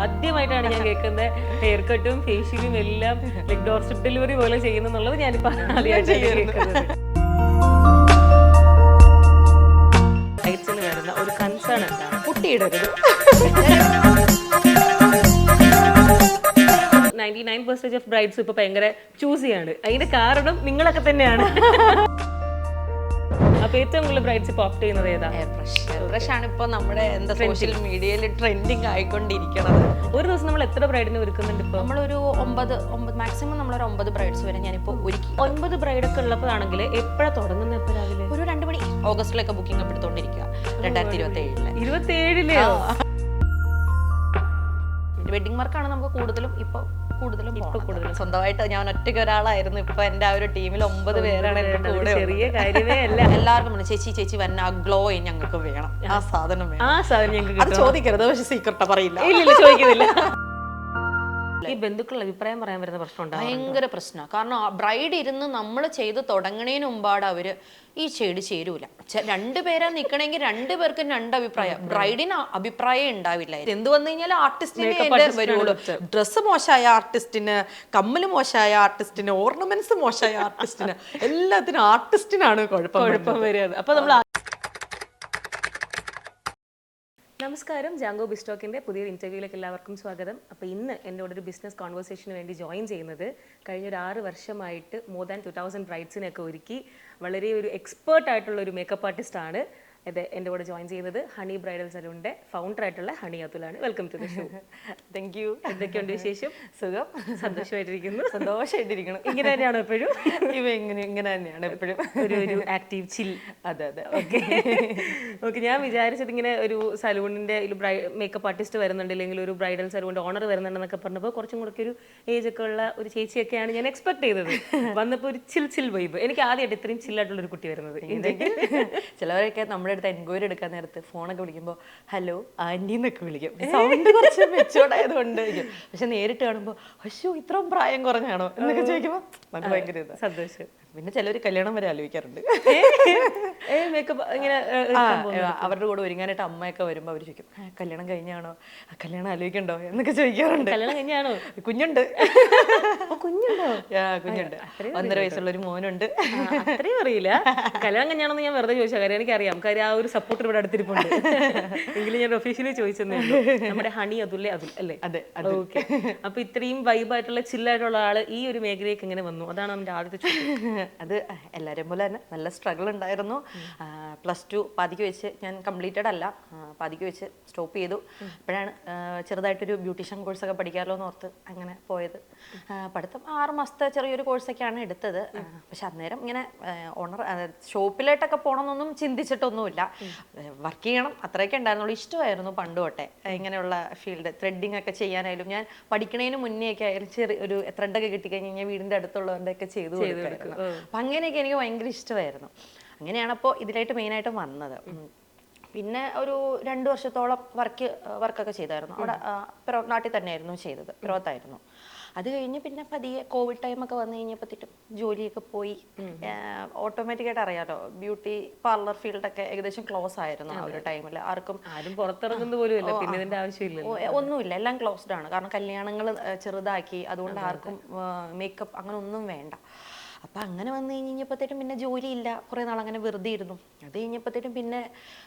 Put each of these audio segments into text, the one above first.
ആദ്യമായിട്ടാണ് ഞാൻ കേൾക്കുന്നത് ഹെയർ കട്ടും ഫേഷ്യലും എല്ലാം ലൈക് ഡോർ സ്റ്റെപ്പ് ഡെലിവറി പോലെ ചെയ്യുന്നുള്ളത് ഞാനിപ്പോ ആദ്യമായിട്ടാണ് കേൾക്കുന്നത്. വരുന്ന ഒരു കൺസേൺ എന്താണ്? കുട്ടിയിടരുത്. 99% ഓഫ് ബ്രൈഡ്സ് ഇപ്പൊ ഭയങ്കര ചൂസിയാണ്. അതിന്റെ കാരണം നിങ്ങളൊക്കെ തന്നെയാണ്. അപ്പൊ ഏറ്റവും കൂടുതൽ ബ്രൈഡ്സ് ഇപ്പൊ ഓപ്റ്റ് ചെയ്യുന്നത് ഏതാ? ഹെയർ ബ്രഷ് ആണ് ഇപ്പൊ നമ്മുടെ സോഷ്യൽ മീഡിയയിൽ ട്രെൻഡിങ് ആയിക്കൊണ്ടിരിക്കുന്നത്. ഒരു ദിവസം നമ്മൾ എത്ര ബ്രൈഡിനെ ഒരുക്കുന്നുണ്ട്? ഇപ്പൊ നമ്മളൊരു 9 മാക്സിമം നമ്മളൊരു 9 ബ്രൈഡ്സ് വരെ ഞാനിപ്പോ ഒരുക്കി. 9 ബ്രൈഡൊക്കെ ഉള്ളപ്പോഴാണെങ്കിൽ എപ്പോഴാണ് തുടങ്ങുന്നത്? എപ്പോൾ രാവിലെ? ഒരു 2 മണി. ഓഗസ്റ്റിലൊക്കെ ബുക്കിംഗ് ഒക്കെ എടുത്തോണ്ടിരിക്കുക. 2027 വെഡിങ് വർക്കാണ് നമുക്ക് കൂടുതലും സ്വന്തമായിട്ട് ഞാൻ ഒറ്റയ്ക്ക് ഒരാളായിരുന്നു. ഇപ്പൊ എന്റെ ആ ഒരു ടീമിൽ 9 പേരാണ് എന്റെ കൂടെ. ചെറിയ കാര്യമേ അല്ല. എല്ലാവർക്കും ചേച്ചി വന്ന ആ ഗ്ലോ ഞങ്ങൾക്ക് വേണം, ആ സാധനം വേണം. ആ സാധനം ഞങ്ങൾക്ക് അത് ചോദിക്കരുത്, പക്ഷെ സീക്രട്ട് പറയില്ല. ഇല്ല ചോദിക്കുന്നില്ല. ഈ ബന്ധുക്കളുടെ അഭിപ്രായം പറയാൻ വരുന്ന പ്രശ്നം ഭയങ്കര പ്രശ്നമാണ്. കാരണം ബ്രൈഡ് ഇരുന്ന് നമ്മൾ ചെയ്ത് തുടങ്ങണേന് മുമ്പാട് അവര് ഈ ഷെയ്ഡ് ചേരൂല. 2 പേരാ നിക്കണമെങ്കിൽ 2 പേർക്കും 2 അഭിപ്രായം. ബ്രൈഡിന് അഭിപ്രായം ഉണ്ടാവില്ല. എന്ത് വന്നു കഴിഞ്ഞാൽ ആർട്ടിസ്റ്റിന് വരുള്ളൂ. ഡ്രസ്സ് മോശമായ ആർട്ടിസ്റ്റിന്, കമ്മല് മോശമായ ആർട്ടിസ്റ്റിന്, ഓർണമെന്റ്സ് മോശമായ ആർട്ടിസ്റ്റിന്, എല്ലാത്തിനും ആർട്ടിസ്റ്റിനാണ് കുഴപ്പം വരിക. അപ്പൊ നമ്മൾ നമസ്കാരം, ജാങ്കോ ബിസ്റ്റോക്കിൻ്റെ പുതിയൊരു ഇൻ്റർവ്യൂയിലേക്ക് എല്ലാവർക്കും സ്വാഗതം. അപ്പോൾ ഇന്ന് എൻ്റെ കൂടെ ഒരു ബിസിനസ് കോൺവെർസേഷന് വേണ്ടി ജോയിൻ ചെയ്യുന്നത് കഴിഞ്ഞൊരു 6 വർഷമായിട്ട് മോർ ദാൻ 2000 ബ്രൈഡ്സിനെയൊക്കെ ഒരുക്കി വളരെ ഒരു എക്സ്പേർട്ട് ആയിട്ടുള്ള ഒരു മേക്കപ്പ് ആർട്ടിസ്റ്റാണ് ഇത് എൻ്റെ കൂടെ ജോയിൻ ചെയ്യുന്നത്. ഹണി ബ്രൈഡൽ സലൂണിൻ്റെ ഫൗണ്ടർ ആയിട്ടുള്ള ഹണി അതുലാണ്. Welcome to the show. Thank you. എന്തൊക്കെയുണ്ട് വിശേഷം? സുഖം, സന്തോഷമായിട്ടിരിക്കുന്നു. ഇങ്ങനെ തന്നെയാണോ എപ്പോഴും? ഇങ്ങനെ തന്നെയാണ് എപ്പോഴും. ഒരു ആക്റ്റീവ് ചിൽ. അതെ. ഓക്കെ. ഞാൻ വിചാരിച്ചത് ഇങ്ങനെ ഒരു സലൂണിൻ്റെ മേക്കപ്പ് ആർട്ടിസ്റ്റ് വരുന്നുണ്ട്, അല്ലെങ്കിൽ ഒരു ബ്രൈഡൽ സലൂണിൻ്റെ ഓണർ വരുന്നുണ്ടെന്നൊക്കെ പറഞ്ഞപ്പോൾ കുറച്ചും കൂടെ ഒരു ഏജ് ഒക്കെ ഉള്ള ഒരു ചേച്ചിയൊക്കെയാണ് ഞാൻ എക്സ്പെക്ട് ചെയ്തത്. വന്നപ്പോൾ ഒരു ചിൽ വൈബ്. എനിക്ക് ആദ്യമായിട്ട് ഇത്രയും ചില്ലായിട്ടുള്ള ഒരു കുട്ടി വരുന്നത്. ചിലവരൊക്കെ നമ്മുടെ അടുത്ത് എൻക്വയറി എടുക്കാൻ നേരത്ത് ഫോണൊക്കെ വിളിക്കുമ്പോൾ ഹലോ ആൻറ്റി എന്നൊക്കെ വിളിക്കും. സൗണ്ട് കുറച്ച് മെച്ചോർഡായതുകൊണ്ട്. പക്ഷെ നേരിട്ട് കാണുമ്പോൾ അശ്യോ ഇത്രയും പ്രായം കുറഞ്ഞാണോ എന്നൊക്കെ ചോദിക്കുമ്പോൾ നമുക്ക് ഭയങ്കര സന്തോഷം. പിന്നെ ചിലർ കല്യാണം വരെ ആലോചിക്കാറുണ്ട്. അവരുടെ കൂടെ ഒരുങ്ങാനായിട്ട് അമ്മയൊക്കെ വരുമ്പോൾ അവർ ചോദിക്കും കല്യാണം കഴിഞ്ഞാണോ, കല്യാണം ആലോചിക്കണ്ടോ എന്നൊക്കെ ചോദിക്കാറുണ്ട്. കല്യാണം കഴിഞ്ഞാണോ? കുഞ്ഞുണ്ട്. 1.5 വയസ്സുള്ള ഒരു മോനുണ്ട്. അത്രയും അറിയില്ല. കല്യാണം കഴിഞ്ഞാണെന്ന് ഞാൻ വെറുതെ ചോദിച്ചാൽ കാര്യം എനിക്കറിയാം. കാര്യം ആ ഒരു സപ്പോർട്ട് ഇവിടെ അടുത്തിരിപ്പുണ്ട്. എങ്കിലും ഞാൻ ഒഫീഷ്യലി ചോദിച്ചതേ ഉള്ളൂ. നമ്മുടെ ഹണി അതുൽ അല്ലേ? അതെ. ഓക്കെ. അപ്പൊ ഇത്രയും വൈബായിട്ടുള്ള ചില്ലായിട്ടുള്ള ആള് ഈ ഒരു മേഖലയിലേക്ക് എങ്ങനെ വന്നു? അതാണ് നമ്മുടെ ആദ്യത്തെ ചോദ്യം. അത് എല്ലാവരെയും പോലെ തന്നെ നല്ല സ്ട്രഗിൾ ഉണ്ടായിരുന്നു. +2 പാതിക്ക് വെച്ച് ഞാൻ കംപ്ലീറ്റഡ് അല്ല, പാതിക്ക് വെച്ച് സ്റ്റോപ്പ് ചെയ്തു. അപ്പോഴാണ് ചെറുതായിട്ടൊരു ബ്യൂട്ടീഷ്യൻ കോഴ്സൊക്കെ പഠിക്കാമല്ലോ എന്ന് ഓർത്ത് അങ്ങനെ പോയത്. പഠിത്തം 6 മാസത്തെ ചെറിയൊരു കോഴ്സൊക്കെയാണ് എടുത്തത്. പക്ഷെ അന്നേരം ഇങ്ങനെ ഓണർ ഷോപ്പിലായിട്ടൊക്കെ പോകണമെന്നൊന്നും ചിന്തിച്ചിട്ടൊന്നുമില്ല. വർക്ക് ചെയ്യണം അത്രയൊക്കെ ഉണ്ടായിരുന്നുള്ളൂ. ഇഷ്ടമായിരുന്നു പണ്ട് തൊട്ടേ ഇങ്ങനെയുള്ള ഫീൽഡ്. ത്രെഡിങ് ഒക്കെ ചെയ്യാനായാലും ഞാൻ പഠിക്കണതിന് മുന്നേ ഒക്കെ ആയാലും ഒരു ത്രെഡൊക്കെ കിട്ടിക്കഴിഞ്ഞാൽ വീടിൻ്റെ അടുത്തുള്ളവരുടെ ഒക്കെ ചെയ്തു കൊടുക്കുമായിരുന്നു. അപ്പം അങ്ങനെയൊക്കെ എനിക്ക് ഭയങ്കര ഇഷ്ടമായിരുന്നു. അങ്ങനെയാണ് അപ്പോൾ ഇതിലായിട്ട് മെയിനായിട്ട് വന്നത്. പിന്നെ ഒരു 2 വർഷത്തോളം വർക്കൊക്കെ ചെയ്തായിരുന്നു. അവിടെ നാട്ടിൽ തന്നെയായിരുന്നു ചെയ്തത്, പിറവത്തായിരുന്നു. അത് കഴിഞ്ഞ് പിന്നെ പതിയെ കോവിഡ് ടൈമൊക്കെ വന്നു കഴിഞ്ഞപ്പോഴത്തേക്കും ജോലിയൊക്കെ പോയി. ഓട്ടോമാറ്റിക്കായിട്ട് അറിയാലോ ബ്യൂട്ടി പാർലർ ഫീൽഡൊക്കെ ഏകദേശം ക്ലോസ് ആയിരുന്നു ആ ഒരു ടൈമിൽ. ആരും പുറത്തിറങ്ങുന്നത് പോലും ഇല്ല. പിന്നെ ഇതിന്റെ ആവശ്യമില്ല, ഒന്നുമില്ല, എല്ലാം ക്ലോസ്ഡ് ആണ്. കാരണം കല്യാണങ്ങൾ ചെറുതാക്കി, അതുകൊണ്ട് ആർക്കും മേക്കപ്പ് അങ്ങനെ ഒന്നും വേണ്ട. അപ്പം അങ്ങനെ വന്നു കഴിഞ്ഞപ്പോഴത്തേക്കും പിന്നെ ജോലിയില്ല, കുറേ നാൾ അങ്ങനെ വെറുതെ ഇരുന്നു. അത് കഴിഞ്ഞപ്പോഴത്തേക്കും പിന്നെ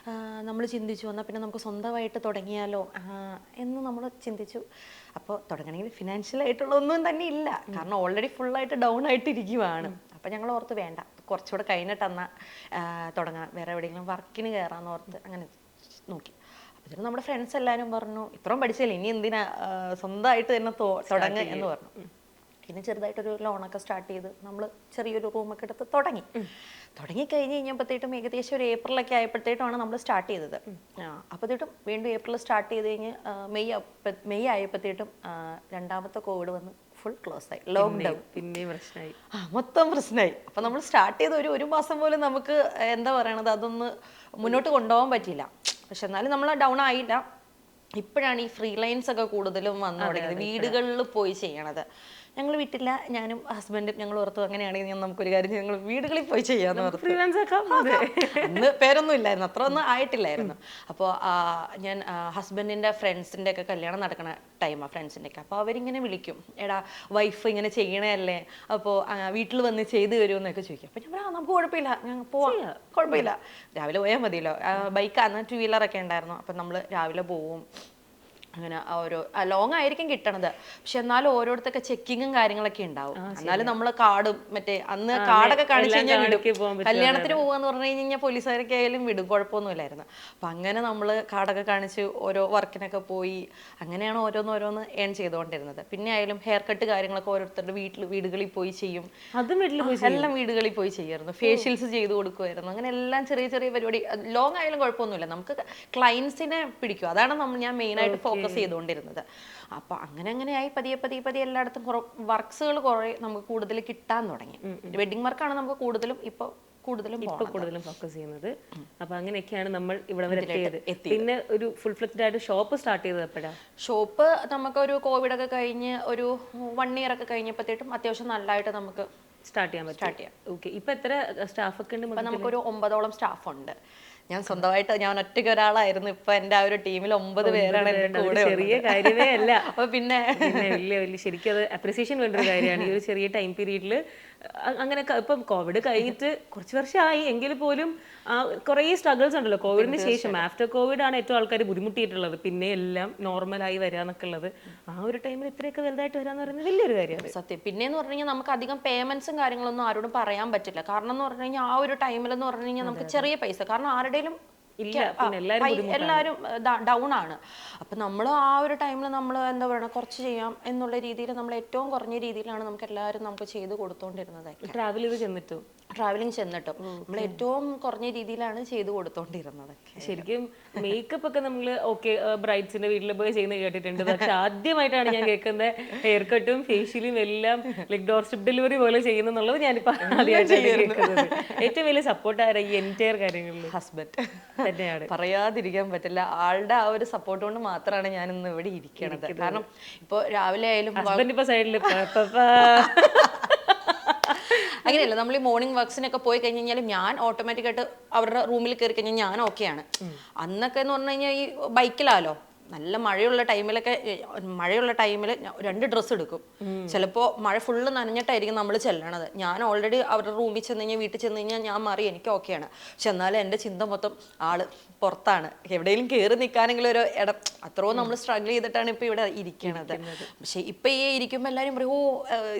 നമ്മൾ ചിന്തിച്ചു വന്നാൽ പിന്നെ നമുക്ക് സ്വന്തമായിട്ട് തുടങ്ങിയാലോ എന്ന് നമ്മൾ ചിന്തിച്ചു. അപ്പോൾ തുടങ്ങണമെങ്കിൽ ഫിനാൻഷ്യലായിട്ടുള്ള ഒന്നും തന്നെ ഇല്ല, കാരണം ഓൾറെഡി ഫുള്ളായിട്ട് ഡൗൺ ആയിട്ടിരിക്കുവാണ്. അപ്പം ഞങ്ങൾ ഓർത്ത് വേണ്ട, കുറച്ചുകൂടെ കഴിഞ്ഞിട്ടെന്നാൽ തുടങ്ങാം, വേറെ എവിടെയെങ്കിലും വർക്കിന് കയറാമെന്ന് ഓർത്ത് അങ്ങനെ നോക്കി. അപ്പോഴത്തേക്കും നമ്മുടെ ഫ്രണ്ട്സ് എല്ലാവരും പറഞ്ഞു ഇത്രയും പഠിച്ചില്ലേ ഇനി എന്തിനാ സ്വന്തമായിട്ട് തന്നെ തുടങ്ങുക എന്ന് പറഞ്ഞു. പിന്നെ ചെറുതായിട്ടൊരു ലോണൊക്കെ സ്റ്റാർട്ട് ചെയ്ത് നമ്മൾ ചെറിയൊരു റൂമൊക്കെ എടുത്ത് തുടങ്ങിക്കഴിഞ്ഞ് കഴിഞ്ഞപ്പോഴത്തേട്ടും ഏകദേശം ഒരു ഏപ്രിലൊക്കെ ആയപ്പോഴത്തേട്ടുമാണ് നമ്മൾ സ്റ്റാർട്ട് ചെയ്തത്. അപ്പോഴത്തേട്ടും വീണ്ടും ഏപ്രിൽ സ്റ്റാർട്ട് ചെയ്ത് കഴിഞ്ഞ് മെയ് ആയപ്പോഴത്തേട്ടും രണ്ടാമത്തെ കോവിഡ് വന്ന് ഫുൾ ക്ലോസ് ആയി, ലോക്ക്ഡൗൺ. പിന്നെ പ്രശ്നമായി, മൊത്തം പ്രശ്നമായി. അപ്പം നമ്മൾ സ്റ്റാർട്ട് ചെയ്ത് ഒരു മാസം പോലും നമുക്ക് എന്താ പറയണത് അതൊന്ന് മുന്നോട്ട് കൊണ്ടുപോകാൻ പറ്റിയില്ല. പക്ഷെ എന്നാലും നമ്മൾ ഡൗൺ ആയില്ല. ഇപ്പോഴാണ് ഈ ഫ്രീലൈൻസ് ഒക്കെ കൂടുതലും വന്നു തുടങ്ങിയത്, വീടുകളിൽ പോയി ചെയ്യണത്. ഞങ്ങൾ വിട്ടില്ല. ഞാനും ഹസ്ബൻഡും ഞങ്ങൾ ഓർത്തു അങ്ങനെയാണെങ്കിൽ നമുക്കൊരു കാര്യം ഞങ്ങൾ വീടുകളിൽ പോയി ചെയ്യാന്ന് ഓർത്തു. ഫ്രീലാൻസ് ആക്കാം. അന്ന് പേരൊന്നും ഇല്ലായിരുന്നു, അത്ര ഒന്നും ആയിട്ടില്ലായിരുന്നു. അപ്പോൾ ഞാൻ ഹസ്ബൻഡിൻ്റെ ഫ്രണ്ട്സിൻ്റെ ഒക്കെ കല്യാണം നടക്കുന്ന ടൈമാണ്, ഫ്രണ്ട്സിൻ്റെ ഒക്കെ. അപ്പോൾ അവരിങ്ങനെ വിളിക്കും, എടാ വൈഫ് ഇങ്ങനെ ചെയ്യണല്ലേ, അപ്പോൾ വീട്ടിൽ വന്ന് ചെയ്ത് തരുമെന്നൊക്കെ ചോദിക്കും. അപ്പോൾ ഞാൻ പറയാം നമുക്ക് കുഴപ്പമില്ല, ഞങ്ങൾ പോവാം, കുഴപ്പമില്ല, രാവിലെ പോയാൽ മതിയല്ലോ. ബൈക്കാണ്, 2 വീലറൊക്കെ ഉണ്ടായിരുന്നു. അപ്പം നമ്മൾ രാവിലെ പോവും. അങ്ങനെ ഓരോ ലോങ് ആയിരിക്കും കിട്ടണത്, പക്ഷെ എന്നാലും ഓരോരുത്തൊക്കെ ചെക്കിങ്ങും കാര്യങ്ങളൊക്കെ ഉണ്ടാവും. എന്നാലും നമ്മൾ കാർഡും മറ്റേ അന്ന് കാർഡൊക്കെ കാണിച്ചു കഴിഞ്ഞാൽ വിടും. കല്യാണത്തിന് പോകാന്ന് പറഞ്ഞു കഴിഞ്ഞാൽ പോലീസുകാരൊക്കെ ആയാലും വിടും, കുഴപ്പമൊന്നുമില്ലായിരുന്നു. അപ്പം അങ്ങനെ നമ്മൾ കാർഡൊക്കെ കാണിച്ച് ഓരോ വർക്കിനൊക്കെ പോയി അങ്ങനെയാണ് ഓരോന്ന് ഏൺ ചെയ്തുകൊണ്ടിരുന്നത്. പിന്നെ ആയാലും ഹെയർ കട്ട് കാര്യങ്ങളൊക്കെ ഓരോരുത്തരുടെ വീടുകളിൽ പോയി ചെയ്യും. എല്ലാം വീടുകളിൽ പോയി ചെയ്യായിരുന്നു. ഫേഷ്യൽസ് ചെയ്ത് കൊടുക്കുമായിരുന്നു. അങ്ങനെ എല്ലാം ചെറിയ ചെറിയ പരിപാടി. ലോങ് ആയാലും കുഴപ്പമൊന്നുമില്ല, നമുക്ക് ക്ലയൻസിനെ പിടിക്കും. അതാണ് ഞാൻ മെയിനായിട്ട് ഫോക്കസ് ചെയ്തുകൊണ്ടിരുന്നത്. അപ്പൊ അങ്ങനെയായി പതിയെ എല്ലായിടത്തും വർക്ക്സുകൾ കുറെ നമുക്ക് കൂടുതൽ കിട്ടാൻ തുടങ്ങി. വെഡിങ് വർക്കാണ് നമുക്ക് കൂടുതലും കൂടുതലും ഫോക്കസ് ചെയ്യുന്നത്. അപ്പൊ അങ്ങനെയൊക്കെയാണ് നമ്മൾ ഇവിടെ വരെ എത്തിയത്. പിന്നെ ഒരു ഫുൾ ഫ്ലെഡ്ജഡ് ആയിട്ട് ഷോപ്പ് സ്റ്റാർട്ട് ചെയ്തത് എപ്പോഴാണ്? ഷോപ്പ് നമുക്കൊരു കോവിഡ് ഒക്കെ കഴിഞ്ഞ് ഒരു 1 ഇയർ ഒക്കെ കഴിഞ്ഞപ്പോഴത്തേക്കും അത്യാവശ്യം നല്ലതായിട്ട് നമുക്ക് സ്റ്റാർട്ട് ചെയ്യാം. ഓക്കെ, ഇപ്പൊ എത്ര സ്റ്റാഫ് ഒക്കെ ഉണ്ട്? ഇപ്പൊ നമുക്കൊരു 9ഓളം സ്റ്റാഫ് ഉണ്ട്. ഞാൻ സ്വന്തമായിട്ട് ഞാൻ ഒറ്റയ്ക്ക് ഒരാളായിരുന്നു. ഇപ്പൊ എന്റെ ആ ഒരു ടീമിൽ 9 പേരാണ് എന്റെ കൂടെ. ചെറിയ കാര്യമേ അല്ല. അപ്പൊ പിന്നെ വലിയ ശരിക്കും അത് അപ്രിസിയേഷൻ വേണ്ട ഒരു കാര്യമാണ്. ഈ ഒരു ചെറിയ ടൈം പീരീഡിൽ അങ്ങനെ ഇപ്പം കോവിഡ് കഴിഞ്ഞിട്ട് കുറച്ച് വർഷമായി എങ്കിൽ പോലും കുറേ സ്ട്രഗിൾസ് ഉണ്ടല്ലോ കോവിഡിന് ശേഷം. ആഫ്റ്റർ കോവിഡ് ആണ് ഏറ്റവും ആൾക്കാർ ബുദ്ധിമുട്ടിയിട്ടുള്ളത്. പിന്നെ എല്ലാം നോർമലായി വരാന്നൊക്കെ ഉള്ളത്. ആ ഒരു ടൈമിൽ ഇത്രയൊക്കെ വലുതായിട്ട് വരാന്ന് പറയുന്നത് വലിയൊരു കാര്യമാണ്. സത്യം. പിന്നെന്ന് പറഞ്ഞു കഴിഞ്ഞാൽ നമുക്ക് അധികം പേയ്മെന്റ്സും കാര്യങ്ങളൊന്നും ആരോടും പറയാൻ പറ്റില്ല. കാരണം എന്ന് പറഞ്ഞു കഴിഞ്ഞാൽ ആ ഒരു ടൈമിലെന്ന് പറഞ്ഞു കഴിഞ്ഞാൽ നമുക്ക് ചെറിയ പൈസ, കാരണം ആരുടെയും എല്ലാവരും ഡൗൺ ആണ്. അപ്പൊ നമ്മൾ ആ ഒരു ടൈമിൽ നമ്മൾ എന്താ പറയുക കുറച്ച് ചെയ്യാം എന്നുള്ള രീതിയിൽ നമ്മൾ ഏറ്റവും കുറഞ്ഞ രീതിയിലാണ് നമുക്ക് എല്ലാവരും നമുക്ക് ചെയ്ത് കൊടുത്തോണ്ടിരുന്നത്. ട്രാവലിംഗ് ചെന്നിട്ടും നമ്മൾ ഏറ്റവും കുറഞ്ഞ രീതിയിലാണ് ചെയ്ത് കൊടുത്തോണ്ടിരുന്നത്. ശരിക്കും മേക്കപ്പ് ഒക്കെ നമ്മൾ ഓക്കെ ബ്രൈഡ്സിന്റെ വീട്ടിൽ പോയി ചെയ്യുന്നത് കേട്ടിട്ടുണ്ട്. പക്ഷെ ആദ്യമായിട്ടാണ് ഞാൻ കേൾക്കുന്നത് ഹെയർ കട്ടും ഫേഷ്യലും എല്ലാം ലൈക് ഡോർ സ്റ്റെപ്പ് ഡെലിവറി പോലെ ചെയ്യുന്നുള്ളത്. ഞാനിപ്പോ ആദ്യമായിട്ടാണ് കേൾക്കുന്നത്. ഏറ്റവും വലിയ സപ്പോർട്ട് ആരാ ഈ എൻറ്റയർ കാര്യങ്ങളിൽ? ഹസ്ബൻഡ് തന്നെയാണ്, പറയാതിരിക്കാൻ പറ്റില്ല. ആളുടെ ആ ഒരു സപ്പോർട്ട് കൊണ്ട് മാത്രമാണ് ഞാൻ ഇന്ന് ഇവിടെ ഇരിക്കണത്. കാരണം ഇപ്പൊ രാവിലെ ആയാലും ഹസ്ബൻഡ് ഇപ്പൊ സൈഡിൽ അങ്ങനെയല്ല, നമ്മൾ ഈ മോർണിംഗ് വർക്ക്സിനൊക്കെ പോയി കഴിഞ്ഞ് കഴിഞ്ഞാൽ ഞാൻ ഓട്ടോമാറ്റിക്കായിട്ട് അവരുടെ റൂമിൽ കയറി കഴിഞ്ഞാൽ ഞാൻ ഓക്കെയാണ്. അന്നൊക്കെ എന്ന് പറഞ്ഞു കഴിഞ്ഞാൽ ഈ ബൈക്കിലാലോ നല്ല മഴയുള്ള ടൈമിൽ 2 ഡ്രസ്സ് എടുക്കും. ചിലപ്പോൾ മഴ ഫുള്ള് നനഞ്ഞിട്ടായിരിക്കും നമ്മൾ ചെല്ലണത്. ഞാൻ ഓൾറെഡി അവരുടെ റൂമിൽ ചെന്ന് കഴിഞ്ഞാൽ വീട്ടിൽ ചെന്ന് കഴിഞ്ഞാൽ ഞാൻ മാറി എനിക്ക് ഓക്കെയാണ്. പക്ഷെ എന്നാലും എൻ്റെ ചിന്ത മൊത്തം ആള് പുറത്താണ്. എവിടെയെങ്കിലും കയറി നിൽക്കാനെങ്കിലും ഒരു ഇടം. അത്രയും നമ്മൾ സ്ട്രഗിൾ ചെയ്തിട്ടാണ് ഇപ്പൊ ഇവിടെ ഇരിക്കണത്. പക്ഷെ ഇപ്പൊ ഈ ഇരിക്കുമ്പോൾ എല്ലാവരും പറയും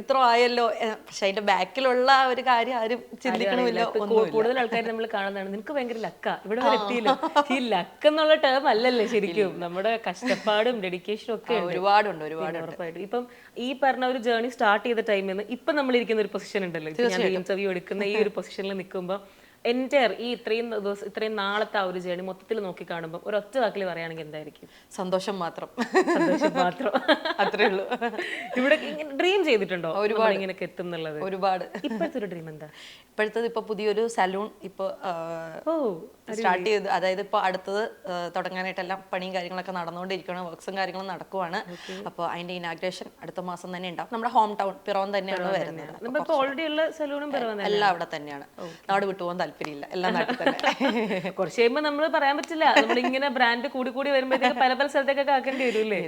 ഇത്ര ആയല്ലോ. പക്ഷെ അതിന്റെ ബാക്കിലുള്ള ഒരു കാര്യം ആരും ചിന്തിക്കണമില്ല. കൂടുതൽ ആൾക്കാർ നമ്മൾ കാണുന്നതാണ് നിനക്ക് ഭയങ്കര ലക്കാ ഇവിടെ വരെ എത്തിയില്ല. ഈ ലക്ക് എന്നുള്ള ടേം അല്ലല്ലേ ശരിക്കും. നമ്മുടെ കഷ്ടപ്പാടും ഡെഡിക്കേഷനും ഒക്കെ ഒരുപാടുണ്ട്. ഉറപ്പായിട്ടും. ഇപ്പം ഈ പറഞ്ഞ ഒരു ജേർണി സ്റ്റാർട്ട് ചെയ്ത ടൈമിൽ നിന്ന് ഇപ്പൊ നമ്മൾ ഇരിക്കുന്ന ഒരു പൊസിഷൻ ഉണ്ടല്ലോ, ഞാൻ ഇന്റർവ്യൂ എടുക്കുന്ന ഈ ഒരു പൊസിഷനിൽ നിൽക്കുമ്പോൾ എൻറ്റയർ ഈ ഇത്രയും നാളത്തെ ആ ഒരു ജേർണി മൊത്തത്തിൽ നോക്കി കാണുമ്പോൾ ഒരൊറ്റ വാക്കിൽ പറയുകയാണെങ്കിൽ എന്തായിരിക്കും? സന്തോഷം മാത്രം. അത്രേ ഉള്ളൂ. ഇവിടെ ഡ്രീം ചെയ്തിട്ടുണ്ടോ ഒരുപാട് ഇങ്ങനെയൊക്കെ എത്തും എന്നുള്ളത്? ഒരുപാട്. ഇപ്പോഴത്തെ ഒരു ഡ്രീം എന്താ? ഇപ്പോഴത്തത് ഇപ്പൊ പുതിയൊരു സലൂൺ ഇപ്പൊ സ്റ്റാർട്ട് ചെയ്ത്, അതായത് ഇപ്പൊ അടുത്തത് തുടങ്ങാനായിട്ടെല്ലാം പണിയും കാര്യങ്ങളൊക്കെ നടന്നുകൊണ്ടിരിക്കുകയാണ്. വർക്ക്സും കാര്യങ്ങളും നടക്കുവാണ്. അപ്പോൾ അതിന്റെ ഇനാഗ്രേഷൻ അടുത്ത മാസം തന്നെ ഉണ്ടാവും. നമ്മുടെ ഹോം ടൗൺ പിറവം തന്നെയാണ് വരുന്നത്. ഓൾറെഡി ഉള്ള സലൂണും എല്ലാം അവിടെ തന്നെയാണ്. നാട് വിട്ടുപോകാൻ താല്പര്യമില്ല, എല്ലാം നാട്ടിൽ തന്നെ. കുറച്ച് കഴിയുമ്പോൾ നമ്മൾ പറയാൻ പറ്റില്ല, നമ്മൾ ഇങ്ങനെ ബ്രാൻഡ് കൂടി വരുമ്പോഴത്തേക്ക് പല സ്ഥലത്തേക്കൊക്കെ ആക്കേണ്ടി വരില്ലേ?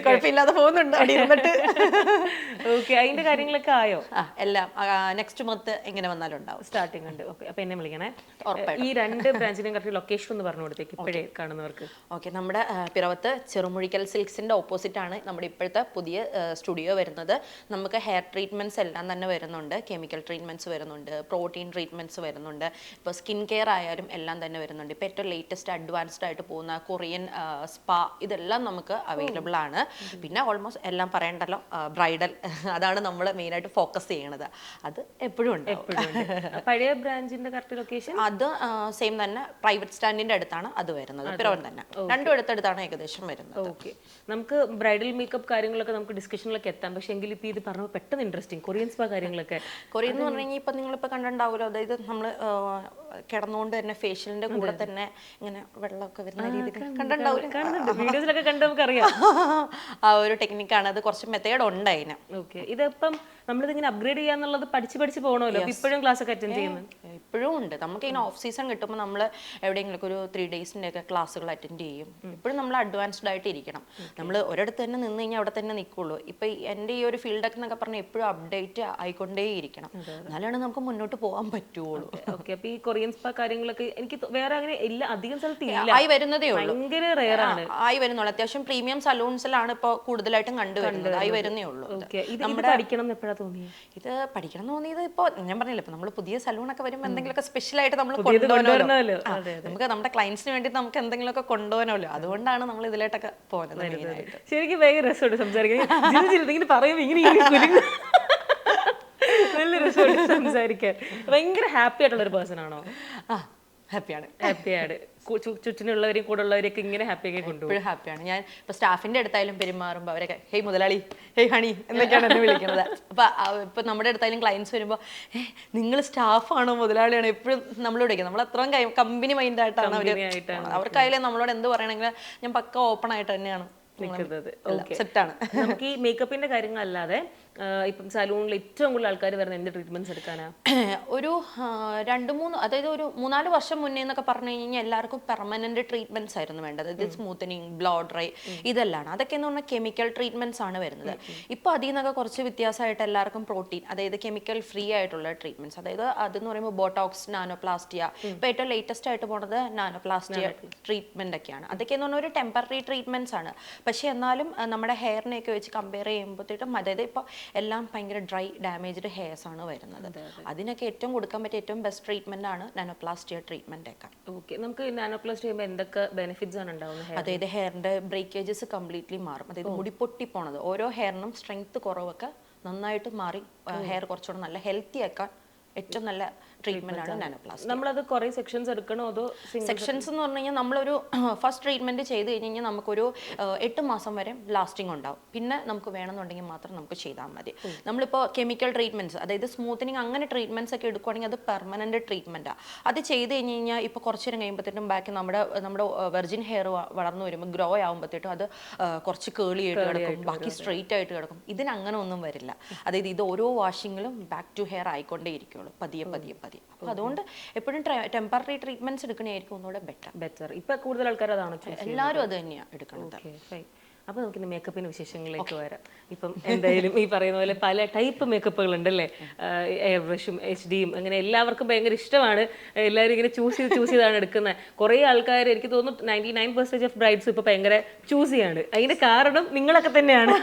കുഴപ്പമില്ലാതെ പോകുന്നുണ്ട്. ഓക്കെ, അതിന്റെ കാര്യങ്ങളൊക്കെ ആയോ? എല്ലാം നെക്സ്റ്റ് മന്ത് എങ്ങനെ വന്നാലും ഉണ്ടാവും. സ്റ്റാർട്ടിംഗ് ഉണ്ട്. ഓക്കെ, അപ്പൊ എന്നെ വിളിക്കണേ. ഈ 2 ബ്രാഞ്ചിനെയും കറക്റ്റ് ലൊക്കേഷൻ ഒന്ന് പറഞ്ഞു കൊടുത്തേക്ക് ഇപ്പോഴേ കാണുന്നവർക്ക്. ഓക്കെ, നമ്മുടെ പിറവത്ത് ചെറുമുഴിക്കൽ സിൽക്സിന്റെ ഓപ്പോസിറ്റ് ആണ് നമ്മുടെ ഇപ്പോഴത്തെ പുതിയ സ്റ്റുഡിയോ വരുന്നത്. നമുക്ക് ഹെയർ ട്രീറ്റ്മെന്റ്സ് എല്ലാം തന്നെ വരുന്നുണ്ട്. കെമിക്കൽ ട്രീറ്റ്മെന്റ്സ് വരുന്നുണ്ട്, പ്രോട്ടീൻ ട്രീറ്റ്മെന്റ്സ് വരുന്നുണ്ട്. ഇപ്പോൾ സ്കിൻ കെയർ ആയാലും എല്ലാം തന്നെ വരുന്നുണ്ട്. ഇപ്പോൾ ഏറ്റവും ലേറ്റസ്റ്റ് അഡ്വാൻസ്ഡ് ആയിട്ട് പോകുന്ന കൊറിയൻ സ്പാ ഇതെല്ലാം നമുക്ക് അവൈലബിൾ ആണ്. പിന്നെ ഓൾമോസ്റ്റ് എല്ലാം പറയണ്ടല്ലോ, ബ്രൈഡൽ അതാണ് നമ്മൾ മെയിനായിട്ട് ഫോക്കസ് ചെയ്യണത്. അത് എപ്പോഴും ഉണ്ട്. പഴയ ബ്രാഞ്ചിന്റെ കറക്റ്റ് ലൊക്കേഷൻ അത് സെയിം തന്നെ, പ്രൈവറ്റ് സ്റ്റാൻഡിന്റെ അടുത്താണ് അത് വരുന്നത്. പിറവം തന്നെ, രണ്ടും അടുത്തടുത്താണ് ഏകദേശം വരുന്നത്. ഓക്കെ, നമുക്ക് ബ്രൈഡൽ മേക്കപ്പ് കാര്യങ്ങളൊക്കെ നമുക്ക് ഡിസ്കഷനിലൊക്കെ എത്താം. പക്ഷെ എങ്കിൽ ഇപ്പൊ ഇത് പറഞ്ഞപ്പോൾ പെട്ടെന്ന് ഇൻട്രസ്റ്റിംഗ് കൊറിയൻ സ്പാ കാര്യങ്ങളൊക്കെ. കൊറിയൻ എന്ന് പറഞ്ഞു കഴിഞ്ഞാൽ ഇപ്പൊ നിങ്ങളിപ്പോ കണ്ടിട്ടുണ്ടാവുമല്ലോ, അതായത് നമ്മൾ കിടന്നുകൊണ്ട് തന്നെ ഫേഷ്യലിന്റെ കൂടെ തന്നെ ഇങ്ങനെ വെള്ളമൊക്കെ വരുന്ന രീതിയിൽ കണ്ടിട്ടുണ്ടാവില്ല. കാണുന്നുണ്ട്, വീഡിയോസിലൊക്കെ കണ്ട് നമുക്കറിയാം. ആ ഒരു ടെക്നിക്കാണ് അത്. കുറച്ച് മെത്തേഡ് ഉണ്ട് അതിന്. ഓക്കെ, ഇതിപ്പം നമ്മളിതിങ്ങനെ അപ്ഗ്രേഡ് ചെയ്യാന്നുള്ളത് പഠിച്ച് പോകണമല്ലോ. ഇപ്പോഴും ക്ലാസ് ഒക്കെ അറ്റൻഡ് ചെയ്യുന്നു? ഇപ്പോഴും ഉണ്ട്. നമുക്ക് ഇങ്ങനെ ഓഫ് സീസൺ കിട്ടുമ്പോൾ നമ്മൾ എവിടെയെങ്കിലും ഒരു 3 ഡേയ്സിന്റെ ഒക്കെ ക്ലാസ്സുകൾ അറ്റൻഡ് ചെയ്യും. ഇപ്പോഴും നമ്മൾ അഡ്വാൻസ്ഡ് ആയിട്ട് ഇരിക്കണം. നമ്മൾ ഒരിടത്ത് തന്നെ നിന്ന് കഴിഞ്ഞാൽ അവിടെ തന്നെ നിൽക്കുള്ളൂ. ഇപ്പൊ എൻ്റെ ഈ ഒരു ഫീൽഡൊക്കെ എന്നൊക്കെ പറഞ്ഞാൽ എപ്പോഴും അപ്ഡേറ്റ് ആയിക്കൊണ്ടേ ഇരിക്കണം, എന്നാലാണ് നമുക്ക് മുന്നോട്ട് പോകാൻ പറ്റുള്ളൂ. ഓക്കെ, അപ്പൊ ഈ കൊറിയൻ സ്പാ കാര്യങ്ങളൊക്കെ എനിക്ക് വേറെ അങ്ങനെ ഇല്ല, അധികം സ്ഥലത്ത് ഇല്ല, ആയി വരുന്നതേ ഉള്ളൂ. ഭയങ്കര റെയർ ആണ്. ആയി വരുന്നുള്ളൂ. അത്യാവശ്യം പ്രീമിയം സലൂൺസിലാണ് ഇപ്പോൾ കൂടുതലായിട്ടും കണ്ടുവരുന്നത്. ആയി വരുന്നേ ഉള്ളൂ. ഇത് പഠിക്കണം എന്ന് എപ്പോഴാണ് തോന്നിയത്? ഇത് പഠിക്കണം എന്ന് തോന്നിയത് ഇപ്പോൾ ഞാൻ പറഞ്ഞില്ല, ഇപ്പൊ നമ്മൾ പുതിയ സലൂണൊക്കെ വരുമ്പോൾ എന്തെങ്കിലുമൊക്കെ സ്പെഷ്യൽ ആയിട്ട് നമ്മൾ കൊണ്ടുപോകണമല്ലോ. നമുക്ക് നമ്മുടെ ക്ലയൻസിന് വേണ്ടി നമുക്ക് എന്തെങ്കിലുമൊക്കെ കൊണ്ടുപോകാനല്ലോ. അതുകൊണ്ടാണ് നമ്മൾ ഇതിലോട്ടൊക്കെ പോകുന്നത്. ശരിക്കും ഭയങ്കര രസമുണ്ട് സംസാരിക്കാൻ. ഇങ്ങനെ പറയുമ്പോൾ ഇങ്ങനെ നല്ല രസമുണ്ട് സംസാരിക്കാൻ. ഭയങ്കര ഹാപ്പി ആയിട്ടുള്ള ഒരു പേഴ്സൺ ആണോ? ഹാപ്പിയാണ്. ചുറ്റിനുള്ളവരെയും കൂടെ ഉള്ളവരെയൊക്കെ ഇങ്ങനെ ഹാപ്പിയാക്കി കൊണ്ടുപോകും. എപ്പോഴും ഹാപ്പിയാണ്. ഞാൻ ഇപ്പൊ സ്റ്റാഫിന്റെ അടുത്തായാലും പെരുമാറുമ്പോൾ അവരൊക്കെ ഹേയ് മുതലാളി, ഹേയ് ഹണി എന്നൊക്കെയാണ് എന്നെ വിളിക്കുന്നത്. അപ്പൊ ഇപ്പൊ നമ്മുടെ അടുത്തായാലും ക്ലയൻസ് വരുമ്പോൾ നിങ്ങൾ സ്റ്റാഫാണോ മുതലാളിയാണോ എപ്പോഴും നമ്മളോട് വിളിക്കുന്നത്. നമ്മൾ അത്രയും കമ്പനി മൈൻഡ് ആയിട്ടാണ് അവർക്കായാലും നമ്മളോട് എന്ത് പറയണമെങ്കിൽ ഞാൻ പക്ക ഓപ്പൺ ആയിട്ട് തന്നെയാണ് നിൽക്കുന്നത്. സെറ്റാണ്. നമുക്ക് ഈ മേക്കപ്പിന്റെ കാര്യങ്ങളല്ലാതെ ഇപ്പം സലൂണിൽ ഏറ്റവും കൂടുതൽ ആൾക്കാർ വരുന്ന എന്ത് ട്രീറ്റ്മെന്റ്സ് എടുക്കാനാ? ഒരു 2-3 അതായത് ഒരു 3-4 വർഷം മുന്നേ എന്നൊക്കെ പറഞ്ഞു കഴിഞ്ഞാൽ എല്ലാവർക്കും പെർമനന്റ് ട്രീറ്റ്മെന്റ്സ് ആയിരുന്നു വേണ്ടത്. അതായത് സ്മൂത്തനിങ്, ബ്ലോ ഡ്രൈ, ഇതെല്ലാം. അതൊക്കെ എന്ന് പറഞ്ഞാൽ കെമിക്കൽ ട്രീറ്റ്മെന്റ്സ് ആണ് വരുന്നത്. ഇപ്പോൾ അതിൽ നിന്നൊക്കെ കുറച്ച് വ്യത്യാസമായിട്ട് എല്ലാവർക്കും പ്രോട്ടീൻ, അതായത് കെമിക്കൽ ഫ്രീ ആയിട്ടുള്ള ട്രീറ്റ്മെന്റ്സ്, അതായത് അതെന്ന് പറയുമ്പോൾ ബോട്ടോക്സ്, നാനോപ്ലാസ്റ്റിയ, ഇപ്പോൾ ഏറ്റവും ലേറ്റസ്റ്റ് ആയിട്ട് പോണത് നാനോപ്ലാസ്റ്റിയ ട്രീറ്റ്മെന്റ് ഒക്കെയാണ്. അതൊക്കെ എന്ന് പറഞ്ഞാൽ ഒരു ടെമ്പററി ട്രീറ്റ്മെന്റ്സ് ആണ്. പക്ഷെ എന്നാലും നമ്മുടെ ഹെയറിനെയൊക്കെ വെച്ച് കമ്പയർ ചെയ്യുമ്പോഴത്തേക്കും അതായത് ഇപ്പോൾ എല്ലാം ഭയങ്കര ഡ്രൈ ഡാമേജ്ഡ് ഹെയർസ് ആണ് വരുന്നത്. അതിനൊക്കെ ഏറ്റവും കൊടുക്കാൻ പറ്റിയ ഏറ്റവും ബെസ്റ്റ് ട്രീറ്റ്മെന്റ് ആണ് നാനോപ്ലാസ്റ്റിയ ട്രീറ്റ്മെന്റ് ഒക്കെ. ഓക്കെ, നമുക്ക് നാനോപ്ലാസ്റ്റി ചെയ്യുമ്പോൾ എന്തൊക്കെ ബെനിഫിറ്റ്സ് ആണ് ഉണ്ടാവുന്നത്? അതായത് ഹെയറിന്റെ ബ്രേക്കേജസ് കംപ്ലീറ്റ്ലി മാറും. അതായത് മുടി പൊട്ടി പോണത്, ഓരോ ഹെയറിനും സ്ട്രെങ്ത് കുറവൊക്കെ നന്നായിട്ട് മാറി ഹെയർ കുറച്ചുകൂടെ നല്ല ഹെൽത്തി ആക്കാൻ ഏറ്റവും നല്ല ട്രീറ്റ്മെന്റ് ആണ് നാനോപ്ലാസ്റ്റി. നമ്മളത് കുറേ സെക്ഷൻസ് എടുക്കണോ അതോ? സെക്ഷൻസ് എന്ന് പറഞ്ഞു കഴിഞ്ഞാൽ നമ്മളൊരു ഫസ്റ്റ് ട്രീറ്റ്മെന്റ് ചെയ്ത് കഴിഞ്ഞ് കഴിഞ്ഞാൽ നമുക്കൊരു 8 മാസം വരെ ലാസ്റ്റിംഗ് ഉണ്ടാവും. പിന്നെ നമുക്ക് വേണമെന്നുണ്ടെങ്കിൽ മാത്രം നമുക്ക് ചെയ്താൽ മതി. നമ്മളിപ്പോൾ കെമിക്കൽ ട്രീറ്റ്മെന്റ്സ്, അതായത് സ്മൂത്തനിങ് അങ്ങനെ ട്രീറ്റ്മെന്റ്സ് ഒക്കെ എടുക്കുകയാണെങ്കിൽ അത് പെർമനന്റ് ട്രീറ്റ്മെന്റാണ്. അത് ചെയ്ത് കഴിഞ്ഞ് കഴിഞ്ഞാൽ ഇപ്പോൾ കുറച്ച് നേരം കഴിയുമ്പോഴത്തേക്കും ബാക്കി നമ്മുടെ വെർജിൻ ഹെയർ വളർന്നു വരുമ്പോൾ ഗ്രോ ആകുമ്പോഴത്തേക്കും അത് കുറച്ച് കേളി ആയിട്ട് കിടക്കും, ബാക്കി സ്ട്രെയിറ്റ് ആയിട്ട് കിടക്കും. ഇതിന് അങ്ങനെ ഒന്നും വരില്ല. അതായത് ഇത് ഓരോ വാഷിങ്ങിലും ബാക്ക് ടു ഹെയർ ആയിക്കൊണ്ടേ ഇരിക്കുള്ളൂ, പതിയെ. അപ്പോൾ അതുകൊണ്ട് എപ്പോഴും ടെമ്പററി ട്രീറ്റ്മെന്റ്സ് എടുക്കണമായിരിക്കും ഒന്നുകൂടെ ബെറ്റർ. ഇപ്പൊ കൂടുതൽ ആൾക്കാർ അതാണ് എല്ലാവരും അത് തന്നെയാണ് എടുക്കുന്നത്. അപ്പോൾ നമുക്കിന്ന് മേക്കപ്പിൻ്റെ വിശേഷങ്ങളിലേക്ക് വരാം. ഇപ്പം എന്തായാലും ഈ പറയുന്ന പോലെ പല ടൈപ്പ് മേക്കപ്പുകൾ ഉണ്ടല്ലേ, എയർ ബ്രഷും HD യും അങ്ങനെ എല്ലാവർക്കും ഭയങ്കര ഇഷ്ടമാണ്. എല്ലാവരും ഇങ്ങനെ ചൂസ് ചെയ്താണ് എടുക്കുന്നത്. കുറേ ആൾക്കാർ, എനിക്ക് തോന്നുന്നു 99% ഓഫ് ബ്രൈഡ്സ് ഇപ്പോൾ ഭയങ്കര ചൂസ് ചെയ്യാണ്. അതിൻ്റെ കാരണം നിങ്ങളൊക്കെ തന്നെയാണ്.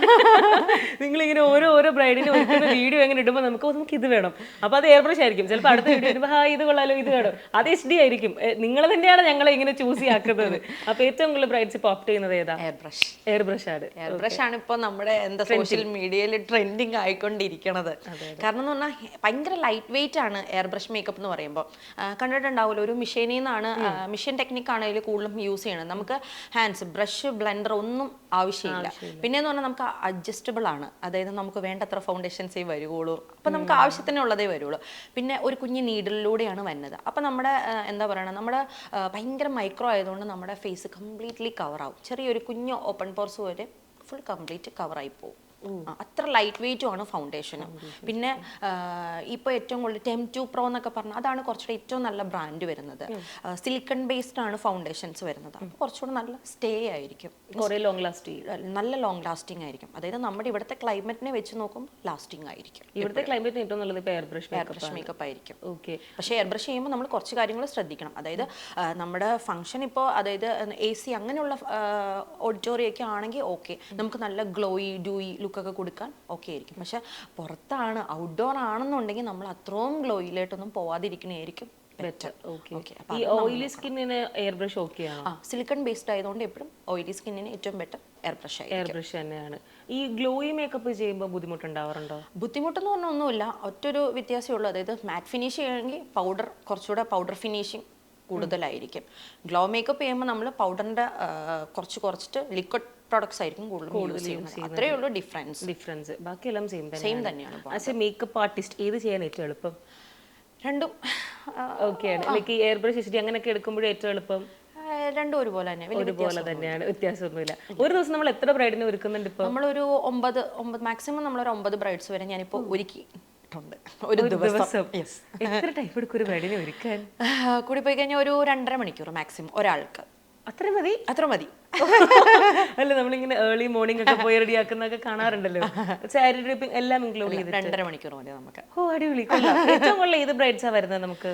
നിങ്ങളിങ്ങനെ ഓരോ ബ്രൈഡിനും ഒരുക്കുന്ന വീഡിയോ എങ്ങനെ ഇടുമ്പോൾ നമുക്ക് ഇത് വേണം, അപ്പോൾ അത് എയർ ബ്രഷ് ആയിരിക്കും. ചിലപ്പോൾ അടുത്ത വീഡിയോ ഇടുമ്പോൾ ഇത് കൊള്ളാലോ, ഇത് വേണം, അത് HD ആയിരിക്കും. നിങ്ങൾ തന്നെയാണ് ഞങ്ങളെ ഇങ്ങനെ ചൂസ് ആക്കുന്നത്. അപ്പോൾ ഏറ്റവും കൂടുതൽ ബ്രൈഡ്സ് ഇപ്പോൾ ഓപ്റ്റ് ചെയ്യുന്നത് ഏതാ? എയർ ബ്രഷ് ആണ് ഇപ്പൊ നമ്മുടെ സോഷ്യൽ മീഡിയയിൽ ട്രെൻഡിങ് ആയിക്കൊണ്ടിരിക്കണത്. കാരണം എന്ന് പറഞ്ഞാൽ ഭയങ്കര ലൈറ്റ് വെയിറ്റ് ആണ് എയർ ബ്രഷ് മേക്കപ്പ് എന്ന് പറയുമ്പോൾ. കണ്ടിട്ടുണ്ടാവില്ല, ഒരു മിഷീനിൽ നിന്നാണ്, മിഷൻ ടെക്നിക് ആണ് അതിൽ കൂടുതലും യൂസ് ചെയ്യണത്. നമുക്ക് ഹാൻഡ്സ്, ബ്രഷ്, ബ്ലെൻഡർ ഒന്നും ആവശ്യമില്ല. പിന്നെ എന്ന് പറഞ്ഞാൽ നമുക്ക് അഡ്ജസ്റ്റബിൾ ആണ്. അതായത് നമുക്ക് വേണ്ടത്ര ഫൗണ്ടേഷൻസേ വരുള്ളൂ, അപ്പൊ നമുക്ക് ആവശ്യത്തിനുള്ളതേ വരുള്ളൂ. പിന്നെ ഒരു കുഞ്ഞു നീഡിലൂടെയാണ് വരുന്നത്. അപ്പൊ നമ്മുടെ എന്താ പറയുക, നമ്മുടെ ഭയങ്കര മൈക്രോ ആയതുകൊണ്ട് നമ്മുടെ ഫേസ് കംപ്ലീറ്റ്ലി കവർ ആവും. ചെറിയൊരു കുഞ്ഞു ഓപ്പൺ പോർസ് വരെ ഫുൾ കംപ്ലീറ്റ് കവറായി പോകും. അത്ര ലൈറ്റ് വെയിറ്റും ആണ് ഫൗണ്ടേഷന്. പിന്നെ ഇപ്പോൾ ഏറ്റവും കൂടുതൽ TEM2 Pro എന്നൊക്കെ പറഞ്ഞാൽ അതാണ് കുറച്ചുകൂടെ ഏറ്റവും നല്ല ബ്രാൻഡ് വരുന്നത്. സിലിക്കൺ ബേസ്ഡ് ആണ് ഫൗണ്ടേഷൻസ് വരുന്നത്. അപ്പോൾ കുറച്ചുകൂടെ നല്ല സ്റ്റേ ആയിരിക്കും, നല്ല ലോങ് ലാസ്റ്റിംഗ് ആയിരിക്കും. അതായത് നമ്മുടെ ഇവിടുത്തെ ക്ലൈമറ്റിനെ വെച്ച് നോക്കുമ്പോൾ ലാസ്റ്റിംഗ് ആയിരിക്കും. ഇവിടുത്തെ ക്ലൈമറ്റിന് ഏറ്റവും നല്ലത് എയർ ബ്രഷ് മേക്കപ്പ് ആയിരിക്കും. പക്ഷേ എയർ ബ്രഷ് ചെയ്യുമ്പോൾ നമ്മൾ കുറച്ച് കാര്യങ്ങൾ ശ്രദ്ധിക്കണം. അതായത് നമ്മുടെ ഫംഗ്ഷൻ ഇപ്പോൾ അതായത് AC അങ്ങനെയുള്ള ഓഡിറ്റോറിയം ഒക്കെ ആണെങ്കിൽ ഓക്കെ, നമുക്ക് നല്ല ഗ്ലോയി ഡൂയി ലുക്കൊക്കെ കൊടുക്കാൻ ഓക്കെ ആയിരിക്കും. പക്ഷെ പുറത്താണ്, ഔട്ട്ഡോർ ആണെന്നുണ്ടെങ്കിൽ നമ്മൾ അത്രയും ഗ്ലോയിലായിട്ടൊന്നും പോവാതിരിക്കണായിരിക്കും ബെറ്റർ. ഈ ഓയിലി സ്കിന്നിന് എയർ ബ്രഷ് ഓക്കെയാണ്. സിലിക്കൺ ബേസ്ഡ് ആയതുകൊണ്ട് എപ്പോഴും ഓയിലി സ്കിന്നിന് ഏറ്റവും ബെറ്റർ എയർ ബ്രഷ് തന്നെയാണ്. ഈ ഗ്ലോയി മേക്കപ്പ് ചെയ്യുമ്പോൾ ബുദ്ധിമുട്ടുണ്ടാവാറുണ്ടോ? ബുദ്ധിമുട്ടെന്ന് പറഞ്ഞാൽ ഒന്നുമില്ല, ഒറ്റൊരു വ്യത്യാസമേ ഉള്ളൂ. അതായത് മാറ്റ് ഫിനിഷ് ചെയ്യണമെങ്കിൽ കുറച്ചുകൂടെ പൗഡർ ഫിനിഷിങ് കൂടുതലായിരിക്കും. ഗ്ലോ മേക്കപ്പ് ചെയ്യുമ്പോൾ നമ്മൾ പൗഡറിന്റെ കുറച്ചിട്ട് ലിക്വിഡ് പ്രോഡക്ട്സ് ആയിരിക്കും കൂടുതൽ ചെയ്യുന്നത്. അത്രേ ഉള്ളൂ ഡിഫറൻസ്. ബാക്കിയെല്ലാം സെയിം തന്നെയാണ്. ആസ് എ മേക്കപ്പ് ആർട്ടിസ്റ്റ് ഏത് ചെയ്യാൻ ഏറ്റവും എളുപ്പം? രണ്ടും ഓക്കെയാണ്. ലൈക്ക് ഈ എയർ ബ്രഷ് എച്ച് ഡി അങ്ങനെയൊക്കെ എടുക്കുമ്പോഴും ഏറ്റവും എളുപ്പം രണ്ടും ഒരുപോലെ തന്നെ, വലിയ ഒരുപോലെ തന്നെയാണ്, വ്യത്യാസമൊന്നുമില്ല. ഒരു ദിവസം നമ്മൾ എത്ര ബ്രൈഡിനെ ഒരുക്കുന്നുണ്ട് ഇപ്പൊ? നമ്മളൊരു 9 മാക്സിമം നമ്മളൊരു 9 ബ്രൈഡ്സ് വരെ ഞാനിപ്പോൾ ഒരുക്കിയിട്ടുണ്ട് ഒരു ദിവസം. എത്ര ടൈം എടുക്കും ഒരു ബ്രൈഡിനെ ഒരുക്കാൻ? കൂടി പോയി കഴിഞ്ഞാൽ ഒരു 2.5 മണിക്കൂർ മാക്സിമം ഒരാൾക്ക്. അത്ര മതി? അത്ര മതി. അല്ല, നമ്മളിങ്ങനെ ഏർലി മോർണിംഗ് ഒക്കെ പോയി റെഡി ആക്കുന്നൊക്കെ കാണാറുണ്ടല്ലോ. സാരി ഡ്രിപ്പിംഗ് എല്ലാം ഇൻക്ലൂഡ് ചെയ്ത് 2.5 മണിക്കൂർ മതി നമുക്ക്. ഓ അടിപൊളി. ഏറ്റവും കൂടുതൽ ഏത് ബ്രൈഡ്സാ വരുന്നത് നമുക്ക്?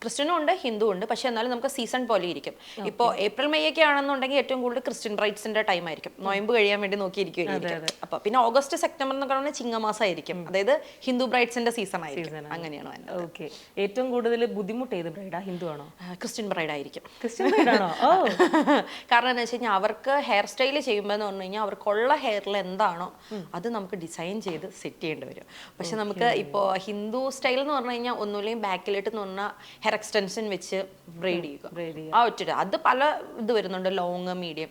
ക്രിസ്ത്യനും ഉണ്ട്, ഹിന്ദു ഉണ്ട്. പക്ഷെ എന്നാലും നമുക്ക് സീസൺ പോലെ ഇരിക്കും. ഇപ്പോൾ ഏപ്രിൽ മെയ് ഒക്കെ ആണെന്നുണ്ടെങ്കിൽ ഏറ്റവും കൂടുതൽ ക്രിസ്ത്യൻ ബ്രൈഡ്സിന്റെ ടൈം ആയിരിക്കും, നോയമ്പ് കഴിയാൻ വേണ്ടി നോക്കിയിരിക്കും. അപ്പൊ പിന്നെ ഓഗസ്റ്റ് സെപ്റ്റംബർ എന്നൊക്കെ പറഞ്ഞാൽ ചിങ്ങമാസം ആയിരിക്കും, അതായത് ഹിന്ദു ബ്രൈഡ്സിന്റെ സീസൺ ആയിരിക്കും. അങ്ങനെയാണ് വരുന്നത്. ഓക്കെ. ഏറ്റവും കൂടുതൽ ബുദ്ധിമുട്ട് ഏത് ബ്രൈഡാ? ഹിന്ദു ആണോ? ക്രിസ്ത്യൻ ബ്രൈഡ് ആയിരിക്കും. ക്രിസ്ത്യൻ ബ്രൈഡ് ആണോ? ഓ. കാരണം എന്താ വെച്ച് കഴിഞ്ഞാൽ അവർക്ക് ഹെയർ സ്റ്റൈൽ ചെയ്യുമ്പോൾ എന്ന് പറഞ്ഞു കഴിഞ്ഞാൽ അവർക്കുള്ള ഹെയറിൽ എന്താണോ അത് നമുക്ക് ഡിസൈൻ ചെയ്ത് സെറ്റ് ചെയ്യേണ്ടി വരും. പക്ഷെ നമുക്ക് ഇപ്പോൾ ഹിന്ദു സ്റ്റൈൽ എന്ന് പറഞ്ഞു കഴിഞ്ഞാൽ ഒന്നുമില്ലെങ്കിൽ ബാക്കിലിട്ട് എന്ന് പറഞ്ഞാൽ ഹെയർ എക്സ്റ്റൻഷൻ വെച്ച് ബ്രെയ്ഡ് ചെയ്യുക. ആ ഒറ്റ അത് പല ഇത് വരുന്നുണ്ട്, ലോങ്, മീഡിയം,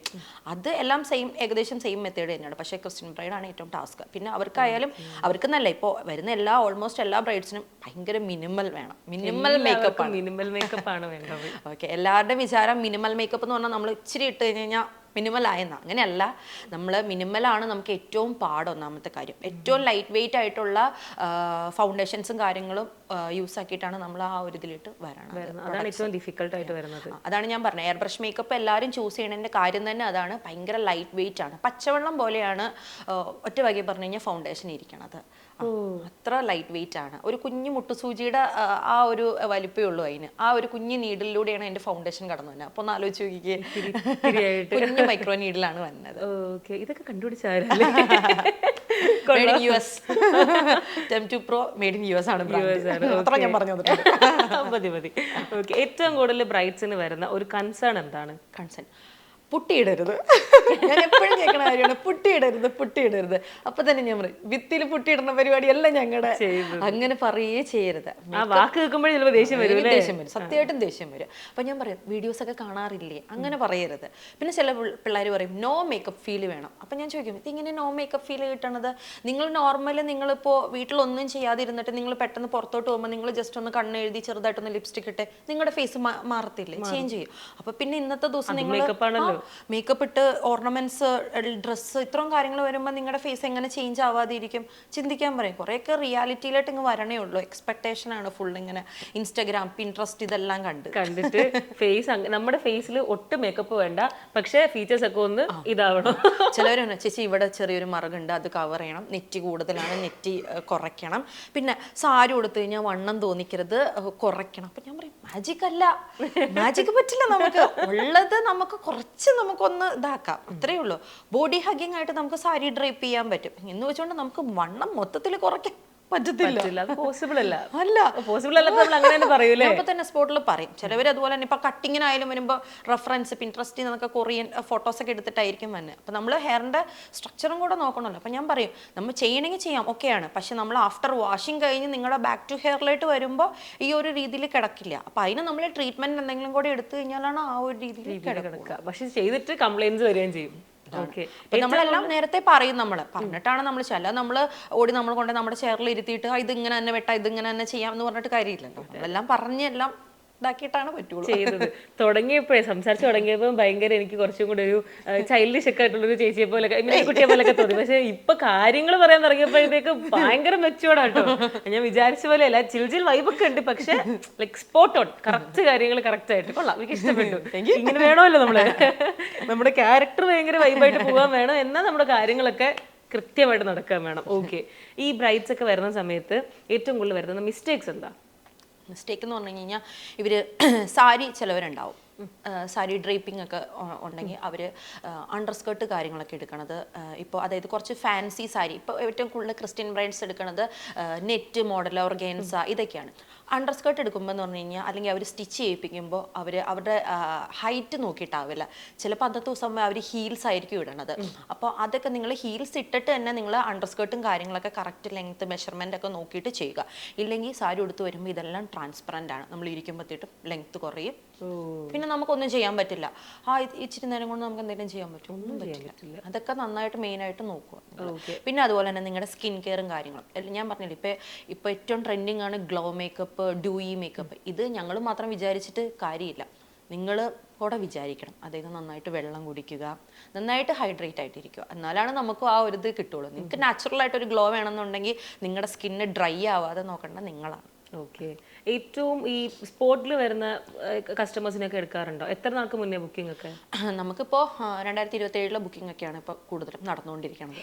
അത് എല്ലാം ഏകദേശം സെയിം മെത്തേഡ് തന്നെയാണ്. പക്ഷേ ക്രിസ്ത്യൻ ബ്രൈഡാണ് ഏറ്റവും ടാസ്ക്. പിന്നെ അവർക്കായാലും അവർക്ക് നല്ല ഇപ്പോൾ വരുന്ന ഓൾമോസ്റ്റ് എല്ലാ ബ്രൈഡ്സിനും ഭയങ്കര മിനിമൽ വേണം. മിനിമൽ മേക്കപ്പ് ആണ് വേണ്ടത്. ഓക്കെ. എല്ലാവരുടെയും വിചാരം മിനിമൽ മേക്കപ്പ് എന്ന് പറഞ്ഞാൽ നമ്മൾ ഇച്ചിരി ഇട്ട് കഴിഞ്ഞാൽ മിനിമൽ ആയെന്നാ. അങ്ങനെയല്ല, നമ്മൾ മിനിമലാണ് നമുക്ക് ഏറ്റവും ഒന്നാമത്തെ കാര്യം. ഏറ്റവും ലൈറ്റ് വെയിറ്റ് ആയിട്ടുള്ള ഫൗണ്ടേഷൻസും കാര്യങ്ങളും യൂസ് ആക്കിയിട്ടാണ് നമ്മൾ ആ ഒരു ഇതിലിട്ട് വരണം. അതാണ് ഏറ്റവും ഡിഫിക്കൽട്ട് ആയിട്ട് വരുന്നത്. അതാണ് ഞാൻ പറഞ്ഞത്, എയർ ബ്രഷ് മേക്കപ്പ് എല്ലാവരും ചൂസ് ചെയ്യണതിൻ്റെ കാര്യം തന്നെ അതാണ്. ഭയങ്കര ലൈറ്റ് വെയിറ്റ് ആണ്, പച്ചവെള്ളം പോലെയാണ് ഒറ്റ വകയിൽ പറഞ്ഞു കഴിഞ്ഞാൽ ഫൗണ്ടേഷൻ ഇരിക്കണത്. അത്ര ലൈറ്റ് വെയിറ്റ് ആണ്. ഒരു കുഞ്ഞു മുട്ടുസൂചിയുടെ ആ ഒരു വലിപ്പമേ ഉള്ളൂ അതിന്. ആ ഒരു കുഞ്ഞു നീഡിലൂടെയാണ് അതിന്റെ ഫൗണ്ടേഷൻ കടന്നു വരുന്നത്. അപ്പൊ ഒന്ന് ആലോചിച്ച് നോക്കിക്കേ, കുഞ്ഞു മൈക്രോ നീഡിലാണ് വരുന്നത്. ഇതൊക്കെ കണ്ടുപിടിച്ചായിരുന്നു. ഏറ്റവും കൂടുതൽ ബ്രൈഡ്സിന് വരുന്ന ഒരു കൺസേൺ എന്താണ്? പുട്ടിയിടരുത്. ഞാൻ എപ്പോഴും കേൾക്കണ കാര്യമാണ്, പുട്ടിയിടരുത്. അപ്പൊ തന്നെ ഞാൻ പറയും, ഭിത്തിയിൽ പുട്ടിയിടുന്ന പരിപാടിയല്ല ഞങ്ങളുടെ. അങ്ങനെ പറയേ ചെയ്യരുത്. ആ വാക്ക് കേൾക്കുമ്പോഴേ ദേഷ്യം വരും. സത്യമായിട്ടും ദേഷ്യം വരും. അപ്പൊ ഞാൻ പറയും, വീഡിയോസ് ഒക്കെ കാണാറില്ലേ, അങ്ങനെ പറയരുത്. പിന്നെ ചില പിള്ളേർ പറയും നോ മേക്കപ്പ് ഫീൽ വേണം. അപ്പൊ ഞാൻ ചോദിക്കും, ഇതിങ്ങനെ നോ മേക്കപ്പ് ഫീൽ കിട്ടണത്? നിങ്ങൾ നോർമലി നിങ്ങളിപ്പോ വീട്ടിലൊന്നും ചെയ്യാതിരുന്നിട്ട് നിങ്ങൾ പെട്ടെന്ന് പുറത്തോട്ട് പോകുമ്പോൾ നിങ്ങൾ ജസ്റ്റ് ഒന്ന് കണ്ണെഴുതി ചെറുതായിട്ടൊന്ന് ലിപ്സ്റ്റിക് ഇട്ട് നിങ്ങളുടെ ഫേസ് മാറത്തില്ലേ, ചേഞ്ച് ചെയ്യും. അപ്പൊ പിന്നെ ഇന്നത്തെ ദിവസം നിങ്ങൾ മേക്കപ്പ് ഇട്ട് ഓർണമെന്റ്സ്, ഡ്രസ്സ്, ഇത്രയും കാര്യങ്ങൾ വരുമ്പോൾ നിങ്ങളുടെ ഫേസ് എങ്ങനെ ചേഞ്ച് ആവാതിരിക്കും? ചിന്തിക്കാൻ പറയും. കുറേയൊക്കെ റിയാലിറ്റിയിലോട്ട് ഇങ്ങ് വരണേ ഉള്ളൂ. എക്സ്പെക്ടേഷൻ ആണ് ഫുൾ. ഇങ്ങനെ ഇൻസ്റ്റാഗ്രാം, പിൻട്രസ്റ്റ് ഇതെല്ലാം കണ്ടിട്ട് ഫേസ്, നമ്മുടെ ഫേസിൽ ഒട്ടും മേക്കപ്പ് വേണ്ട, പക്ഷേ ഫീച്ചേഴ്സ് ഒക്കെ ഒന്ന് ഇതാവണം. ചിലവരാണ്, ചേച്ചി ഇവിടെ ചെറിയൊരു മറുകുണ്ട്, അത് കവർ ചെയ്യണം, നെറ്റി കൂടുതലാണ്, നെറ്റി കുറയ്ക്കണം, പിന്നെ സാരി കൊടുത്തു കഴിഞ്ഞാൽ വണ്ണം തോന്നിക്കരുത്, കുറയ്ക്കണം. അപ്പൊ ഞാൻ പറയും, മാജിക് അല്ല, മാജിക് പറ്റില്ല. നമുക്ക് ഉള്ളത് നമുക്ക് കുറച്ച് നമുക്കൊന്ന് ഇതാക്കാം, അത്രയേ ഉള്ളൂ. ബോഡി ഹഗ്ഗിങ് ആയിട്ട് നമുക്ക് സാരി ഡ്രൈപ്പ് ചെയ്യാൻ പറ്റും. എന്ന് വെച്ചുകൊണ്ട് നമുക്ക് വണ്ണം മൊത്തത്തിൽ കുറയ്ക്കാൻ പറ്റത്തില്ല. പോസിബിൾ അല്ല. അപ്പൊ തന്നെ സ്പോട്ടിൽ പറയും. ചിലവർ അതുപോലെ തന്നെ ഇപ്പൊ കട്ടിങ്ങിനായാലും വരുമ്പോൾ റെഫറൻസ് പിൻട്രസ്റ്റ് എന്നൊക്കെ കൊറിയൻ ഫോട്ടോസ് ഒക്കെ എടുത്തിട്ടായിരിക്കും വന്നത്. അപ്പൊ നമ്മൾ ഹെയറിന്റെ സ്ട്രക്ചറും കൂടെ നോക്കണമല്ലോ. അപ്പൊ ഞാൻ പറയും, നമ്മൾ ചെയ്യണമെങ്കിൽ ചെയ്യാം, ഓക്കെയാണ്. പക്ഷെ നമ്മൾ ആഫ്റ്റർ വാഷിംഗ് കഴിഞ്ഞ് നിങ്ങളുടെ ബാക്ക് ടു ഹെയറിലായിട്ട് വരുമ്പോൾ ഈ ഒരു രീതിയിൽ കിടക്കില്ല. അപ്പൊ അതിന് നമ്മൾ ട്രീറ്റ്മെന്റ് എന്തെങ്കിലും കൂടി എടുത്തു കഴിഞ്ഞാലാണ് ആ ഒരു രീതിയിൽ കിടക്കുക. പക്ഷെ ചെയ്തിട്ട് കംപ്ലൈന്റ്സ് വരികയും ചെയ്യും. നമ്മളെല്ലാം നേരത്തെ പറയും. പറഞ്ഞിട്ടാണ് നമ്മൾ നമ്മൾ ഓടി നമ്മൾ കൊണ്ട് നമ്മുടെ ചെയറിൽ ഇരുത്തിയിട്ട് ഇതിങ്ങനെ തന്നെ വെട്ടാ, ഇതിങ്ങനെ തന്നെ ചെയ്യാം എന്ന് പറഞ്ഞിട്ട് കാര്യമില്ലല്ലോ. നമ്മളെല്ലാം പറഞ്ഞെല്ലാം ഇതാക്കിയിട്ടാണ് പറ്റുള്ളൂ ചെയ്തത്. സംസാരിച്ച് തുടങ്ങിയപ്പോൾ ഭയങ്കര എനിക്ക് കുറച്ചും കൂടെ ഒരു ചൈൽഡിഷ് ഒക്കെ ആയിട്ടുള്ളൊരു ചേച്ചിയെ പോലെ, കുട്ടിയെ പോലൊക്കെ തോന്നി. പക്ഷെ ഇപ്പൊ കാര്യങ്ങൾ പറയാൻ തുടങ്ങിയപ്പോഴത്തേക്ക് ഭയങ്കര മെച്ചുവേർഡാട്ടോ. ഞാൻ വിചാരിച്ച പോലെ അല്ല, ചിൽ വൈബൊക്കെ ഉണ്ട്, പക്ഷെ ലൈക് സ്പോട്ട് ഓൺ, കറക്റ്റ് കാര്യങ്ങൾ കറക്റ്റ് ആയിട്ട് കൊള്ളാം. എനിക്ക് ഇഷ്ടപ്പെട്ടു. ഇങ്ങനെ വേണമല്ലോ നമ്മുടെ ക്യാരക്ടർ ഭയങ്കര വൈബായിട്ട് പോകാൻ വേണം, എന്നാൽ നമ്മുടെ കാര്യങ്ങളൊക്കെ കൃത്യമായിട്ട് നടക്കാൻ വേണം. ഓക്കെ. ഈ ബ്രൈഡ്സ് ഒക്കെ വരുന്ന സമയത്ത് ഏറ്റവും കൂടുതൽ വരുന്ന മിസ്റ്റേക്സ് എന്താ? മിസ്റ്റേക്ക് എന്ന് പറഞ്ഞു കഴിഞ്ഞാൽ ഇവര് സാരി ചിലവരുണ്ടാവും, സാരി ഡ്രേപ്പിംഗ് ഒക്കെ ഉണ്ടെങ്കിൽ അവർ അണ്ടർസ്കേർട്ട് കാര്യങ്ങളൊക്കെ എടുക്കണത്. ഇപ്പോൾ അതായത് കുറച്ച് ഫാൻസി സാരി, ഇപ്പോൾ ഏറ്റവും കൂടുതൽ ക്രിസ്ത്യൻ ബ്രൈഡ്സ് എടുക്കുന്നത് നെറ്റ് മോഡൽ, ഓർഗൻസ, ഇതൊക്കെയാണ്. അണ്ടർസ്കേർട്ട് എടുക്കുമ്പോൾ എന്ന് പറഞ്ഞു കഴിഞ്ഞാൽ, അല്ലെങ്കിൽ അവർ സ്റ്റിച്ച് ചെയ്യിപ്പിക്കുമ്പോൾ അവരുടെ ഹൈറ്റ് നോക്കിയിട്ടാവില്ല. ചിലപ്പോൾ അന്നത്തെ ദിവസം അവർ ഹീൽസ് ആയിരിക്കും ഇടണത്. അപ്പോൾ അതൊക്കെ നിങ്ങൾ ഹീൽസ് ഇട്ടിട്ട് തന്നെ നിങ്ങൾ അണ്ടർസ്കേർട്ടും കാര്യങ്ങളൊക്കെ കറക്റ്റ് ലെങ്ത് മെഷർമെൻ്റ് ഒക്കെ നോക്കിയിട്ട് ചെയ്യുക. ഇല്ലെങ്കിൽ സാരി എടുത്ത് വരുമ്പോൾ ഇതെല്ലാം ട്രാൻസ്പെറൻ്റ് ആണ്. നമ്മൾ ഇരിക്കുമ്പോഴത്തേട്ടും ലെങ്ത് കുറയും, പിന്നെ നമുക്കൊന്നും ചെയ്യാൻ പറ്റില്ല. ഇച്ചിരി നേരം കൊണ്ട് നമുക്ക് എന്തെങ്കിലും ചെയ്യാൻ പറ്റും? ഒന്നും പറ്റില്ല. അതൊക്കെ നന്നായിട്ട് മെയിനായിട്ട് നോക്കുക. പിന്നെ അതുപോലെ തന്നെ നിങ്ങളുടെ സ്കിൻ കെയറും കാര്യങ്ങളും ഞാൻ പറഞ്ഞില്ല, ഇപ്പൊ ഏറ്റവും ട്രെൻഡിങ് ആണ് ഗ്ലോ മേക്കപ്പ്, ഡ്യൂയി മേക്കപ്പ്. ഇത് ഞങ്ങൾ മാത്രം വിചാരിച്ചിട്ട് കാര്യമില്ല, നിങ്ങൾ കൂടെ വിചാരിക്കണം. അതായത് നന്നായിട്ട് വെള്ളം കുടിക്കുക, നന്നായിട്ട് ഹൈഡ്രേറ്റ് ആയിട്ടിരിക്കുക, എന്നാലാണ് നമുക്ക് ആ ഒരു ഇത് കിട്ടുള്ളൂ. നിങ്ങൾക്ക് നാച്ചുറൽ ആയിട്ട് ഒരു ഗ്ലോ വേണമെന്നുണ്ടെങ്കിൽ നിങ്ങളുടെ സ്കിന്ന് ഡ്രൈ ആവാതെ നോക്കേണ്ട നിങ്ങളാണ്. ഓക്കെ. ഏറ്റവും ഈ സ്പോട്ടിൽ വരുന്ന കസ്റ്റമേഴ്സിനൊക്കെ എടുക്കാറുണ്ടോ? എത്ര നാൾക്ക് മുന്നേ ബുക്കിംഗ് ഒക്കെ? നമുക്കിപ്പോൾ 2027 ബുക്കിംഗ് ഒക്കെയാണ് ഇപ്പോൾ കൂടുതലും നടന്നുകൊണ്ടിരിക്കുന്നത്.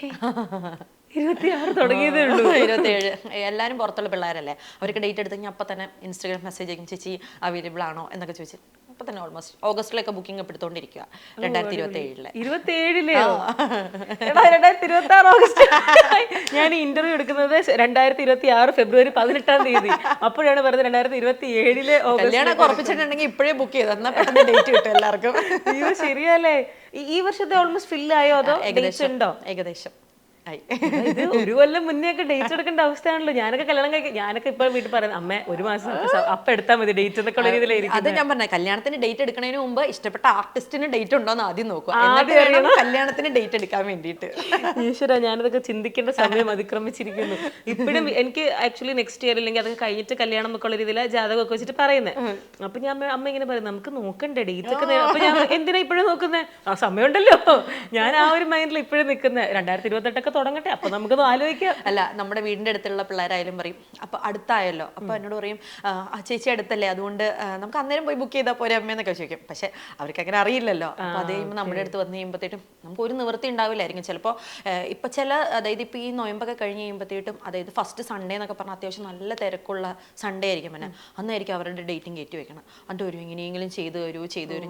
26 തുടങ്ങിയതേ ഉള്ളൂ. 27 എല്ലാവരും പുറത്തുള്ള പിള്ളേരല്ലേ, അവർക്ക് ഡേറ്റ് എടുത്ത് കഴിഞ്ഞാൽ അപ്പം തന്നെ ഇൻസ്റ്റാഗ്രാം മെസ്സേജ് അയക്കും, ചേച്ചി അവൈലബിൾ ആണോ എന്നൊക്കെ ചോദിച്ചു. അപ്പം തന്നെ ഓൾമോസ്റ്റ് ഓഗസ്റ്റിലൊക്കെ ബുക്കിംഗ് ഒക്കെ എടുത്തുകൊണ്ടിരിക്കുക. 2027 2026 ഓഗസ്റ്റ്. ഞാൻ ഇന്റർവ്യൂ എടുക്കുന്നത് 2026 ഫെബ്രുവരി 18 അപ്പോഴാണ് പറയുന്നത് 2027 കല്യാണം ഉറപ്പിച്ചിട്ടുണ്ടെങ്കിൽ ഇപ്പോഴേ ബുക്ക് ചെയ്തു, എന്നാൽ പെട്ടെന്ന് ഡേറ്റ് കിട്ടും എല്ലാവർക്കും. അയ്യോ ശരിയല്ലേ. ഈ വർഷത്തെ ഓൾമോസ്റ്റ് ഫില്ലായോ അതോ ഡേറ്റ്സ് ഉണ്ടോ? ഏകദേശം ഇത് ഒരു കൊല്ലം മുന്നേ ഒക്കെ ഡേറ്റ് എടുക്കേണ്ട അവസ്ഥയാണല്ലോ. ഞാനൊക്കെ കല്യാണം കഴിക്കും, ഞാനൊക്കെ ഇപ്പൊ വീട്ടിൽ പറയുന്നത് അമ്മ ഒരു മാസം അപ്പൊ എടുത്താൽ മതി ഡേറ്റ് എന്നൊക്കെ ഉള്ള രീതിയിലായിരിക്കും. അത് ഞാൻ പറഞ്ഞ കല്യാണത്തിന് ഡേറ്റ് എടുക്കുന്നതിന് മുമ്പ് ഇഷ്ടപ്പെട്ട ആർട്ടിസ്റ്റിന് ഡേറ്റ് ഉണ്ടോന്ന് ആദ്യം നോക്കുക, കല്യാണത്തിന് ഡേറ്റ് എടുക്കാൻ വേണ്ടിയിട്ട്. ഈശ്വര, ഞാനതൊക്കെ ചിന്തിക്കേണ്ട സമയം അതിക്രമിച്ചിരിക്കുന്നു. ഇപ്പോഴും എനിക്ക് ആക്ച്വലി നെക്സ്റ്റ് ഇയർ അല്ലെങ്കിൽ അതൊക്കെ കഴിഞ്ഞിട്ട് കല്യാണം എന്നൊക്കെ ഉള്ള രീതിയിൽ ജാതകമൊക്കെ വെച്ചിട്ട് പറയുന്നത്. അപ്പൊ ഞാൻ അമ്മ ഇങ്ങനെ പറയും നമുക്ക് നോക്കണ്ടേ ഡേറ്റ് ഒക്കെ. അപ്പൊ ഞാൻ എന്തിനാ ഇപ്പോഴും നോക്കുന്നത്, ആ സമയമുണ്ടല്ലോ. ഞാൻ ആ ഒരു മൈൻഡിൽ ഇപ്പോഴും നിൽക്കുന്നത്. 2028 തുടങ്ങട്ടെ, അപ്പൊ നമുക്കൊന്ന് ആലോചിക്കാം. അല്ല, നമ്മുടെ വീടിന്റെ അടുത്തുള്ള പിള്ളേരായാലും പറയും അപ്പൊ അടുത്തായല്ലോ, അപ്പൊ എന്നോട് പറയും ആ ചേച്ചി അടുത്തല്ലേ, അതുകൊണ്ട് നമുക്ക് അന്നേരം പോയി ബുക്ക് ചെയ്താൽ പോരെ അമ്മയെന്നൊക്കെ ചോദിക്കും. പക്ഷെ അവർക്ക് അങ്ങനെ അറിയില്ലല്ലോ. അപ്പൊ അത് കഴിയുമ്പോൾ നമ്മുടെ അടുത്ത് വന്ന് കഴിയുമ്പോഴത്തേക്കും നമുക്ക് ഒരു നിവൃത്തി ഉണ്ടാവില്ലായിരിക്കും ചിലപ്പോൾ. ഇപ്പൊ അതായത് ഇപ്പൊ ഈ നോയമ്പൊക്കെ കഴിഞ്ഞ് കഴിയുമ്പോഴത്തേക്കും, അതായത് ഫസ്റ്റ് സൺഡേ എന്നൊക്കെ പറഞ്ഞാൽ അത്യാവശ്യം നല്ല തിരക്കുള്ള സൺഡേ ആയിരിക്കും. പിന്നെ അന്നായിരിക്കും അവരുടെ ഡേറ്റിംഗ് കയറ്റി വെക്കണം. എന്നിട്ട് ഒരു എങ്ങനെയെങ്കിലും ചെയ്തു തരൂ,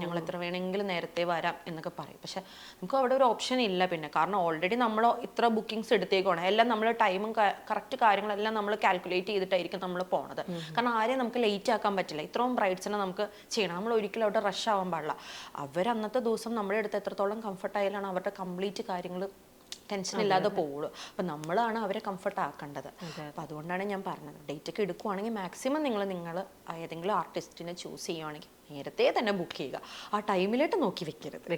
ഞങ്ങൾ എത്ര വേണമെങ്കിലും നേരത്തെ വരാം എന്നൊക്കെ പറയും. പക്ഷെ നമുക്ക് അവിടെ ഒരു ഓപ്ഷൻ ഇല്ല പിന്നെ, കാരണം ഓൾറെഡി നമ്മൾ ഇത്ര ബുക്കിംഗ്സ് എടുത്തേക്കാണ്. എല്ലാം നമ്മൾ ടൈമും കറക്റ്റ് കാര്യങ്ങളെല്ലാം നമ്മൾ കാൽക്കുലേറ്റ് ചെയ്തിട്ടായിരിക്കും നമ്മൾ പോണത്. കാരണം ആരെയും നമുക്ക് ലേറ്റ് ആക്കാൻ പറ്റില്ല. ഇത്രയും ബ്രൈഡ്സിനെ നമുക്ക് ചെയ്യണം. നമ്മൾ ഒരിക്കലും അവിടെ റഷ് ആവാൻ പാടില്ല. അവർ അന്നത്തെ ദിവസം നമ്മുടെ അടുത്ത് എത്രത്തോളം കംഫർട്ട് ആയാലാണ് അവരുടെ കംപ്ലീറ്റ് കാര്യങ്ങൾ ടെൻഷൻ ഇല്ലാതെ പോവുള്ളൂ. അപ്പം നമ്മളാണ് അവരെ കംഫർട്ട് ആക്കേണ്ടത്. അപ്പം അതുകൊണ്ടാണ് ഞാൻ പറഞ്ഞത്, ഡേറ്റ് ഒക്കെ എടുക്കുവാണെങ്കിൽ മാക്സിമം നിങ്ങൾ ഏതെങ്കിലും ആർട്ടിസ്റ്റിനെ ചൂസ് ചെയ്യുവാണെങ്കിൽ നേരത്തെ തന്നെ ബുക്ക് ചെയ്യുക. ആ ടൈമിലോട്ട് നോക്കി വെക്കരുത്.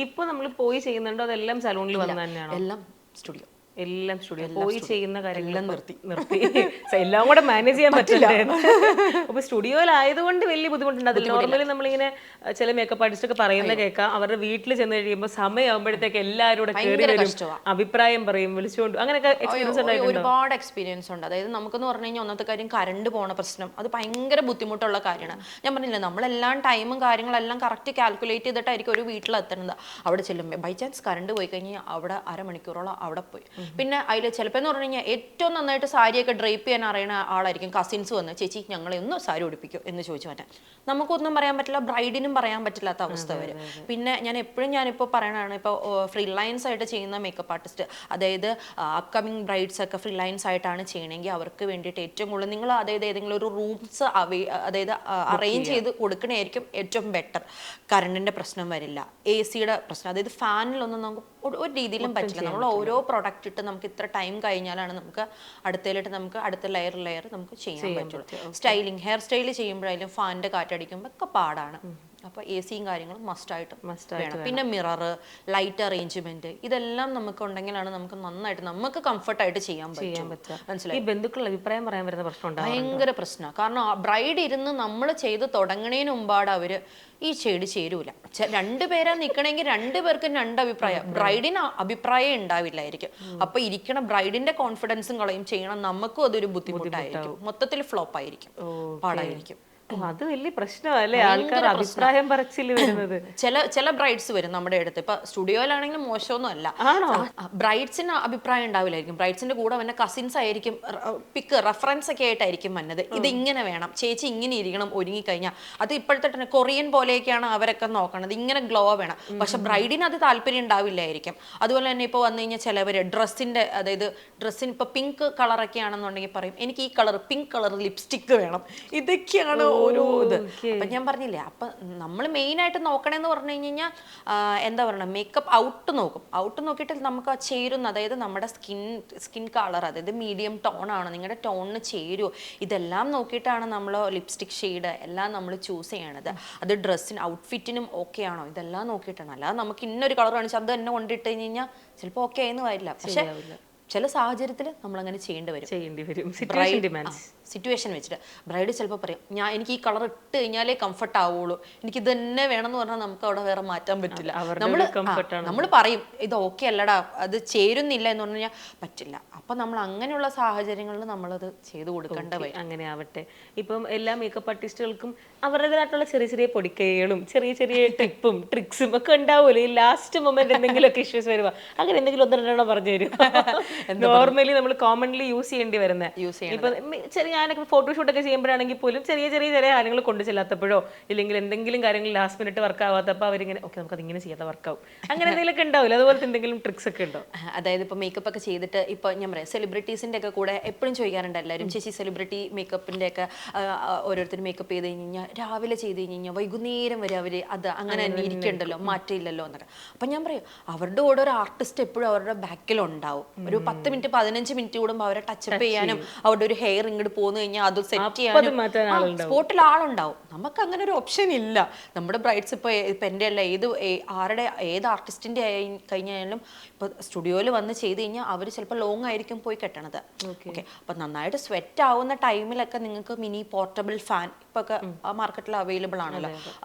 ഇപ്പൊ നമ്മൾ പോയി ചെയ്യുന്നുണ്ടോ അതെല്ലാം സലൂണിൽ വന്ന് തന്നെയാണോ? എല്ലാം സ്റ്റുഡിയോ പോയി ചെയ്യുന്ന കാര്യങ്ങളെല്ലാം നിർത്തി എല്ലാം കൂടെ മാനേജ് ചെയ്യാൻ പറ്റില്ല. അപ്പൊ സ്റ്റുഡിയോയിലായതുകൊണ്ട് വലിയ ബുദ്ധിമുട്ടുണ്ട്. അതിൽ നോർമലി നമ്മളിങ്ങനെ ചില മേക്കപ്പ് ആർട്ടിസ്റ്റ് ഒക്കെ പറയുന്ന കേൾക്കാം, അവരുടെ വീട്ടിൽ ചെന്ന് കഴിയുമ്പോൾ സമയമാകുമ്പോഴത്തേക്ക് എല്ലാവരും കൂടെ കയറി വരും, അഭിപ്രായം പറയും, വിളിച്ചുകൊണ്ട്. അങ്ങനെയൊക്കെ എക്സ്പീരിയൻസ് ഉണ്ടായിട്ടുണ്ടോ? ഒരുപാട് എക്സ്പീരിയൻസ് ഉണ്ട്. അതായത് നമുക്കെന്ന് പറഞ്ഞു കഴിഞ്ഞാൽ ഒന്നത്തെ കാര്യം കറണ്ട് പോണ പ്രശ്നം, അത് ഭയങ്കര ബുദ്ധിമുട്ടുള്ള കാര്യമാണ്. ഞാൻ പറഞ്ഞില്ല, നമ്മളെല്ലാം ടൈമും കാര്യങ്ങളെല്ലാം കറക്റ്റ് കാൽക്കുലേറ്റ് ചെയ്തിട്ടായിരിക്കും ഒരു വീട്ടിലെത്തുന്നത്. അവിടെ ചെല്ലുമ്പോൾ ബൈ ചാൻസ് കറണ്ട് പോയി കഴിഞ്ഞാൽ അവിടെ അരമണിക്കൂറോളം അവിടെ പോയി. പിന്നെ അതിൽ ചിലപ്പോൾ എന്ന് പറഞ്ഞു കഴിഞ്ഞാൽ ഏറ്റവും നന്നായിട്ട് സാരിയൊക്കെ ഡ്രൈപ്പ് ചെയ്യാൻ അറിയുന്ന ആളായിരിക്കും. കസിൻസ് വന്ന് ചേച്ചി ഞങ്ങളെ ഒന്ന് സാരി ഉടുപ്പിക്കും എന്ന് ചോദിച്ചു മാറ്റാൻ നമുക്കൊന്നും പറയാൻ പറ്റില്ല, ബ്രൈഡിനും പറയാൻ പറ്റില്ലാത്ത അവസ്ഥ വരും. പിന്നെ ഞാനിപ്പോൾ പറയണതാണ്, ഇപ്പോൾ ഫ്രീലൈൻസ് ആയിട്ട് ചെയ്യുന്ന മേക്കപ്പ് ആർട്ടിസ്റ്റ്, അതായത് അപ്കമിങ് ബ്രൈഡ്സ് ഒക്കെ ഫ്രീലൈൻസ് ആയിട്ടാണ് ചെയ്യണമെങ്കിൽ അവർക്ക് വേണ്ടിയിട്ട് ഏറ്റവും കൂടുതൽ നിങ്ങൾ അതായത് ഏതെങ്കിലും ഒരു റൂംസ് അതായത് അറേഞ്ച് ചെയ്ത് കൊടുക്കണമായിരിക്കും ഏറ്റവും ബെറ്റർ. കറണ്ടിൻ്റെ പ്രശ്നം വരില്ല, AC-യുടെ പ്രശ്നം, അതായത് ഫാനിലൊന്നും നമുക്ക് ഒരു രീതിയിലും പറ്റില്ല. നമ്മൾ ഓരോ പ്രൊഡക്റ്റ് ഇട്ട് നമുക്ക് ഇത്ര ടൈം കഴിഞ്ഞാലാണ് നമുക്ക് അടുത്ത ലെയർ നമുക്ക് ചെയ്യാൻ പറ്റുള്ളൂ. സ്റ്റൈലിങ് ഹെയർ സ്റ്റൈൽ ചെയ്യുമ്പോഴായാലും ഫാനിന്റെ കാറ്റടിക്കുമ്പോൾ ഒക്കെ പാടാണ്. അപ്പോൾ AC-യും കാര്യങ്ങളും മസ്റ്റായിട്ട് വേണം. പിന്നെ മിറർ, ലൈറ്റ് അറേഞ്ച്മെന്റ്, ഇതെല്ലാം നമുക്ക് ഉണ്ടെങ്കിലാണ് നമുക്ക് നന്നായിട്ട് നമുക്ക് കംഫർട്ടായിട്ട് ചെയ്യാൻ പറ്റും. മനസ്സിലായി? ഈ ബന്ധുക്കളുടെ അഭിപ്രായം പറയാൻ വരുന്ന പ്രശ്നം ഭയങ്കര പ്രശ്നമാണ്. കാരണം ബ്രൈഡ് ഇരുന്ന് നമ്മൾ ചെയ്ത് തുടങ്ങണേന് മുമ്പാട് അവര് ഈ ഷെയ്ഡ് ചേരൂല. രണ്ടുപേരാ നിൽക്കണമെങ്കിൽ രണ്ടുപേർക്കും രണ്ട് അഭിപ്രായം. ബ്രൈഡിന് അഭിപ്രായം ഉണ്ടാവില്ലായിരിക്കും. അപ്പൊ ഇരിക്കണ ബ്രൈഡിന്റെ കോൺഫിഡൻസും കളയും ചെയ്യണം, നമുക്കും അതൊരു ബുദ്ധിമുട്ടായിരിക്കും. മൊത്തത്തിൽ ഫ്ലോപ്പ് ആയിരിക്കും, പാടായിരിക്കും. അത് വലിയ പ്രശ്നമല്ലേ, ആൾക്കാർ അഭിപ്രായം പറച്ചിൽ വരുന്നത്. ചില ബ്രൈഡ്സ് വരും നമ്മുടെ അടുത്ത്. ഇപ്പൊ സ്റ്റുഡിയോയിലാണെങ്കിലും മോശമൊന്നും അല്ല. ബ്രൈഡ്സിന് അഭിപ്രായം ഉണ്ടാവില്ലായിരിക്കും. ബ്രൈഡ്സിന്റെ കൂടെ വന്ന കസിൻസ് ആയിരിക്കും റെഫറൻസ് ഒക്കെ ആയിട്ടായിരിക്കും വന്നത്. ഇത് ഇങ്ങനെ വേണം, ചേച്ചി ഇങ്ങനെ ഇരിക്കണം ഒരുങ്ങിക്കഴിഞ്ഞാൽ. അത് ഇപ്പോഴത്തെ തന്നെ കൊറിയൻ പോലെയൊക്കെയാണ് അവരൊക്കെ നോക്കണത്, ഇങ്ങനെ ഗ്ലോ വേണം. പക്ഷെ ബ്രൈഡിന് അത് താല്പര്യം ഉണ്ടാവില്ലായിരിക്കും. അതുപോലെ തന്നെ ഇപ്പോൾ വന്നു കഴിഞ്ഞാൽ ചിലവര് ഡ്രസ്സിന്റെ, അതായത് ഡ്രസ്സിന് ഇപ്പൊ പിങ്ക് കളറൊക്കെ ആണെന്നുണ്ടെങ്കിൽ പറയും എനിക്ക് ഈ കളർ, പിങ്ക് കളർ ലിപ്സ്റ്റിക്ക് വേണം. ഇതൊക്കെയാണ് ഓരോ ഇത്. അപ്പൊ ഞാൻ പറഞ്ഞില്ലേ, അപ്പൊ നമ്മൾ മെയിൻ ആയിട്ട് നോക്കണേന്ന് പറഞ്ഞു കഴിഞ്ഞാൽ എന്താ പറയുക, മേക്കപ്പ് ഔട്ട് നോക്കും. ഔട്ട് നോക്കിയിട്ട് നമുക്ക് ആ ചേരുന്ന, അതായത് നമ്മുടെ സ്കിൻ കളർ, അതായത് മീഡിയം ടോൺ ആണ്, നിങ്ങളുടെ ടോണിന് ചേരുമോ, ഇതെല്ലാം നോക്കിയിട്ടാണ് നമ്മൾ ലിപ്സ്റ്റിക് ഷെയ്ഡ് എല്ലാം നമ്മൾ ചൂസ് ചെയ്യണത്. അത് ഡ്രസ്സിന് ഔട്ട്ഫിറ്റിനും ഓക്കെ ആണോ, ഇതെല്ലാം നോക്കിയിട്ടാണ്. അല്ലാതെ നമുക്ക് ഇന്നൊരു കളർ കാണിച്ചാൽ അത് തന്നെ കൊണ്ടിട്ട് കഴിഞ്ഞാൽ ചിലപ്പോൾ ഓക്കെ ആയെന്ന് വരില്ല. പക്ഷെ ചില സാഹചര്യത്തിൽ നമ്മൾ അങ്ങനെ ചെയ്യേണ്ടി വരും. സിറ്റുവേഷൻ വെച്ചിട്ട് ബ്രൈഡ് ചിലപ്പോൾ പറയും, എനിക്ക് ഈ കളർ ഇട്ട് കഴിഞ്ഞാലേ കംഫർട്ട് ആവുള്ളൂ, എനിക്ക് ഇത് തന്നെ വേണമെന്ന് പറഞ്ഞാൽ നമുക്ക് അവിടെ വേറെ മാറ്റാൻ പറ്റില്ല. നമ്മൾ പറയും ഇത് ഓക്കെ അല്ലടാ, അത് ചേരുന്നില്ല എന്ന് പറഞ്ഞു കഴിഞ്ഞാൽ പറ്റില്ല. അപ്പൊ നമ്മൾ അങ്ങനെയുള്ള സാഹചര്യങ്ങളിൽ നമ്മളത് ചെയ്തു കൊടുക്കേണ്ട വരും. അങ്ങനെ ആവട്ടെ. ഇപ്പം എല്ലാ മേക്കപ്പ് ആർട്ടിസ്റ്റുകൾക്കും അവരുടേതായിട്ടുള്ള ചെറിയ ചെറിയ പൊടിക്കൈകളും ചെറിയ ചെറിയ ടിപ്പും ട്രിക്സും ഒക്കെ ഉണ്ടാവുമല്ലോ. ഈ ലാസ്റ്റ് മൊമെന്റ് എന്തെങ്കിലുമൊക്കെ ഇഷ്യൂസ് വരുക, അങ്ങനെ എന്തെങ്കിലും ഒന്നെണ്ണം പറഞ്ഞു തരും. നോർമലി നമ്മൾ കോമൺലി യൂസ് ചെയ്യേണ്ടി വരുന്ന, ഇപ്പൊ ഞാനൊക്കെ ഫോട്ടോഷൂട്ടൊക്കെ ചെയ്യുമ്പോഴാണെങ്കിൽ പോലും ചെറിയ ചെറിയ ചെറിയ കാര്യങ്ങൾ കൊണ്ട് ചെല്ലാത്തപ്പോഴോ ഇല്ലെങ്കിൽ എന്തെങ്കിലും കാര്യങ്ങൾ ലാസ്റ്റ് മിനിറ്റ് വർക്ക് ആവാത്തപ്പോൾ അവരിങ്ങനെ ഓക്കെ നമുക്ക് അതിങ്ങനെ ചെയ്യാതെ വർക്കാവും, അങ്ങനെ എന്തെങ്കിലുമൊക്കെ ഉണ്ടാവില്ല. അതുപോലത്തെ എന്തെങ്കിലും ട്രിക്സ് ഒക്കെ ഉണ്ടോ? അതായത് ഇപ്പൊ മേക്കപ്പ് ഒക്കെ ചെയ്തിട്ട് ഇപ്പൊ ഞാൻ പറയാം, സെലിബ്രിറ്റീസിന്റെ ഒക്കെ കൂടെ എപ്പോഴും ചോദിക്കാറുണ്ട് എല്ലാവരും, ചേച്ചി സെലിബ്രിറ്റി മേക്കപ്പിന്റെ ഒക്കെ ഓരോരുത്തർ മേക്കപ്പ് ചെയ്ത് കഴിഞ്ഞാൽ രാവിലെ ചെയ്ത് കഴിഞ്ഞാൽ വൈകുന്നേരം വരെ അവര് അത് അങ്ങനെ തന്നെ ഇരിക്കണ്ടല്ലോ, മാറ്റമില്ലല്ലോ എന്നൊക്കെ. അപ്പൊ ഞാൻ പറയും, അവരുടെ കൂടെ ഒരു ആർട്ടിസ്റ്റ് എപ്പോഴും അവരുടെ ബാക്കിലുണ്ടാവും. ഒരു 10 മിനിറ്റ് 15 മിനിറ്റ് കൂടുമ്പോൾ അവരെ ടച്ചപ്പ് ചെയ്യാനും അവരുടെ ഒരു ഹെയർ ഇങ്ങോട്ട് പോന്നു കഴിഞ്ഞാൽ അത് സെറ്റ് ചെയ്യാനും സ്പോട്ടിൽ ആളുണ്ടാവും. നമുക്ക് അങ്ങനെ ഒരു ഓപ്ഷൻ ഇല്ല. നമ്മുടെ ബ്രൈഡ്സ് ഇപ്പൊ എൻ്റെ അല്ല, ഏത് ആർട്ടിസ്റ്റിന്റെ കഴിഞ്ഞാലും ഇപ്പൊ സ്റ്റുഡിയോയിൽ വന്ന് ചെയ്ത് കഴിഞ്ഞാൽ അവർ ചിലപ്പോൾ ലോങ് ആയിരിക്കും പോയി കെട്ടണത്. ഓക്കെ, അപ്പൊ നന്നായിട്ട് സ്വെറ്റ് ആവുന്ന ടൈമിലൊക്കെ നിങ്ങൾക്ക് മിനി പോർട്ടബിൾ ഫാൻ ഇപ്പൊ ഒക്കെ മാർക്കറ്റിൽ അവൈലബിൾ ആണല്ലോ,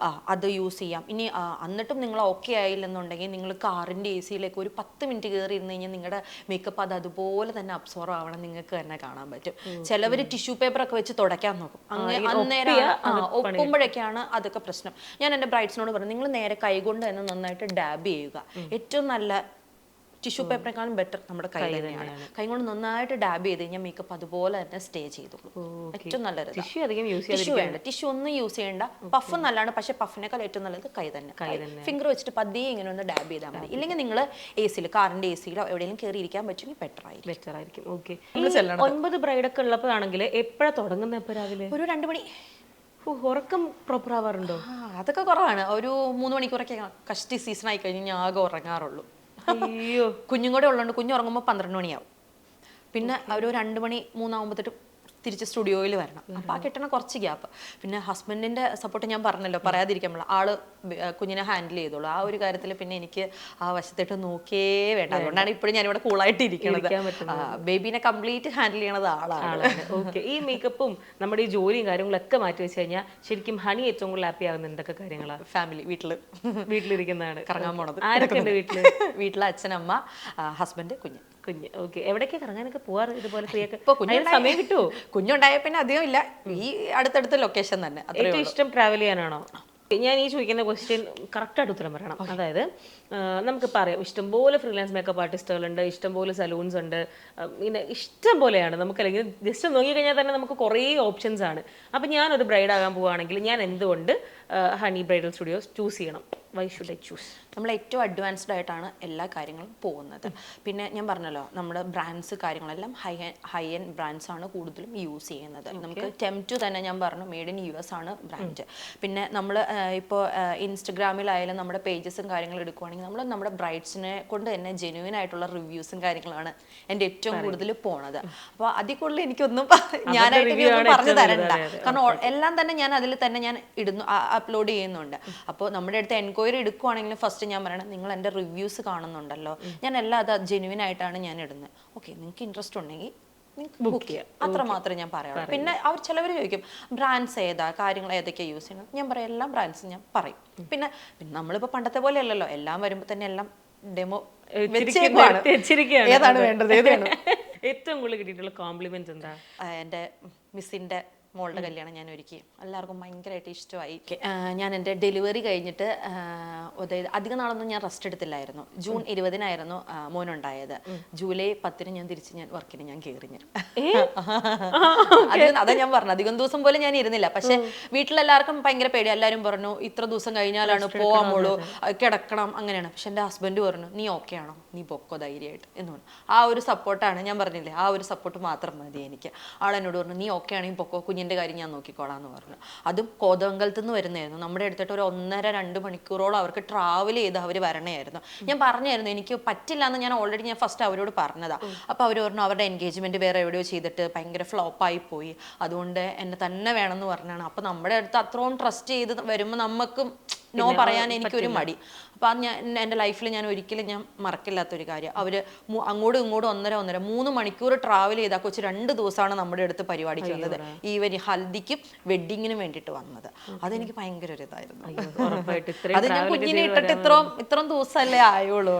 അത് യൂസ് ചെയ്യാം. ഇനി എന്നിട്ടും നിങ്ങൾ ഓക്കെ ആയില്ലെന്നുണ്ടെങ്കിൽ നിങ്ങൾ കാറിന്റെ AC-യിലേക്ക് ഒരു 10 മിനിറ്റ് കയറി ഇരുന്ന് കഴിഞ്ഞാൽ നിങ്ങളുടെ മേക്കപ്പ് അത് അതുപോലെ തന്നെ അബ്സോർവ് ആവണം, നിങ്ങൾക്ക് തന്നെ കാണാൻ പറ്റും. ചിലവർ ടിഷ്യൂ പേപ്പർ ഒക്കെ വെച്ച് തുടയ്ക്കാൻ നോക്കും, അന്നേരം ഒപ്പുമ്പോഴൊക്കെയാണ് അതൊക്കെ പ്രശ്നം. ഞാൻ എൻ്റെ ബ്രൈഡ്സിനോട് പറഞ്ഞു, നിങ്ങൾ നേരെ കൈകൊണ്ട് തന്നെ നന്നായിട്ട് ഡാബ് ചെയ്യുക. ഏറ്റവും നല്ല ടിഷ്യൂ പേപ്പറിനെക്കാളും ബെറ്റർ നമ്മുടെ കൈ തന്നെയാണ്. കൈ കൊണ്ട് നന്നായിട്ട് ഡാബ് ചെയ്ത് കഴിഞ്ഞാൽ മേക്കപ്പ് അതുപോലെ തന്നെ സ്റ്റേ ചെയ്തോളൂ. ഏറ്റവും നല്ലത് ടിഷ്യൂ വേണ്ട, ടിഷ്യൂ ഒന്നും യൂസ് ചെയ്യേണ്ട. പഫ് നല്ലതാണ്, പക്ഷെ പഫിനേക്കാൾ ഏറ്റവും നല്ലത് കൈ തന്നെ. ഫിംഗർ വെച്ചിട്ട് പതിയെ ഇങ്ങനെ ഒന്ന് ഡാബ് ചെയ്താൽ മതി. ഇല്ലെങ്കിൽ നിങ്ങൾ AC-യിൽ കാറിന്റെ AC-യിലോ എവിടെയെങ്കിലും കയറി ഇരിക്കാൻ പറ്റുമെങ്കിൽ ബെറ്റർ ആയിരിക്കും. 9 ബ്രൈഡൊക്കെ ഉള്ളപ്പോഴാണെങ്കിൽ എപ്പോഴാണ് തുടങ്ങുന്നത്? രാവിലെ ഒരു 2 മണി. ഉറക്കം പ്രോപ്പർ ആവാറുണ്ടോ? അതൊക്കെ കുറവാണ്. ഒരു 3 മണിക്കൂറൊക്കെ കഷ്ടി സീസൺ ആയി കഴിഞ്ഞ് ഞാൻ ആകെ ഉറങ്ങാറുള്ളൂ. അയ്യോ, കുഞ്ഞും കൂടെ ഉള്ളതുകൊണ്ട് കുഞ്ഞു ഉറങ്ങുമ്പോൾ 12 മണിയാവും. പിന്നെ അവർ 2 മണി 3 ആകുമ്പോഴത്തേക്കും തിരിച്ച് സ്റ്റുഡിയോയിൽ വരണം. അപ്പോൾ ആ കിട്ടണ കുറച്ച് ഗ്യാപ്പ്. പിന്നെ ഹസ്ബൻഡിന്റെ സപ്പോർട്ട് ഞാൻ പറഞ്ഞല്ലോ, പറയാതിരിക്കാൻ പറ്റില്ല. ആള് കുഞ്ഞിനെ ഹാൻഡിൽ ചെയ്തോളൂ. ആ ഒരു കാര്യത്തിൽ പിന്നെ എനിക്ക് ആ വശത്തിട്ട് നോക്കിയേ വേണ്ട. അതുകൊണ്ടാണ് ഇപ്പോഴും ഞാനിവിടെ കൂളായിട്ട് ഇരിക്കുന്നത്. ബേബീനെ കംപ്ലീറ്റ് ഹാൻഡിൽ ചെയ്യണത് ആളാണ്. ഓക്കെ, ഈ മേക്കപ്പും നമ്മുടെ ഈ ജോലിയും കാര്യങ്ങളൊക്കെ മാറ്റി വെച്ച് കഴിഞ്ഞാൽ ശരിക്കും ഹണി ഏറ്റവും കൂടുതൽ ഹാപ്പി ആവുന്ന എന്തൊക്കെ കാര്യങ്ങളാണ്? ഫാമിലി, വീട്ടിലിരിക്കുന്നതാണ്. കറങ്ങാൻ പോണത്. ആരൊക്കെ വീട്ടില്? അച്ഛനമ്മ, ഹസ്ബൻഡ്, കുഞ്ഞ്. ഓക്കെ, എവിടേക്ക് കറങ്ങാനൊക്കെ പോവാറ് ഇതുപോലെ? സമയം കിട്ടുമോ? കുഞ്ഞുണ്ടായ പിന്നെ അധികം ഇല്ല, ഈ അടുത്തടുത്ത ലൊക്കേഷൻ തന്നെ. ഏറ്റവും ഇഷ്ടം ട്രാവൽ ചെയ്യാനാണോ? ഞാൻ ഈ ചോദിക്കുന്ന ക്വസ്റ്റ്യൻ കറക്റ്റായിട്ട് ഉത്തരം പറയണം. അതായത് നമുക്ക് പറയാം, ഇഷ്ടംപോലെ ഫ്രീലാൻസ് മേക്കപ്പ് ആർട്ടിസ്റ്റുകളുണ്ട്, ഇഷ്ടംപോലെ സലൂൺസ് ഉണ്ട്, ഇങ്ങനെ ഇഷ്ടം പോലെയാണ്. നമുക്ക് അല്ലെങ്കിൽ ജസ്റ്റ് നോക്കിക്കഴിഞ്ഞാൽ തന്നെ നമുക്ക് കുറേ ഓപ്ഷൻസ് ആണ്. അപ്പം ഞാനൊരു ബ്രൈഡ് ആകാൻ പോവുകയാണെങ്കിൽ ഞാൻ എന്തുകൊണ്ട് ഹണി ബ്രൈഡൽ സ്റ്റുഡിയോസ് ചൂസ് ചെയ്യണം? Why should I choose? നമ്മൾ ഏറ്റവും അഡ്വാൻസ്ഡ് ആയിട്ടാണ് എല്ലാ കാര്യങ്ങളും പോകുന്നത്. പിന്നെ ഞാൻ പറഞ്ഞല്ലോ, നമ്മുടെ ബ്രാൻഡ്സ് കാര്യങ്ങളെല്ലാം ഹൈ എൻഡ് ബ്രാൻഡ്സ് ആണ് കൂടുതലും യൂസ് ചെയ്യുന്നത്. നമുക്ക് ടെംറ്റു തന്നെ ഞാൻ പറഞ്ഞു മെയ്ഡ് ഇൻ US ആണ് ബ്രാൻഡ്. പിന്നെ നമ്മൾ ഇപ്പോൾ ഇൻസ്റ്റഗ്രാമിലായാലും നമ്മുടെ പേജസും കാര്യങ്ങളും എടുക്കുവാണെങ്കിൽ നമ്മൾ നമ്മുടെ ബ്രൈഡ്സിനെ കൊണ്ട് തന്നെ ജെന്യൂൻ ആയിട്ടുള്ള റിവ്യൂസും കാര്യങ്ങളാണ് എൻ്റെ ഏറ്റവും കൂടുതൽ പോണത്. അപ്പോൾ അതിൽ കൂടുതൽ എനിക്കൊന്നും ഞാനായിട്ട് പറഞ്ഞു തരണ്ട. കാരണം എല്ലാം തന്നെ ഞാൻ അതിൽ തന്നെ ഞാൻ ഇടുന്നു, അപ്ലോഡ് ചെയ്യുന്നുണ്ട്. അപ്പോൾ നമ്മുടെ അടുത്ത് എൻക്വയറി എടുക്കുവാണെങ്കിലും ഫസ്റ്റ് ഞാൻ പറയണം, നിങ്ങൾ എൻ്റെ റിവ്യൂസ് കാണുന്നുണ്ടല്ലോ, ഞാൻ എല്ലാം അത് ജെന്യൂൻ ആയിട്ടാണ് ഞാൻ ഇടുന്നത്. ഓക്കെ, നിങ്ങൾക്ക് ഇൻട്രസ്റ്റ് ഉണ്ടെങ്കിൽ ബുക്ക് ചെയ്യുക, അത്ര മാത്രമേ ഞാൻ പറയാറുള്ളൂ. പിന്നെ ചിലവർ ചോദിക്കും ബ്രാൻഡ്സ് ഏതാ, കാര്യങ്ങൾ ഏതൊക്കെയാണ് യൂസ് ചെയ്യുന്നത്. ഞാൻ പറയും എല്ലാ ബ്രാൻഡ്സും ഞാൻ പറയും. പിന്നെ നമ്മളിപ്പോൾ പണ്ടത്തെ പോലെ അല്ലല്ലോ, എല്ലാം വരുമ്പോൾ തന്നെ എല്ലാം ഡെമോ ഏതാണ് വേണ്ടത്, ഏതാണ്. ഏറ്റവും കൂടുതൽ കിട്ടിയിട്ടുള്ള കോംപ്ലിമെന്റ്സ് എന്താ? എൻ്റെ മിസ്സിൻ്റെ മോളുടെ കല്യാണം ഞാൻ ഒരുക്കി, എല്ലാവർക്കും ഭയങ്കരമായിട്ട് ഇഷ്ടമായി. ഞാൻ എൻ്റെ ഡെലിവറി കഴിഞ്ഞിട്ട് അതായത് അധികം നാളൊന്നും ഞാൻ റെസ്റ്റ് എടുത്തില്ലായിരുന്നു. ജൂൺ 20-നായിരുന്നു മോനുണ്ടായത്. ജൂലൈ 10-ന് ഞാൻ വർക്കിന് ഞാൻ കയറി. അതാ ഞാൻ പറഞ്ഞു, അധികം ദിവസം പോലും ഞാൻ ഇരുന്നില്ല. പക്ഷെ വീട്ടിലെല്ലാവർക്കും ഭയങ്കര പേടി. എല്ലാവരും പറഞ്ഞു ഇത്ര ദിവസം കഴിഞ്ഞാലാണ് പോവാമോളൂ, കിടക്കണം, അങ്ങനെയാണ്. പക്ഷെ എൻ്റെ ഹസ്ബൻഡ് പറഞ്ഞു നീ ഓക്കെ ആണോ, നീ പൊക്കോ ധൈര്യമായിട്ട് എന്ന് പറഞ്ഞു. ആ ഒരു സപ്പോർട്ടാണ് ഞാൻ പറഞ്ഞില്ലേ, ആ ഒരു സപ്പോർട്ട് മാത്രം മതി എനിക്ക്. ആളെന്നോട് പറഞ്ഞു നീ ഓക്കെ ആണെങ്കിൽ പൊക്കോ, കുഞ്ഞിൻ്റെ കാര്യം ഞാൻ നോക്കിക്കോളാം എന്ന് പറഞ്ഞു. അതും കോതമംഗലത്ത് നിന്ന് വരുന്നതായിരുന്നു. നമ്മുടെ അടുത്തിട്ട് ഒരു 1.5-2 മണിക്കൂറോളം അവർക്ക് ട്രാവൽ ചെയ്ത് അവർ വരണമായിരുന്നു. ഞാൻ പറഞ്ഞായിരുന്നു എനിക്ക് പറ്റില്ല എന്ന്. ഞാൻ ഫസ്റ്റ് അവരോട് പറഞ്ഞതാണ്. അപ്പോൾ അവർ പറഞ്ഞു അവരുടെ എൻഗേജ്മെന്റ് വേറെ എവിടെയോ ചെയ്തിട്ട് ഭയങ്കര ഫ്ലോപ്പായി പോയി, അതുകൊണ്ട് എന്നെ തന്നെ വേണമെന്ന് പറഞ്ഞാണ്. അപ്പോൾ നമ്മുടെ അടുത്ത് അത്രയും ട്രസ്റ്റ് ചെയ്ത് വരുമ്പോൾ നമുക്ക് നോ പറയാൻ എനിക്കൊരു മടി. അപ്പോൾ അത് എൻ്റെ ലൈഫിൽ ഞാൻ ഒരിക്കലും മറക്കില്ലാത്തൊരു കാര്യം. അവർ അങ്ങോട്ടും ഇങ്ങോട്ടും 1.5-3 മണിക്കൂർ ട്രാവൽ ചെയ്ത കൊച്ച് 2 ദിവസമാണ് നമ്മുടെ അടുത്ത് പരിപാടിക്ക് വന്നത്. ഈവൻ ഹൽദിക്കും വെഡിങ്ങിനും വേണ്ടിയിട്ട് വന്നത്. അതെനിക്ക് ഭയങ്കര ഒരു ഇതായിരുന്നു. അത് ഞാൻ കുഞ്ഞിനെ ഇട്ടിട്ട് ഇത്രയും ദിവസമല്ലേ ആയുള്ളൂ.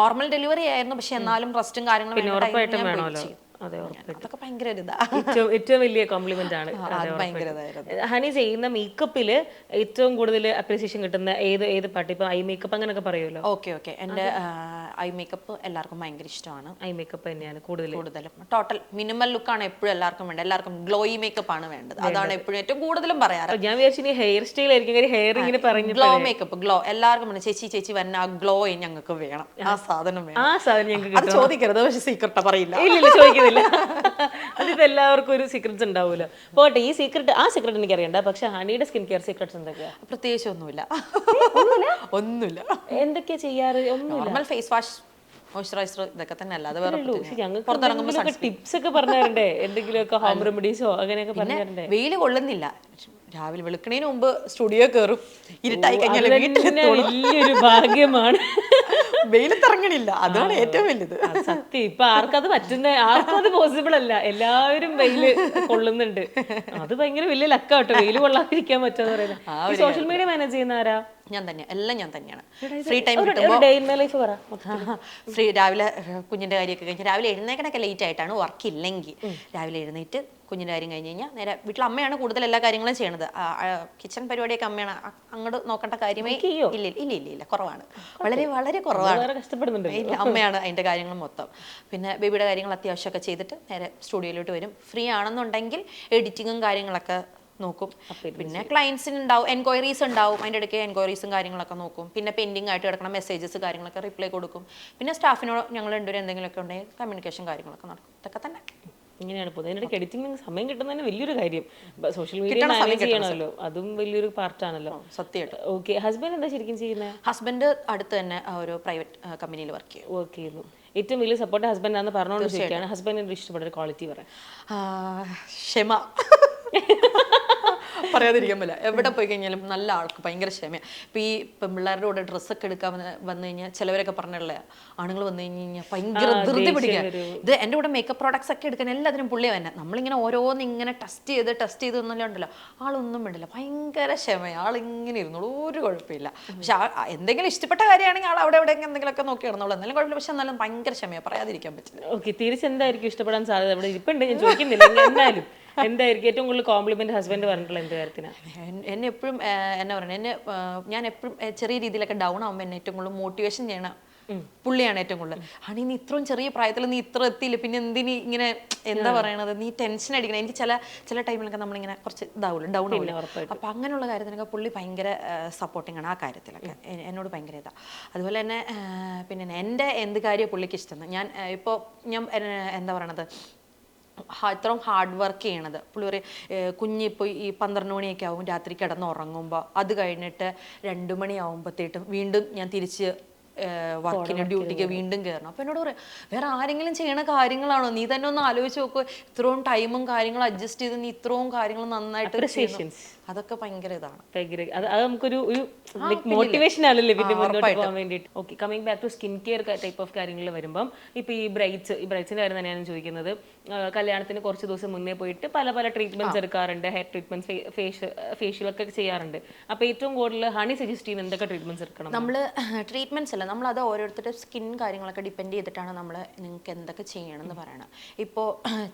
നോർമൽ ഡെലിവറി ആയിരുന്നു, പക്ഷെ എന്നാലും റെസ്റ്റും കാര്യങ്ങളും അതൊക്കെ ഭയങ്കര ഏറ്റവും വലിയ കോംപ്ലിമെന്റ് ആണ്. ഹണി ചെയ്യുന്ന മേക്കപ്പില് ഏറ്റവും കൂടുതൽ അപ്രീസിയേഷൻ കിട്ടുന്ന ഏത് പാട്ട്? ഇപ്പൊ ഐ മേക്കപ്പ് അങ്ങനെയൊക്കെ പറയുമല്ലോ. ഓക്കെ എന്റെ ഐ മേക്കപ്പ് എല്ലാവർക്കും ഭയങ്കര ഇഷ്ടമാണ്. ഐ മേക്കപ്പ് തന്നെയാണ് കൂടുതലും. ടോട്ടൽ മിനിമൽ ലുക്കാണ് എപ്പോഴും എല്ലാവർക്കും വേണ്ടത്. എല്ലാവർക്കും ഗ്ലോയി മേക്കപ്പ് ആണ് വേണ്ടത്. അതാണ് എപ്പോഴും ഏറ്റവും കൂടുതലും പറയാറ്. ഞാൻ വിചാരിച്ചു ഹെയർ സ്റ്റൈൽ ആയിരിക്കും. ഹെയർ ഇങ്ങനെ പറഞ്ഞു ഗ്ലോ മേക്കപ്പ് എല്ലാവർക്കും വേണം. ചേച്ചി വന്ന ആ ഗ്ലോ ഞങ്ങൾക്ക് വേണം. ആ സാധനം വേണം. ആ സാധനം ഞങ്ങൾക്ക് അത് ചോദിക്കരുത്, പക്ഷെ സീക്രട്ടാ പറയില്ല. ഇല്ല ചോദിക്കുന്നില്ല. അതിപ്പോ എല്ലാവർക്കും ഒരു സീക്രറ്റ്സ് ഉണ്ടാവൂലോ. പോട്ടെ, ഈ സീക്രട്ട് എനിക്ക് അറിയണ്ട. പക്ഷെ ഹണിയുടെ സ്കിൻ കെയർ സീക്രട്സ് എന്തൊക്കെയാ? പ്രത്യേകിച്ച് ഒന്നുമില്ല. എന്തൊക്കെയാ ചെയ്യാറ്? നോർമൽ ഫേസ് വാഷ്, മോയ്സ്ചറൈസർ, ഇതൊക്കെ തന്നെ. അല്ലാതെ വേറെ ടിപ്സ് ഒക്കെ പറഞ്ഞേ, എന്തെങ്കിലുമൊക്കെ ഹോം റെമഡീസോ അങ്ങനെയൊക്കെ പറഞ്ഞേ. വെയിൽ കൊള്ളുന്നില്ല. രാവിലെ വെളുക്കണേന് മുമ്പ് സ്റ്റുഡിയോ കയറും. ഇരുട്ടായി കഴിഞ്ഞാൽ വലിയൊരു ഭാഗ്യമാണ്. വെയിലത്തിറങ്ങണില്ല, അതാണ് ഏറ്റവും വലുത്. സത്യം. ഇപ്പൊ ആർക്കും അത് പോസിബിൾ അല്ല. എല്ലാവരും വെയില് കൊള്ളുന്നുണ്ട്. അത് ഭയങ്കര വലിയ ലക്കാട്ടോ, വെയില് കൊള്ളാതിരിക്കാൻ പറ്റുമെന്ന് പറയുന്നത്. സോഷ്യൽ മീഡിയ മാനേജ് ചെയ്യുന്ന ആരാ? എല്ലാം ഞാൻ തന്നെയാണ്. ഫ്രീ ടൈം കിട്ടുമ്പോൾ രാവിലെ കുഞ്ഞിന്റെ കാര്യമൊക്കെ കഴിഞ്ഞ് രാവിലെ എഴുന്നേക്കണൊക്കെ ലേറ്റ് ആയിട്ടാണ്. വർക്ക് ഇല്ലെങ്കിൽ രാവിലെ എഴുന്നേറ്റ് കുഞ്ഞിന്റെ കാര്യം കഴിഞ്ഞ് കഴിഞ്ഞാൽ നേരെ വീട്ടിൽ അമ്മയാണ് കൂടുതൽ എല്ലാ കാര്യങ്ങളും ചെയ്യണത്. കിച്ചൺ പരിപാടിയൊക്കെ അമ്മയാണ്. അങ്ങോട്ട് നോക്കേണ്ട കാര്യമേ ഇല്ല. കുറവാണ്, വളരെ കുറവാണ്. അമ്മയാണ് അതിന്റെ കാര്യങ്ങൾ മൊത്തം. പിന്നെ ബേബിയുടെ കാര്യങ്ങൾ അത്യാവശ്യമൊക്കെ ചെയ്തിട്ട് നേരെ സ്റ്റുഡിയോയിലോട്ട് വരും. ഫ്രീ ആണെന്നുണ്ടെങ്കിൽ എഡിറ്റിങ്ങും കാര്യങ്ങളൊക്കെ നോക്കും. പിന്നെ ക്ലയൻസിന് ഉണ്ടാവും, എൻക്വയറീസ് ഉണ്ടാവും. അതിൻ്റെ ഇടയ്ക്ക് എൻക്വയറീസും കാര്യങ്ങളൊക്കെ നോക്കും. പിന്നെ പെൻഡിങ് ആയിട്ട് കിടക്കുന്ന മെസ്സേജസ് കാര്യങ്ങളൊക്കെ റിപ്ലൈ കൊടുക്കും. പിന്നെ സ്റ്റാഫിനോട് ഞങ്ങൾ രണ്ടുപേരും എന്തെങ്കിലുമൊക്കെ ഉണ്ടെങ്കിൽ കമ്മ്യൂണിക്കേഷൻ കാര്യങ്ങളൊക്കെ നടക്കും. ഇതൊക്കെ തന്നെ. ഇങ്ങനെയാണ് പോകുന്നത്. അതിനിടയ്ക്ക് എഡിറ്റിംഗ് സമയം കിട്ടുന്നതിന് വലിയൊരു കാര്യം. സോഷ്യൽ മീഡിയ മാനേജ് ചെയ്യണമല്ലോ, അതും വലിയൊരു പാർട്ടാണല്ലോ. സത്യമായിട്ട്. ഓക്കെ. ഹസ്ബൻഡ് എന്താ ശരിക്കും ചെയ്യുന്നത്? ഹസ്ബൻഡ് അടുത്ത് തന്നെ ഒരു പ്രൈവറ്റ് കമ്പനിയിൽ വർക്ക് ചെയ്യുന്നു. ഏറ്റവും വലിയ സപ്പോർട്ട് ഹസ്ബൻഡ് ആണെന്ന് പറഞ്ഞുകൊണ്ട് ചോദിക്കുകയാണ്. ഹസ്ബൻഡിന്റെ ഇഷ്ടപ്പെട്ട ഒരു ക്വാളിറ്റി പറയാം. ക്ഷമ. പറയാതിരിക്കാൻ പറ്റില്ല. എവിടെ പോയി കഴിഞ്ഞാലും നല്ല ആൾക്ക് ഭയങ്കര ക്ഷമയാണ്. ഇപ്പം ഈ പെൺപിള്ളേരുടെ കൂടെ ഡ്രസ്സൊക്കെ എടുക്കാൻ വന്നു കഴിഞ്ഞാൽ ചിലവരൊക്കെ പറഞ്ഞുള്ള ആണുങ്ങൾ വന്നു കഴിഞ്ഞാൽ ഭയങ്കര ധൃതി പിടിക്കാൻ. ഇത് എൻ്റെ കൂടെ മേക്കപ്പ് പ്രോഡക്ട്സ് ഒക്കെ എടുക്കാൻ എല്ലാത്തിനും പുള്ളിയെ തന്നെ. നമ്മളിങ്ങനെ ഓരോന്ന് ഇങ്ങനെ ടെസ്റ്റ് ചെയ്ത് ഒന്നല്ല ഉണ്ടല്ലോ, ആളൊന്നും വേണ്ടില്ല, ഭയങ്കര ക്ഷമയാണ്. ആളിങ്ങനെ ഇരുന്നോളൂ, ഒരു കുഴപ്പമില്ല. പക്ഷെ എന്തെങ്കിലും ഇഷ്ടപ്പെട്ട കാര്യമാണെങ്കിൽ ആൾ അവിടെ എവിടെയെങ്കിലും എന്തെങ്കിലുമൊക്കെ നോക്കി ഇടുന്നുള്ളൂ, എന്നാലും കുഴപ്പമില്ല. പക്ഷെ എന്നാലും ഭയങ്കര ക്ഷമയാണ്, പറയാതിരിക്കാൻ പറ്റില്ല. ഓക്കെ. തിരിച്ചെന്തായിരിക്കും ഇഷ്ടപ്പെടാൻ സാധ്യത? അവിടെ ഇരിപ്പുണ്ട്, ഞാൻ ചോദിക്കുന്നില്ല. എന്നാലും എന്തായിരിക്കും ഏറ്റവും കൂടുതൽ കോംപ്ലിമെന്റ് ഹസ്ബൻഡ് പറഞ്ഞിട്ടുള്ള എന്ത് കാര്യത്തിനാണ്? എന്നെ എപ്പോഴും എന്നാ പറയുക, ഞാൻ എപ്പോഴും ചെറിയ രീതിയിലൊക്കെ ഡൗൺ ആകുമ്പോൾ എന്നെ ഏറ്റവും കൂടുതൽ മോട്ടിവേഷൻ ചെയ്യണ പുള്ളിയാണ് ഏറ്റവും കൂടുതൽ. ആണി നീ ഇത്രയും ചെറിയ പ്രായത്തിൽ നീ ഇത്ര എത്തിയില്ല, പിന്നെ എന്തിന് ഇങ്ങനെ എന്താ പറയണത്, നീ ടെൻഷൻ അടിക്കണം. എനിക്ക് ചില ടൈമിലൊക്കെ നമ്മളിങ്ങനെ കുറച്ച് ഇതാവുള്ളൂ, ഡൗൺ ആവുള്ളൂ. അപ്പം അങ്ങനെയുള്ള കാര്യത്തിനൊക്കെ പുള്ളി ഭയങ്കര സപ്പോർട്ടിങ് ആണ്. ആ കാര്യത്തിലൊക്കെ എന്നോട് ഭയങ്കര ഇതാണ്. അതുപോലെ തന്നെ പിന്നെ എൻ്റെ എന്ത് കാര്യം പുള്ളിക്ക് ഇഷ്ടം. ഞാൻ എന്താ പറയണത്, ഇത്രയും ഹാർഡ് വർക്ക് ചെയ്യണത്. പുള്ളി ഒരു കുഞ്ഞിപ്പോൾ ഈ 12 മണിയൊക്കെ ആവും രാത്രി കിടന്നുറങ്ങുമ്പോൾ, അത് കഴിഞ്ഞിട്ട് 2 മണിയാവുമ്പോഴത്തേട്ടും വീണ്ടും ഞാൻ തിരിച്ച് വർക്കിന് ഡ്യൂട്ടിക്ക് വീണ്ടും കയറണം. അപ്പോൾ എന്നോട് പറയാം, വേറെ ആരെങ്കിലും ചെയ്യണ കാര്യങ്ങളാണോ, നീ തന്നെ ഒന്ന് ആലോചിച്ച് നോക്കുക. ഇത്രയും ടൈമും കാര്യങ്ങളും അഡ്ജസ്റ്റ് ചെയ്ത് നീ ഇത്രയും കാര്യങ്ങൾ നന്നായിട്ട്, അതൊക്കെ ഭയങ്കര ഇതാണ്. അത് നമുക്കൊരു മോട്ടിവേഷൻ ആണല്ലേ പിന്നെ മുന്നോട്ട് പോകാൻ വേണ്ടിയിട്ട്. Okay. Coming back to skin care type of കാര്യങ്ങൾ വരുമ്പം ഇപ്പൊ ഈ ബ്രൈറ്റ്സിന്റെ കാര്യം തന്നെയാണ് ചോദിക്കുന്നത്. കല്യാണത്തിന് കുറച്ച് ദിവസം മുന്നേ പോയിട്ട് പല ട്രീറ്റ്മെന്റ്സ് എടുക്കാറുണ്ട്. ഹെയർ ട്രീറ്റ്മെന്റ്, ഫേഷ്യൽ ഒക്കെ ചെയ്യാറുണ്ട്. അപ്പൊ ഏറ്റവും കൂടുതൽ ഹണി സജസ്റ്റ് ചെയ്യുന്ന എന്തൊക്കെ ട്രീറ്റ്മെന്റ്സ് എടുക്കണം? നമ്മൾ ട്രീറ്റ്മെന്റ്സ് അല്ല, നമ്മളത് ഓരോരുത്തരുടെ സ്കിൻ കാര്യങ്ങളൊക്കെ ഡിപ്പെൻഡ് ചെയ്തിട്ടാണ് നമ്മൾ നിങ്ങൾക്ക് എന്തൊക്കെ ചെയ്യണമെന്ന് പറയണം. ഇപ്പോൾ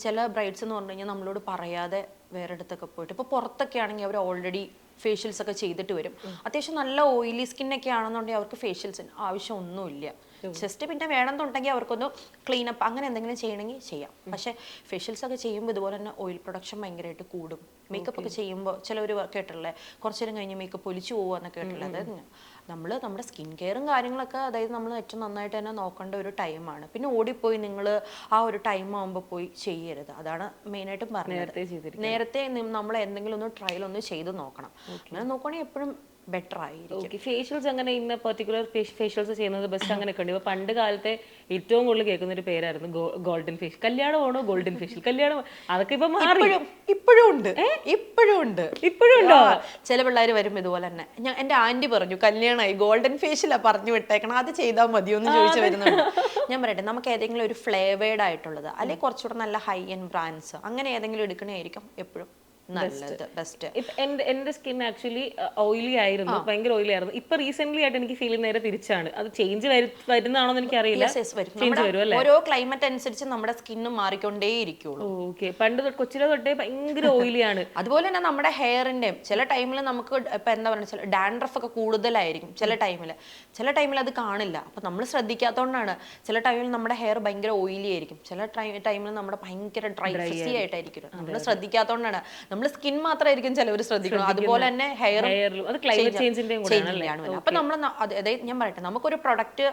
ചില ബ്രൈഡ്സ് എന്ന് പറഞ്ഞു കഴിഞ്ഞാൽ നമ്മളോട് പറയാതെ വേറെ അടുത്തൊക്കെ പോയിട്ട്, ഇപ്പോൾ പുറത്തൊക്കെ ആണെങ്കിൽ അവർ ഓൾറെഡി ഫേഷ്യൽസ് ഒക്കെ ചെയ്തിട്ട് വരും. അത്യാവശ്യം നല്ല ഓയിലി സ്കിന്നൊക്കെ ആണെന്നുണ്ടെങ്കിൽ അവർക്ക് ഫേഷ്യൽസിന് ആവശ്യം ഒന്നുമില്ല. ജസ്റ്റ് പിന്നെ വേണമെന്നുണ്ടെങ്കിൽ അവർക്കൊന്ന് ക്ലീനപ്പ് അങ്ങനെ എന്തെങ്കിലും ചെയ്യണമെങ്കിൽ ചെയ്യാം. പക്ഷേ ഫേഷ്യൽസ് ഒക്കെ ചെയ്യുമ്പോൾ ഇതുപോലെ തന്നെ ഓയിൽ പ്രൊഡക്ഷൻ ഭയങ്കരമായിട്ട് കൂടും. മേക്കപ്പ് ഒക്കെ ചെയ്യുമ്പോൾ ചിലവർ കേട്ടില്ലേ കുറച്ചു നേരം കഴിഞ്ഞ് മേക്കപ്പ് ഒലിച്ചു പോകുക എന്നൊക്കെ കേട്ടില്ല. അതായത് നമ്മൾ നമ്മുടെ സ്കിൻ കെയറും കാര്യങ്ങളൊക്കെ അതായത് നമ്മൾ ഏറ്റവും നന്നായിട്ട് തന്നെ നോക്കേണ്ട ഒരു ടൈമാണ്. പിന്നെ ഓടിപ്പോയി നിങ്ങൾ ആ ഒരു ടൈം ആകുമ്പോൾ പോയി ചെയ്യരുത്. അതാണ് മെയിനായിട്ടും പറഞ്ഞത്. നേരത്തെ നമ്മൾ എന്തെങ്കിലും ഒന്ന് ട്രയൽ ഒന്ന് ചെയ്ത് നോക്കണം. അങ്ങനെ നോക്കുകയാണെങ്കിൽ എപ്പോഴും ബെറ്റർ ആയിരിക്കും. ഫേഷ്യൽസ് അങ്ങനെ ഇന്ന പെർട്ടിക്കുലർ ഫേഷ്യൽസ് ചെയ്യുന്നത് ബെസ്റ്റ് അങ്ങനെയൊക്കെ ഉണ്ട്. ഇപ്പൊ പണ്ട് കാലത്തെ ഏറ്റവും കൂടുതൽ കേൾക്കുന്ന ഒരു പേരായിരുന്നു ഗോൾഡൻ ഫേഷ്യൽ. കല്യാണമാണോ ഗോൾഡൻ ഫേഷ്യൽ, കല്യാണം അതൊക്കെ ഇപ്പൊ മാറി. ഇപ്പോഴും ഉണ്ട്. ചില പിള്ളേർ വരും ഇതുപോലെ തന്നെ. എന്റെ ആന്റി പറഞ്ഞു കല്യാണമായി ഗോൾഡൻ ഫേഷ്യലാ പറഞ്ഞു വിട്ടേക്കണം, അത് ചെയ്താൽ മതിയോ എന്ന് ചോദിച്ചു വരുന്നുണ്ട്. ഞാൻ പറയട്ടെ, നമുക്ക് ഏതെങ്കിലും ഒരു ഫ്ലേവേർഡ് ആയിട്ടുള്ളത് അല്ലെങ്കിൽ കുറച്ചുകൂടെ നല്ല ഹൈ എൻഡ് ബ്രാൻഡ്സ് അങ്ങനെ ഏതെങ്കിലും എടുക്കണേയിരിക്കും എപ്പോഴും നല്ലത്, ബെസ്റ്റ്. എന്റെ സ്കിൻ ആക്ച്വലി ഓയിലി ആയിരുന്നു, ഭയങ്കര ഓയിലി ആയിരുന്നു. ഇപ്പൊ റീസെന്റ് ആയിട്ട് എനിക്ക് ഫീൽ നേരെ തിരിച്ചാണ്. അത് ചേഞ്ച് വരുന്നതാണോ എന്ന് എനിക്ക് അറിയില്ല. ഓരോ ക്ലൈമറ്റ് അനുസരിച്ച് നമ്മുടെ സ്കിന്ന് മാറിക്കൊണ്ടേ ഇരിക്കുള്ളൂ. ഓക്കെ, പണ്ട് കൊച്ചിലെ തൊട്ടേ ഭയങ്കര ഓയിലിയാണ്. അതുപോലെ തന്നെ നമ്മുടെ ഹെയറിന്റെയും ചില ടൈമിൽ നമുക്ക് ഇപ്പൊ എന്താ പറയുക ഡാൻഡ്രഫ് ഒക്കെ കൂടുതലായിരിക്കും ചില ടൈമിൽ അത് കാണില്ല. അപ്പൊ നമ്മൾ ശ്രദ്ധിക്കാത്തതുകൊണ്ടാണ്. ചില ടൈമിൽ നമ്മുടെ ഹെയർ ഭയങ്കര ഓയിലി ആയിരിക്കും, ചില ടൈമിൽ നമ്മുടെ ഭയങ്കര ഡ്രൈ ഫ്രീ ആയിട്ടായിരിക്കും. നമ്മൾ ശ്രദ്ധിക്കാത്തതുകൊണ്ടാണ്. നമ്മൾ സ്കിൻ മാത്രമായിരിക്കും ചിലവർ ശ്രദ്ധിക്കണം, അതുപോലെ തന്നെ ഹെയറിലും അത് ക്ലൈമറ്റ് ചേഞ്ചിന്റെ കൂടെയാണ്. അപ്പൊ നമ്മൾ അതായത് ഞാൻ പറയട്ടെ, നമുക്കൊരു പ്രൊഡക്റ്റ്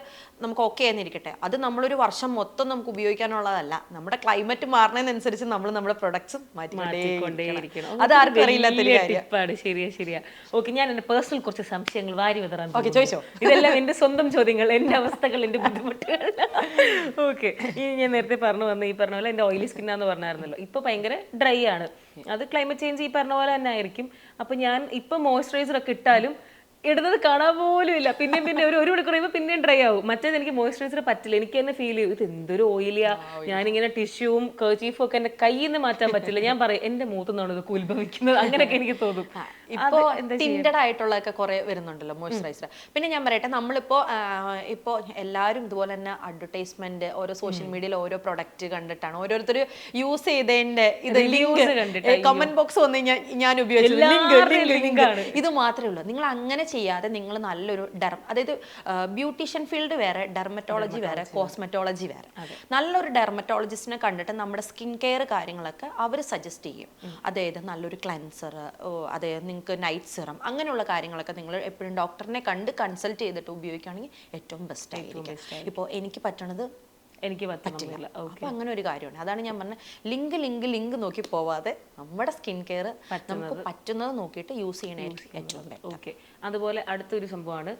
നമുക്ക് ഓക്കെ ആയിരിക്കട്ടെ, അത് നമ്മളൊരു വർഷം മൊത്തം നമുക്ക് ഉപയോഗിക്കാനുള്ളതല്ല. നമ്മുടെ ക്ലൈമറ്റ് മാറുന്നതിനനുസരിച്ച് നമ്മൾ നമ്മുടെ പ്രൊഡക്ട്സ് മാറ്റിക്കൊണ്ടേയിരിക്കണം. അത് ആർക്കും അറിയില്ലാത്തൊരു കാര്യമാണ്. ശരിയാ. ഓക്കെ, ഞാൻ എന്റെ പേഴ്സണൽ കുറച്ച് സംശയങ്ങൾ വാരി വിതറാൻ. ഓക്കെ, ചോദിച്ചോ. ഇതെല്ലാം എന്റെ സ്വന്തം ചോദ്യങ്ങൾ, എന്റെ അവസ്ഥകൾ, എന്റെ ബുദ്ധിമുട്ടുകൾ. ഓക്കെ, ഞാൻ നേരത്തെ പറഞ്ഞു വന്ന ഈ പറഞ്ഞ പോലെ എന്റെ ഓയിലി സ്കിന്നാന്ന് പറഞ്ഞായിരുന്നല്ലോ. ഇപ്പൊ ഭയങ്കര ഡ്രൈ ആണ്. അത് ക്ലൈമറ്റ് ചേഞ്ച് ഈ പറഞ്ഞ പോലെ തന്നെ ആയിരിക്കും. അപ്പൊ ഞാൻ ഇപ്പൊ മോയ്സ്ചറൈസർ ഒക്കെ ഇട്ടാലും ഇടുന്നത് കാണാൻ പോലും ഇല്ല. പിന്നെ ഒരു മണിക്കൂർ കഴിയുമ്പോൾ പിന്നെയും ഡ്രൈ ആവും. മറ്റേത് എനിക്ക് മോയ്സ്ചറൈസർ പറ്റില്ല. എനിക്ക് തന്നെ ഫീൽ ചെയ്യും ഇത് എന്തൊരു ഓയിലിയാ. ഞാനിങ്ങനെ ടിഷ്യൂവും കർച്ചീഫും ഒക്കെ എന്റെ കയ്യിൽ നിന്ന് മാറ്റാൻ പറ്റില്ല. ഞാൻ പറയും എന്റെ മൂത്തുനിന്നാണ് ഇതൊക്കെ ഉത്ഭവിക്കുന്നത്, അങ്ങനെയൊക്കെ എനിക്ക് തോന്നും. ഇപ്പോ ടിൻഡഡ് ആയിട്ടുള്ളതൊക്കെ കുറെ വരുന്നുണ്ടല്ലോ മോയ്സ്ചറൈസർ. പിന്നെ ഞാൻ പറയട്ടെ, നമ്മളിപ്പോ എല്ലാവരും ഇതുപോലെ തന്നെ അഡ്വർടൈസ്മെന്റ് ഓരോ സോഷ്യൽ മീഡിയയിൽ ഓരോ പ്രൊഡക്റ്റ് കണ്ടിട്ടാണ് ഓരോരുത്തർ യൂസ് ചെയ്തതിന്റെ കമന്റ് ബോക്സ് വന്നു കഴിഞ്ഞാൽ ഞാൻ ഉപയോഗിച്ചത് ഇത് മാത്രമേ ഉള്ളൂ. നിങ്ങൾ അങ്ങനെ ചെയ്യാതെ നിങ്ങൾ നല്ലൊരു അതായത് ബ്യൂട്ടീഷ്യൻ ഫീൽഡ് വേറെ, ഡെർമറ്റോളജി വേറെ, കോസ്മെറ്റോളജി വേറെ. നല്ലൊരു ഡെർമറ്റോളജിസ്റ്റിനെ കണ്ടിട്ട് നമ്മുടെ സ്കിൻ കെയർ കാര്യങ്ങളൊക്കെ അവർ സജസ്റ്റ് ചെയ്യും. അതായത് നല്ലൊരു ക്ലെൻസർ, അതായത് നിങ്ങൾക്ക് നൈറ്റ് സിറം അങ്ങനെയുള്ള കാര്യങ്ങളൊക്കെ നിങ്ങൾ എപ്പോഴും ഡോക്ടറിനെ കണ്ട് കൺസൾട്ട് ചെയ്തിട്ട് ഉപയോഗിക്കുകയാണെങ്കിൽ ഏറ്റവും ബെസ്റ്റ് ആയിരിക്കും. ഇപ്പോൾ എനിക്ക് പറ്റണത് എനിക്ക് പറ്റില്ല. അപ്പൊ അങ്ങനെ ഒരു കാര്യമാണ്. അതാണ് ഞാൻ പറഞ്ഞത്, ലിങ്ക് നോക്കി പോവാതെ നമ്മുടെ സ്കിൻ കെയർ നമുക്ക് പറ്റുന്നത് നോക്കിയിട്ട് യൂസ് ചെയ്യണേ ഏറ്റവും ബെറ്റർ. ഓക്കെ, അതുപോലെ അടുത്തൊരു സംഭവമാണ്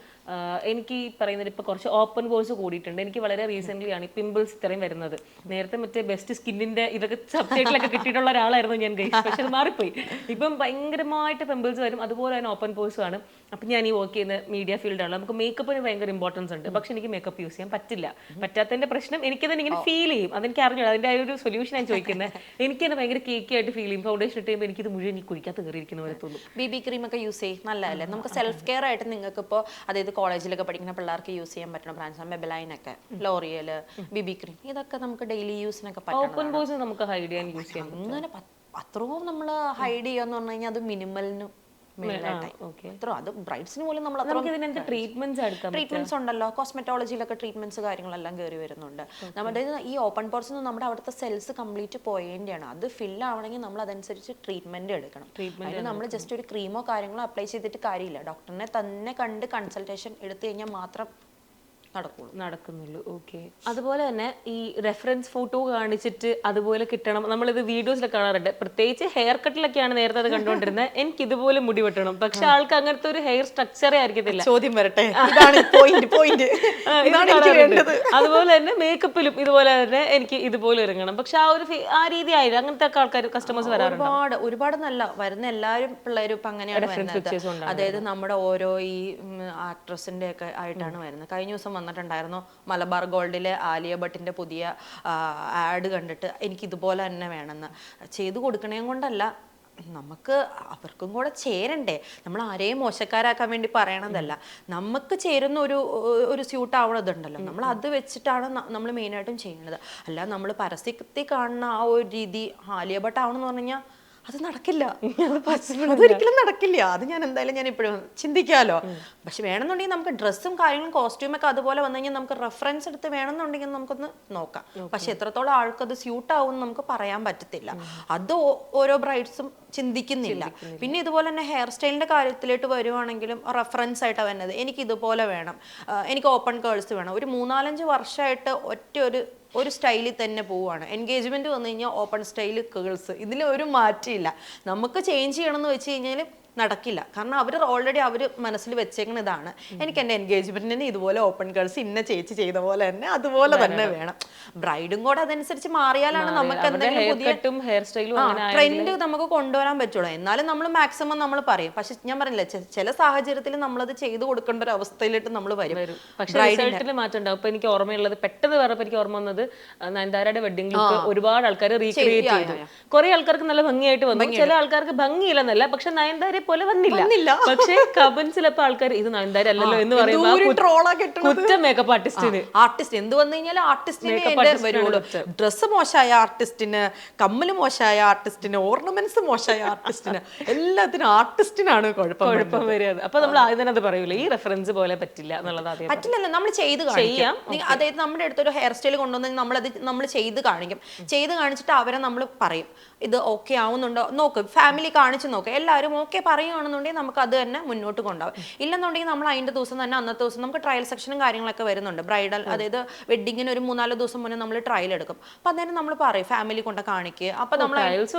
എനിക്ക് ഈ പറയുന്നത്, ഇപ്പൊ കുറച്ച് ഓപ്പൺ പോഴ്സ് കൂടിയിട്ടുണ്ട്. എനിക്ക് വളരെ റീസെന്റ് ആണ് ഈ പിമ്പിൾസ് ഇത്രയും വരുന്നത്. നേരത്തെ മറ്റേ ബെസ്റ്റ് സ്കിന്നിന്റെ ഇതൊക്കെ സബ്ജക്റ്റിലൊക്കെ കിട്ടിയിട്ടുള്ള ഒരാളായിരുന്നു ഞാൻ, പക്ഷെ അത് മാറിപ്പോയി. ഇപ്പം ഭയങ്കരമായിട്ട് പിമ്പിൾസ് വരും, അതുപോലെ തന്നെ ഓപ്പൺ പോഴ്സും ആണ്. അപ്പൊ ഞാൻ ഈ വർക്ക് ചെയ്യുന്ന മീഡിയ ഫീൽഡാണ്. നമുക്ക് മേക്കപ്പിന് ഭയങ്കര ഇമ്പോർട്ടൻസ് ഉണ്ട്, പക്ഷെ എനിക്ക് മേക്കപ്പ് യൂസ് ചെയ്യാൻ പറ്റില്ല. പറ്റാത്തതിന്റെ പ്രശ്നം എനിക്ക് തന്നെ ഇങ്ങനെ ഫീൽ ചെയ്യും. അതെനിക്ക് അറിഞ്ഞു, അതിന്റെ ഒരു സൊല്യൂഷൻ ഞാൻ ചോദിക്കുന്നത്. എനിക്ക് തന്നെ ഭയങ്കര കേക്കി ആയിട്ട് ഫീൽ ചെയ്യും. ഫൗണ്ടേഷൻ ഇട്ട് കഴിയുമ്പോൾ എനിക്കിത് മുഴുവൻ ഈ കുഴിക്കാത്ത കയറിയിരിക്കുന്ന പോലെ തോന്നും. BB ക്രീം ഒക്കെ യൂസ് ചെയ്യും, നല്ലതല്ലേ. നമുക്ക് സെൽഫ് കെയർ ആയിട്ട് നിങ്ങൾക്ക് ഇപ്പോൾ അതായത് കോളേജിലൊക്കെ പഠിക്കുന്ന പിള്ളേർക്ക് യൂസ് ചെയ്യാൻ പറ്റുന്ന ബ്രാൻഡ്സ് മെബലൈൻ ഒക്കെ, ലോറിയൽ, BB ക്രീം, ഇതൊക്കെ നമുക്ക് ഡെയിലി യൂസിനൊക്കെ ഓപ്പൺ പോഴ്സ് നമുക്ക് ഹൈഡ് ചെയ്യാൻ യൂസ് ചെയ്യാം. അങ്ങനെ അത്രയും നമ്മൾ ഹൈഡ് ചെയ്യാന്ന് പറഞ്ഞു കഴിഞ്ഞാൽ അത് മിനിമലിന് അത് ബ്രൈഡ്സിന് പോലും നമ്മൾ ട്രീറ്റ്മെന്റ്സ് ഉണ്ടല്ലോ. കോസ്മെറ്റോളജിയിലൊക്കെ ട്രീറ്റ്മെന്റ്സ് കാര്യങ്ങളെല്ലാം കയറി വരുന്നുണ്ട്. നമ്മുടെ ഈ ഓപ്പൺ പോർസ് നമ്മുടെ അവിടുത്തെ സെൽസ് കംപ്ലീറ്റ് പോയേണ്ടതാണ്. അത് ഫില്ല് ആവണമെങ്കിൽ നമ്മൾ അതനുസരിച്ച് ട്രീറ്റ്മെന്റ് എടുക്കണം. അതിന് നമ്മൾ ജസ്റ്റ് ഒരു ക്രീമോ കാര്യങ്ങളോ അപ്ലൈ ചെയ്തിട്ട് കാര്യമില്ല. ഡോക്ടറിനെ തന്നെ കണ്ട് കൺസൾട്ടേഷൻ എടുത്തു കഴിഞ്ഞാൽ മാത്രം നടക്കുന്നുള്ളൂ. ഓക്കെ, അതുപോലെ തന്നെ ഈ റെഫറൻസ് ഫോട്ടോ കാണിച്ചിട്ട് അതുപോലെ കിട്ടണം. നമ്മളിത് വീഡിയോസിലൊക്കെ കാണാറുണ്ട്, പ്രത്യേകിച്ച് ഹെയർ കട്ടിലൊക്കെയാണ് നേരത്തെ അത് കണ്ടുകൊണ്ടിരുന്നത്. എനിക്ക് ഇതുപോലെ മുടി വെട്ടണം, പക്ഷെ ആൾക്ക് അങ്ങനത്തെ ഒരു ഹെയർ സ്ട്രക്ചറേ ആയിരിക്കത്തില്ല. ചോദ്യം വരട്ടെ, അതുപോലെ തന്നെ മേക്കപ്പിലും ഇതുപോലെ തന്നെ എനിക്ക് ഇതുപോലെ ഇറങ്ങണം, പക്ഷെ ആ രീതി ആയില്ല. അങ്ങനത്തെ ആൾക്കാർ കസ്റ്റമേഴ്സ് വരാറുണ്ട്. ഒരുപാട് നല്ല വരുന്ന എല്ലാവരും പിള്ളേരും ഇപ്പൊ അങ്ങനെയാണ്. അതായത് നമ്മുടെ ഓരോ ഈ ആക്ട്രസിന്റെ ഒക്കെ ആയിട്ടാണ് വരുന്നത്. കഴിഞ്ഞ ദിവസം വന്നിട്ടുണ്ടായിരുന്നു മലബാർ ഗോൾഡിലെ ആലിയ ഭട്ടിന്റെ പുതിയ ആഡ് കണ്ടിട്ട് എനിക്ക് ഇതുപോലെ തന്നെ വേണമെന്ന്. ചെയ്തു കൊടുക്കണേ കൊണ്ടല്ല, നമുക്ക് അവർക്കും കൂടെ ചേരണ്ടേ. നമ്മൾ ആരെയും മോശക്കാരാക്കാൻ വേണ്ടി പറയണതല്ല, നമുക്ക് ചേരുന്ന ഒരു സ്യൂട്ട് ആവണതുണ്ടല്ലോ, നമ്മൾ അത് വെച്ചിട്ടാണ് നമ്മൾ മെയിനായിട്ടും ചെയ്യുന്നത്. അല്ല നമ്മൾ പരസ്യത്തിൽ കാണുന്ന ആ ഒരു രീതി ആലിയ ഭട്ട് ആവണമെന്ന് പറഞ്ഞു കഴിഞ്ഞാൽ അത് നടക്കില്ല, അതൊരിക്കലും നടക്കില്ല. അത് ഞാൻ എന്തായാലും ഞാൻ ഇപ്പോഴും ചിന്തിക്കാമല്ലോ. പക്ഷെ വേണമെന്നുണ്ടെങ്കിൽ നമുക്ക് ഡ്രസ്സും കാര്യങ്ങളും കോസ്റ്റ്യൂമൊക്കെ അതുപോലെ വന്നു കഴിഞ്ഞാൽ നമുക്ക് റെഫറൻസ് എടുത്ത് വേണമെന്നുണ്ടെങ്കിൽ നമുക്കൊന്ന് നോക്കാം. പക്ഷെ എത്രത്തോളം ആൾക്ക് അത് സ്യൂട്ട് ആവും എന്ന് നമുക്ക് പറയാൻ പറ്റത്തില്ല. അത് ഓരോ ബ്രൈഡ്സും ചിന്തിക്കുന്നില്ല. പിന്നെ ഇതുപോലെ തന്നെ ഹെയർ സ്റ്റൈലിന്റെ കാര്യത്തിലോട്ട് വരുവാണെങ്കിലും റെഫറൻസ് ആയിട്ട് വരുന്നത് എനിക്ക് ഇതുപോലെ വേണം, എനിക്ക് ഓപ്പൺ കേൾസ് വേണം. ഒരു 3-4-5 വർഷമായിട്ട് ഒരു സ്റ്റൈലിൽ തന്നെ പോവുകയാണ്. എൻഗേജ്മെന്റ് വന്നു കഴിഞ്ഞാൽ ഓപ്പൺ സ്റ്റൈൽ കേൾസ്, ഇതിൽ ഒരു മാറ്റമില്ല. നമുക്ക് ചേഞ്ച് ചെയ്യണം എന്ന് വെച്ച് കഴിഞ്ഞാൽ നടക്കില്ല. കാരണം അവർ ഓൾറെഡി അവർ മനസ്സിൽ വെച്ചേക്കുന്ന ഇതാണ്, എനിക്ക് എൻ്റെ എൻഗേജ്മെന്റിന് ഇതുപോലെ ഓപ്പൺ കേൾസ് ഇന്ന ചേച്ചി ചെയ്ത പോലെ തന്നെ അതുപോലെ തന്നെ വേണം. ബ്രൈഡും കൂടെ അതനുസരിച്ച് മാറിയാലാണ് നമുക്ക് എന്തെങ്കിലും പുതിയ ഹെയർ സ്റ്റൈലും ട്രെൻഡ് നമുക്ക് കൊണ്ടുവരാൻ പറ്റുള്ളൂ. എന്നാലും നമ്മൾ മാക്സിമം നമ്മൾ പറയും. പക്ഷെ ഞാൻ പറഞ്ഞില്ല, ചില സാഹചര്യത്തിൽ നമ്മളത് ചെയ്തു കൊടുക്കേണ്ട ഒരു അവസ്ഥയിലിട്ട് നമ്മൾ വരും. പക്ഷേ മാറ്റം ഉണ്ടാവും. ഇപ്പൊ എനിക്ക് ഓർമ്മയുള്ളത്, പെട്ടെന്ന് പറഞ്ഞപ്പോൾ എനിക്ക് ഓർമ്മ വന്നത് നയൻതാരയുടെ വെഡിങ് ലുക്ക് ഒരുപാട് ആൾക്കാർ റീക്രിയേറ്റ് ചെയ്തു. കുറെ ആൾക്കാർക്ക് നല്ല ഭംഗിയായിട്ട് വന്നു, ചില ആൾക്കാർക്ക് ഭംഗിയില്ലെന്നല്ല, പക്ഷെ നയൻതാര പോലെ വന്നില്ല. പക്ഷെ കമന്റ്സിലപ്പോ ആൾക്കാർ ഇത് നയൻതാര അല്ലല്ലോ എന്ന് പറയുമ്പോൾ കുറ്റം മേക്കപ്പ് ആർട്ടിസ്റ്റിന്. ആർട്ടിസ്റ്റ് എന്ത് വന്നു കഴിഞ്ഞാൽ ആർട്ടിസ്റ്റിന് വരുള്ളൂ. ഡ്രസ്സ് മോശമായ ആർട്ടിസ്റ്റിന്, കമ്മല് മോശമായ ആർട്ടിസ്റ്റിന്, ഓർണമെന്റ്സ് മോശമായ ആർട്ടിസ്റ്റിന്, എല്ലാത്തിനും ആർട്ടിസ്റ്റിനാണ് കുഴപ്പം വരിക. അപ്പൊ നമ്മൾ ആദ്യം തന്നെ അത് പറയൂലേ, ഈ റെഫറൻസ് പോലെ പറ്റില്ല എന്നുള്ളത് ആദ്യം പറ്റില്ലല്ലോ, നമ്മൾ ചെയ്ത് കാണിക്കാം. അതായത് നമ്മുടെ അടുത്തൊരു ഹെയർ സ്റ്റൈൽ കൊണ്ടുവന്ന് നമ്മൾ ചെയ്ത് കാണിക്കും. ചെയ്ത് കാണിച്ചിട്ട് അവരെ നമ്മൾ പറയും ഇത് ഓക്കെ ആവുന്നുണ്ടോ നോക്ക്, ഫാമിലി കാണിച്ച് നോക്ക്. എല്ലാവരും ഓക്കെ പറയുകയാണെന്നുണ്ടെങ്കിൽ നമുക്ക് അത് തന്നെ മുന്നോട്ട് കൊണ്ടുപോകാം. ഇല്ലെന്നുണ്ടെങ്കിൽ നമ്മൾ അതിൻ്റെ ദിവസം തന്നെ അന്നത്തെ ദിവസം നമുക്ക് ട്രയൽ സെക്ഷനും കാര്യങ്ങളൊക്കെ വരുന്നുണ്ട്. ബ്രൈഡൽ അതായത് വെഡിങ്ങിന് ഒരു 3-4 ദിവസം മുന്നേ നമ്മൾ ട്രയൽ എടുക്കും. അപ്പം അന്നേരം നമ്മൾ പറയും ഫാമിലി കൊണ്ട് കാണിക്കുക. അപ്പം നമ്മൾ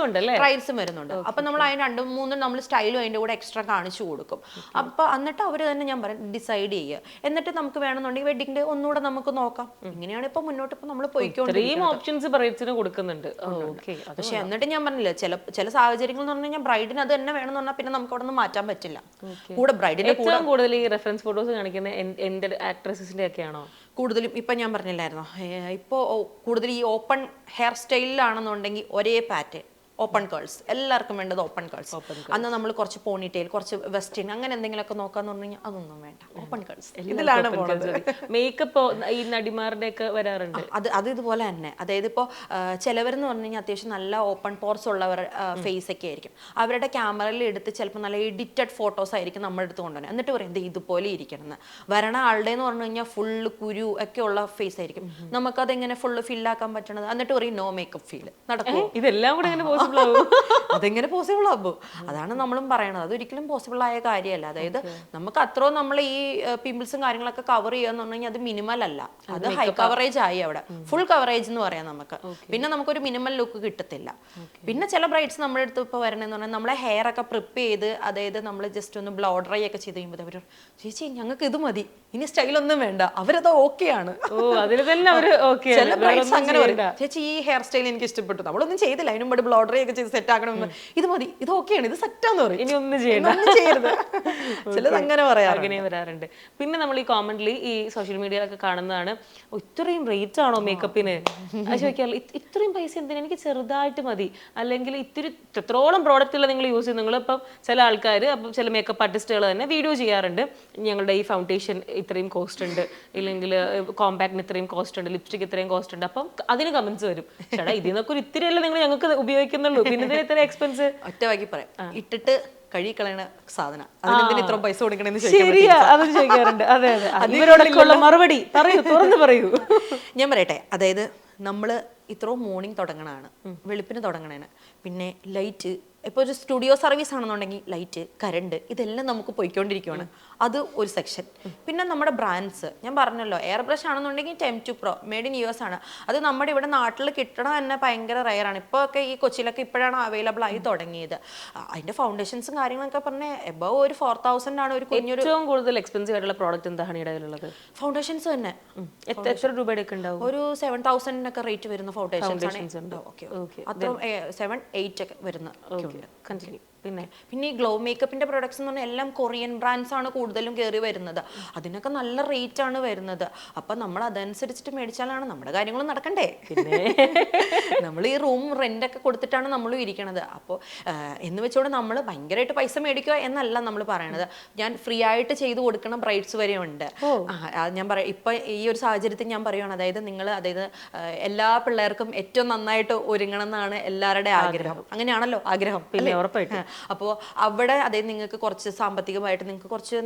ട്രയൽസും വരുന്നുണ്ട്. അപ്പം നമ്മൾ അതിന് 2-3 നമ്മൾ സ്റ്റൈലും അതിൻ്റെ കൂടെ എക്സ്ട്രാ കാണിച്ചു കൊടുക്കും. അപ്പം എന്നിട്ട് അവർ തന്നെ ഞാൻ പറയും ഡിസൈഡ് ചെയ്യുക. എന്നിട്ട് നമുക്ക് വേണമെന്നുണ്ടെങ്കിൽ വെഡിങ്ങിൻ്റെ ഒന്നുകൂടെ നമുക്ക് നോക്കാം. ഇങ്ങനെയാണ് ഇപ്പം മുന്നോട്ട് ഇപ്പം നമ്മൾ പോയിക്കൊണ്ടിരിക്കുന്നത്. ഓപ്ഷൻസ് ബ്രൈഡ്സിന് കൊടുക്കുന്നുണ്ട്. പക്ഷെ എന്നിട്ട് ഞാൻ പറഞ്ഞില്ല, ചില സാഹചര്യങ്ങൾ എന്ന് പറഞ്ഞു കഴിഞ്ഞാൽ ബ്രൈഡിന് അത് തന്നെ വേണമെന്ന് പറഞ്ഞാൽ പിന്നെ നമുക്ക് അവിടെ നിന്ന് മാറ്റാൻ പറ്റില്ല. കൂടെ ബ്രൈഡിന്റെ ഏറ്റവും കൂടുതൽ ഈ റെഫറൻസ് ഫോട്ടോസ് കാണിക്കുന്ന എന്റെ ആക്ട്രസിന്റെ ഒക്കെ ആണോ കൂടുതലും? ഇപ്പൊ ഞാൻ പറഞ്ഞില്ലായിരുന്നോ, ഇപ്പോ കൂടുതൽ ഈ ഓപ്പൺ ഹെയർ സ്റ്റൈലിലാണെന്നുണ്ടെങ്കിൽ ഒരേ പാറ്റേൺ ഓപ്പൺ കേൾസ്, എല്ലാവർക്കും വേണ്ടത് ഓപ്പൺ കേൾസ്. അന്ന് നമ്മൾ കുറച്ച് പോണിറ്റെയിൽ, കുറച്ച് വെസ്റ്റേൺ അങ്ങനെ എന്തെങ്കിലുമൊക്കെ നോക്കാന്ന് പറഞ്ഞു കഴിഞ്ഞാൽ അതൊന്നും വേണ്ട, ഓപ്പൺ കേൾസ് ഇതിലാണ് മേക്കപ്പ്. ഈ നടിമാരുടെ ഒക്കെ വരാറുണ്ട് അത് ഇതുപോലെ തന്നെ. അതായത് ഇപ്പോൾ ചിലവരെന്ന് പറഞ്ഞു കഴിഞ്ഞാൽ അത്യാവശ്യം നല്ല ഓപ്പൺ പോർസ് ഉള്ളവർ ഫേസ് ഒക്കെ ആയിരിക്കും. അവരുടെ ക്യാമറയിൽ എടുത്ത് ചിലപ്പോൾ നല്ല എഡിറ്റഡ് ഫോട്ടോസ് ആയിരിക്കും നമ്മുടെ അടുത്ത് കൊണ്ടുവന്നത്. എന്നിട്ട് പറയും ഇതുപോലെ ഇരിക്കണം എന്ന്. വരണ ആളുടെ എന്ന് പറഞ്ഞു കഴിഞ്ഞാൽ ഫുള്ള് കുരു ഒക്കെ ഉള്ള ഫേസ് ആയിരിക്കും. നമുക്കതെങ്ങനെ ഫുള്ള് ഫില്ലാക്കാൻ പറ്റണത്? എന്നിട്ട് പറയും നോ മേക്കപ്പ് ഫീൽ നടക്കും. ഇതെല്ലാം കൂടെ അതെങ്ങനെ പോസിബിൾ ആകും? അതാണ് നമ്മളും പറയണത്. അതൊരിക്കലും പോസിബിൾ ആയ കാര്യമല്ല. അതായത് നമുക്ക് അത്രയും നമ്മൾ ഈ പിമ്പിൾസും കാര്യങ്ങളൊക്കെ കവർ ചെയ്യാന്ന് പറഞ്ഞു കഴിഞ്ഞാൽ അത് മിനിമൽ അല്ല, അത് ഹൈ കവറേജ് ആയി. അവിടെ ഫുൾ കവറേജ് എന്ന് പറയാം നമുക്ക്. പിന്നെ നമുക്കൊരു മിനിമൽ ലുക്ക് കിട്ടത്തില്ല. പിന്നെ ചില ബ്രൈഡ്സ് നമ്മുടെ അടുത്ത് ഇപ്പോൾ വരണമെന്ന് പറഞ്ഞാൽ നമ്മളെ ഹെയർ ഒക്കെ പ്രിപ്പ് ചെയ്ത്, അതായത് നമ്മൾ ജസ്റ്റ് ഒന്ന് ബ്ലോ ഡ്രൈ ഒക്കെ ചെയ്ത് കഴിയുമ്പോൾ അവർ ചേച്ചി ഞങ്ങൾക്ക് ഇത് മതി, ഇനി സ്റ്റൈലൊന്നും വേണ്ട. അവരത് ഓക്കെയാണ്. ചില ബ്രൈഡ്സ് അങ്ങനെ പറയും, ചേച്ചി ഈ ഹെയർ സ്റ്റൈൽ എനിക്ക് ഇഷ്ടപ്പെട്ടു, നമ്മളൊന്നും ചെയ്തില്ല, അതിനും മുമ്പ് ബ്ലോ ഡ്രൈ ഒക്കെ ചെയ്ത് സെറ്റ് ആക്കണമെന്ന്, ഇത് മതി, ഇത് ഓക്കെയാണ്, ഇത് സെറ്റാന്ന് പറയും, ഇനി ഒന്നും ചെയ്യരുത്. ചിലത് അങ്ങനെ വരാറുണ്ട്. പിന്നെ നമ്മൾ ഈ കോമൺലി ഈ സോഷ്യൽ മീഡിയയിലൊക്കെ കാണുന്നതാണ്, ഇത്രയും റേറ്റ് ആണോ മേക്കപ്പിന്? അത് ചോദിക്കാറില്ല, ഇത്രയും പൈസ എന്തിനാ, എനിക്ക് ചെറുതായിട്ട് മതി, അല്ലെങ്കിൽ ഇത്രത്തോളം പ്രോഡക്റ്റുകൾ നിങ്ങൾ യൂസ് ചെയ്യും. നിങ്ങളിപ്പം ചില ആൾക്കാർ, അപ്പം ചില മേക്കപ്പ് ആർട്ടിസ്റ്റുകൾ തന്നെ വീഡിയോ ചെയ്യാറുണ്ട്, ഞങ്ങളുടെ ഈ ഫൗണ്ടേഷൻ ഇത്രയും കോസ്റ്റ് ഉണ്ട്, ഇല്ലെങ്കിൽ കോമ്പാക്ടിന് ഇത്രയും കോസ്റ്റ് ഉണ്ട്, ലിപ്സ്റ്റിക് ഇത്രയും കോസ്റ്റ് ഉണ്ട്. അപ്പം അതിന് കമന്റ്സ് വരും, ചേട്ടാ ഇതിൽ നിന്നൊക്കെ ഒരു ഇത്തിരി അല്ലേ നിങ്ങൾ ഞങ്ങൾക്ക് ഉപയോഗിക്കുന്നുള്ളൂ, പിന്നെ ഇതിന് ഇത്ര എക്സ്പെൻസ്. ഒറ്റവാക്കി പറയാം, ഇട്ടിട്ട് കഴിക്കളയണ സാധനം, അതിന് ഇത്ര പൈസ കൊടുക്കണമെന്ന് ശരിയാ, അത് ചോദിക്കാറുണ്ട്. അതെ അതെ, അതിനോടൊക്കെയുള്ള മറുപടി പറയൂ, തുറന്നു പറയൂ. ഞാൻ പറയട്ടെ, അതായത് നമ്മള് ഇത്രയും മോർണിംഗ് തുടങ്ങണതാണ്, വെളുപ്പിന് തുടങ്ങണേന്, പിന്നെ ലൈറ്റ്, ഇപ്പോൾ ഒരു സ്റ്റുഡിയോ സർവീസ് ആണെന്നുണ്ടെങ്കിൽ ലൈറ്റ്, കറണ്ട്, ഇതെല്ലാം നമുക്ക് പോയിക്കൊണ്ടിരിക്കുകയാണ്. അത് ഒരു സെക്ഷൻ. പിന്നെ നമ്മുടെ ബ്രാൻഡ്സ്, ഞാൻ പറഞ്ഞല്ലോ, എയർ ബ്രഷ് ആണെന്നുണ്ടെങ്കിൽ ടെം2 പ്രോ മെയ്ഡ് ഇൻ US ആണ്. അത് നമ്മുടെ ഇവിടെ നാട്ടിൽ കിട്ടണം തന്നെ ഭയങ്കര റയറാണ്. ഇപ്പോൾ ഒക്കെ ഈ കൊച്ചിയിലൊക്കെ ഇപ്പോഴാണ് അവൈലബിൾ ആയി തുടങ്ങിയത്. അതിന്റെ ഫൗണ്ടേഷൻസും കാര്യങ്ങളൊക്കെ പറഞ്ഞാൽ എബവ് ഒരു 4000 ആണ്. ഒരു കുഞ്ഞൊരു ഏറ്റവും കൂടുതൽ എക്സ്പെൻസീവ് ആയിട്ടുള്ള പ്രോഡക്റ്റ് എന്താണ് ഇടയിലുള്ളത്? ഫൗണ്ടേഷൻസ് തന്നെ. എത്ര രൂപയുടെ ഒക്കെ ഉണ്ടാവും? ഒരു 7000 റേറ്റ് വരുന്ന ഫൗണ്ടേഷൻസ് ആണ്. അത്ര 7-8 ഒക്കെ വരുന്ന. പിന്നെ ഈ ഗ്ലോ മേക്കപ്പിന്റെ പ്രൊഡക്ട്സ് എന്ന് പറഞ്ഞാൽ എല്ലാം കൊറിയൻ ബ്രാൻഡ്സ് ആണ് കൂടുതലും കയറി വരുന്നത്. അതിനൊക്കെ നല്ല റേറ്റ് ആണ് വരുന്നത്. അപ്പൊ നമ്മൾ അതനുസരിച്ചിട്ട് മേടിച്ചാലാണ് നമ്മുടെ കാര്യങ്ങളും നടക്കണ്ടേ. പിന്നെ നമ്മൾ ഈ റൂം റെന്റ് ഒക്കെ കൊടുത്തിട്ടാണ് നമ്മൾ ഇരിക്കണത്. അപ്പോൾ എന്ന് വെച്ചോണ്ട് നമ്മൾ ഭയങ്കരമായിട്ട് പൈസ മേടിക്കുക എന്നല്ല നമ്മൾ പറയണത്. ഞാൻ ഫ്രീ ആയിട്ട് ചെയ്തു കൊടുക്കണ ബ്രൈഡ്സ് വരെ ഉണ്ട്. ഞാൻ പറയാം, ഇപ്പൊ ഈ ഒരു സാഹചര്യത്തിൽ ഞാൻ പറയുകയാണ്, അതായത് എല്ലാ പിള്ളേർക്കും ഏറ്റവും നന്നായിട്ട് ഒരുങ്ങണം എന്നാണ് എല്ലാവരുടെ ആഗ്രഹം. അങ്ങനെയാണല്ലോ ആഗ്രഹം. പിന്നെ ഉറപ്പായിട്ടും. അപ്പോൾ അവിടെ അതായത് നിങ്ങൾക്ക് കുറച്ച് സാമ്പത്തികമായിട്ട്